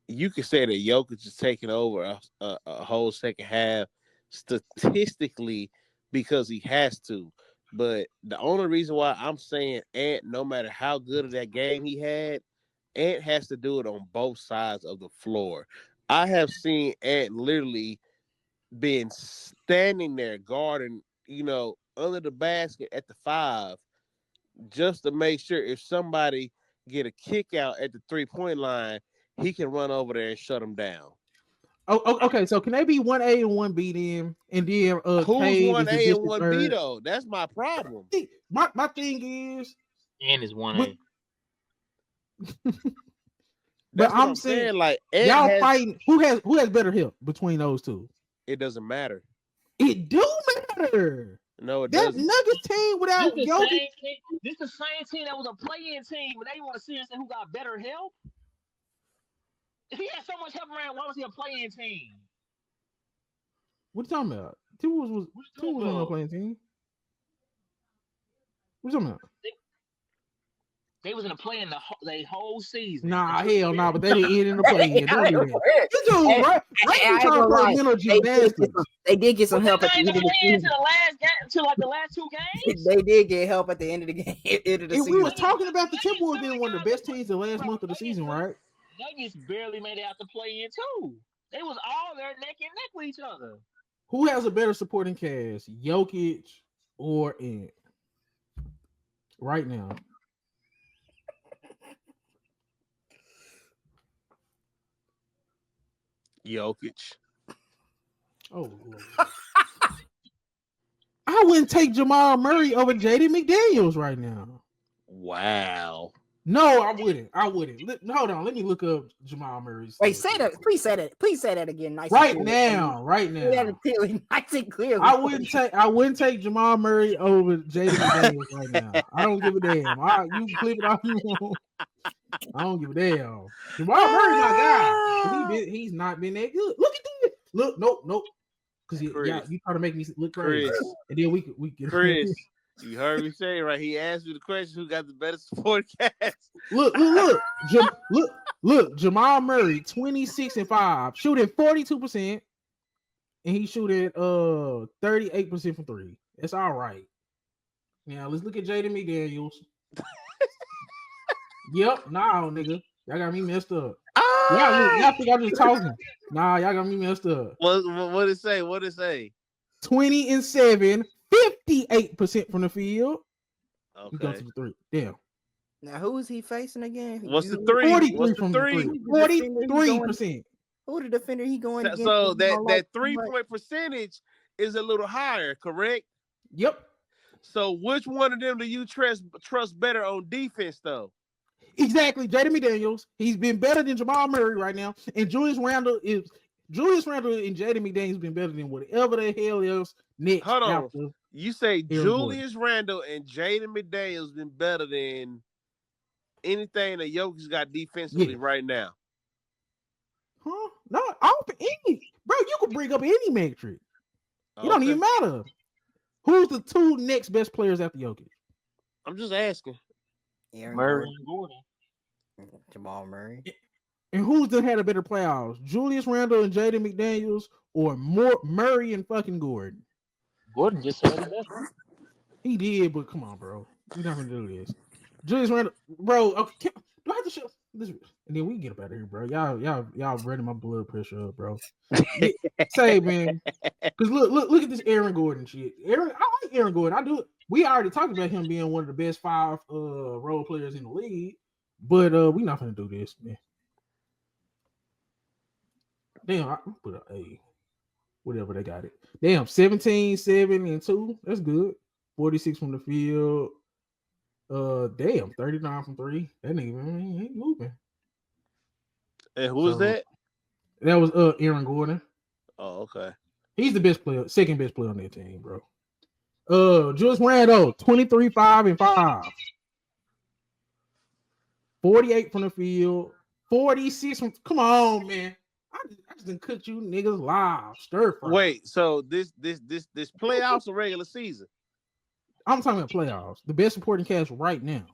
you could say that Jokic is taking over a whole second half statistically because he has to. But the only reason why I'm saying Ant, no matter how good of that game he had, Ant has to do it on both sides of the floor. I have seen Ant literally being standing there guarding, under the basket at the 5, just to make sure if somebody get a kick out at the 3-point line, he can run over there and shut them down. Oh, okay. So can they be 1A and 1B then? And then Who's Cade is the 1A and distant 1B third? though? That's my problem. My thing is, and is 1A. But I'm saying like y'all fighting. Who has better help between those two? It doesn't matter. It do matter. No, it that doesn't. Nuggets team without Jokic. This the same team that was a play-in team, but they want to see us who got better help. If he had so much help around, why was he a play-in team? What you talking about? Two was on a playing team. What you talking about? They was in the play in the whole season. Nah, hell nah, but they didn't end in the play in. Don't do that. You do Hey, right. Right, you trying to play mental gymnastics. They did get some help But at the they end of ain't the play into season. the last game, to like the last 2 games. They did get help at the end of the game. End of the And season. we was talking about the Timberwolves being one of the best teams the last month of the season, right? Nuggets barely made it out to play in too. They was all there neck and neck with each other. Who has a better supporting cast, Jokic or Ant? Right now. Jokic. Oh, Lord. I wouldn't take Jamal Murray over Jaden McDaniels right now. Wow. No, I wouldn't. Hold on. Let me look up Jamal Murray's. Wait, say that. Please say that. Please say that again. Nice. Right now. Say that clearly. Nice and clearly. I wouldn't take Jamal Murray over Jaden McDaniels right now. I don't give a damn. You can clip it off you want. I don't give a damn. Jamal Murray, my guy. He's not been that good. Look at this. Look, nope. Because you try to make me look crazy. Chris. And then we get Chris. You heard me say right. He asked you the question: who got the better support cast? Look. Jamal Murray, 26-5, shooting 42%, and he's shooting 38% from 3. That's all right. Now let's look at Jaden McDaniels. Yep, nah, nigga. Y'all got me messed up. Y'all think I'm just talking. Nah, y'all got me messed up. What it say? 20-7, 58% from the field. Okay. He goes to the 3. Damn. Now who is he facing again? What's the 3? 43 from the 3. 43%. Who the defender he going against? So that 3-point percentage is a little higher, correct? Yep. So which one of them do you trust better on defense, though? Exactly, Jaden McDaniels. He's been better than Jamal Murray right now, and Julius Randle and Jaden McDaniels been better than whatever the hell else Knicks. Hold on, you say Julius Randle and Jaden McDaniels been better than anything that Jokic got defensively right now? Huh? No, I don't think any. Bro, you can bring up any metric. It don't even matter. Who's the 2 next best players after Jokic? I'm just asking. Murray and Gordon. Jamal Murray. And who's done had a better playoffs? Julius Randle and Jaden McDaniels, or Murray and fucking Gordon? Gordon just said it best. He did, but come on, bro. We're not gonna do this. Julius Randle, bro. Okay, do I have to show this? And then we can get up out of here, bro. Y'all running my blood pressure up, bro. Say, man, because look at this Aaron Gordon shit. I like Aaron Gordon. I do. We already talked about him being one of the best 5 role players in the league, but we're not gonna do this, man. Damn, I put a A. Whatever they got it. Damn, 17, 7, and 2. That's good. 46 from the field. Damn, 39 from 3. That nigga, man, he ain't moving. And who was that? That was Aaron Gordon. Oh, okay. He's the best player, second best player on that team, bro. Julius Randle, 23, 5, and 5. 48 from the field. 46 from. Come on, man. I just done cooked you niggas live. Stir fry. Wait, so this playoffs or regular season? I'm talking about playoffs. The best supporting cast right now.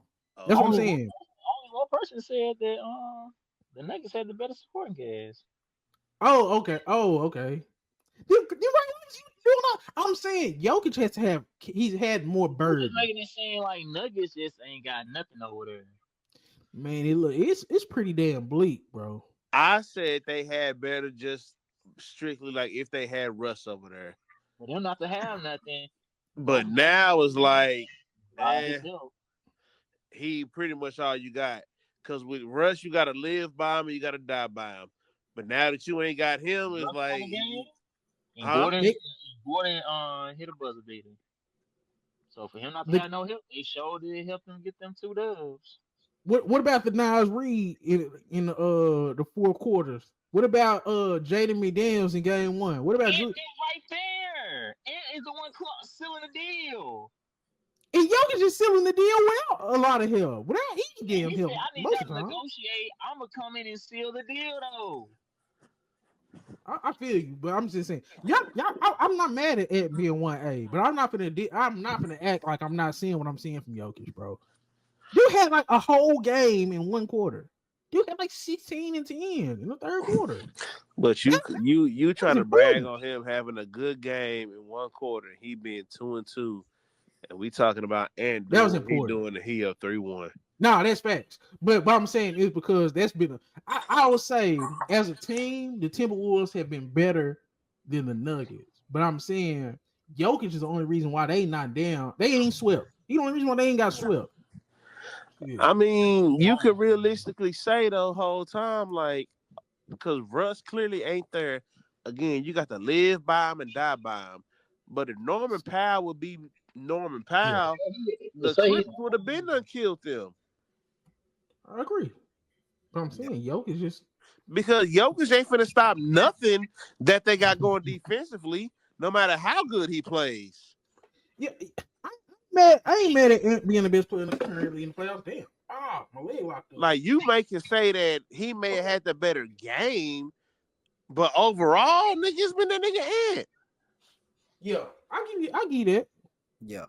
That's what I'm saying. Only one person said that the Nuggets had the better supporting cast. Oh, okay. I'm saying Jokic has to have. He's had more burden. Just making it seem like Nuggets just ain't got nothing over there. Man, it's pretty damn bleak, bro. I said they had better just strictly like if they had Russ over there. For them not to have nothing. But now it's like he pretty much all you got. Because with Russ, you got to live by him and you got to die by him. But now that you ain't got him, it's like... Gordon hit a buzzer beater. So for him not to have no help, they sure did help him get them 2 dubs. What about the Nas Reed in the 4 quarters? What about Jaden McDaniels in game 1? What about Ant right there? Ant is the one sealing the deal. And Jokic is sealing the deal without a lot of help. Without any damn help. I need most to of the time. negotiate. I'm gonna come in and seal the deal though. I feel you, but I'm just saying, I'm not mad at being 1A, but I'm not gonna act like I'm not seeing what I'm seeing from Jokic, bro. Dude had like a whole game in one quarter. Dude had like 16 and 10 in the third quarter. But you trying to brag on him having a good game in one quarter, he being 2-2, and we talking about and that was he important. doing the he up 3-1. No, that's facts. But what I'm saying is because that's been I would say as a team, the Timberwolves have been better than the Nuggets. But I'm saying Jokic is the only reason why they not down. They ain't swept. He's the only reason why they ain't got swept. Yeah. I mean, you could realistically say the whole time, like, because Russ clearly ain't there. Again, you got to live by him and die by him. But if Norman Powell would be Norman Powell, the Clippers would have been done killed them. I agree. But I'm saying Jokic just because Jokic ain't finna stop nothing that they got going defensively, no matter how good he plays. Yeah, I ain't mad at being the best player currently in the playoffs. Damn. My leg locked up. Like, you make it say that he may have had the better game, but overall, nigga's been that nigga ant. Yeah, I give you that. Yeah.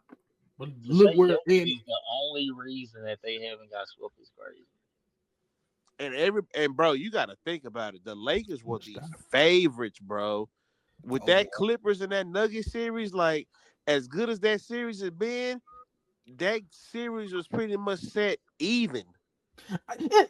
But look where the only reason that they haven't got swept is crazy. And bro, you got to think about it. The Lakers were the favorites, bro. With that Clippers and that Nuggets series, like, as good as that series has been, that series was pretty much set even.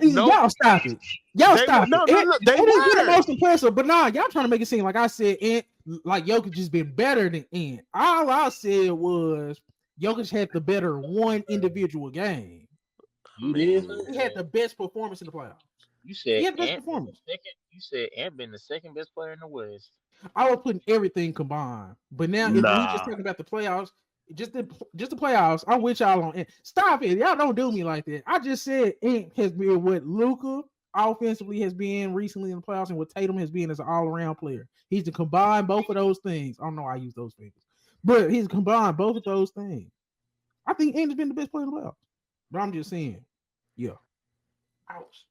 Y'all stop it. Y'all stop it. No, they were the most impressive, but nah, y'all trying to make it seem like I said Ant, like Jokic just been better than Ant. All I said was Jokic had the better one individual game. You did. He had the best performance in the playoffs. You said he had the best performance. You said Ant been the second best player in the West. I was putting everything combined, but now if we just talking about the playoffs, just the playoffs, I'm with y'all on Ant. Stop it, y'all don't do me like that. I just said Ant has been what Luka offensively has been recently in the playoffs, and what Tatum has been as an all-around player. He's to combine both of those things. I don't know why I use those things, but he's combined both of those things. I think Ant has been the best player in the playoffs. But I'm just saying, yeah. Ouch.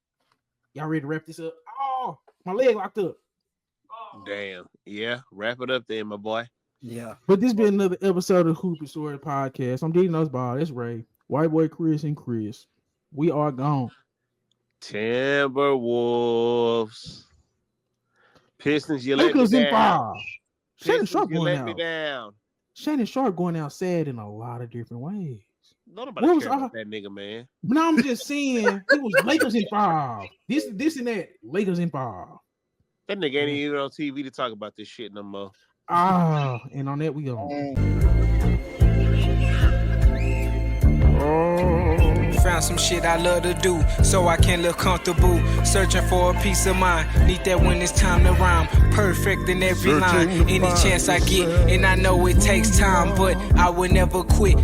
Y'all ready to wrap this up? Oh, my leg locked up. Damn. Yeah, wrap it up then, my boy. Yeah. But this been another episode of Hoop and Sword Podcast. I'm Jaden Noseball. It's Ray. Whyteboichris and Chris. We are gone. Timberwolves. Pistons, you let me down. Shannon Sharp going out. Me down. Shannon Sharp going out sad in a lot of different ways. Nobody cares about that nigga, man. No, I'm just saying it was Lakers in 5. This and that. Lakers in 5. That nigga ain't even on TV to talk about this shit no more. And on that we go. Found some shit I love to do, so I can look comfortable. Searching for a peace of mind. Need that when it's time to rhyme. Perfect in every line. Any chance I get, and I know it takes time, but I will never quit.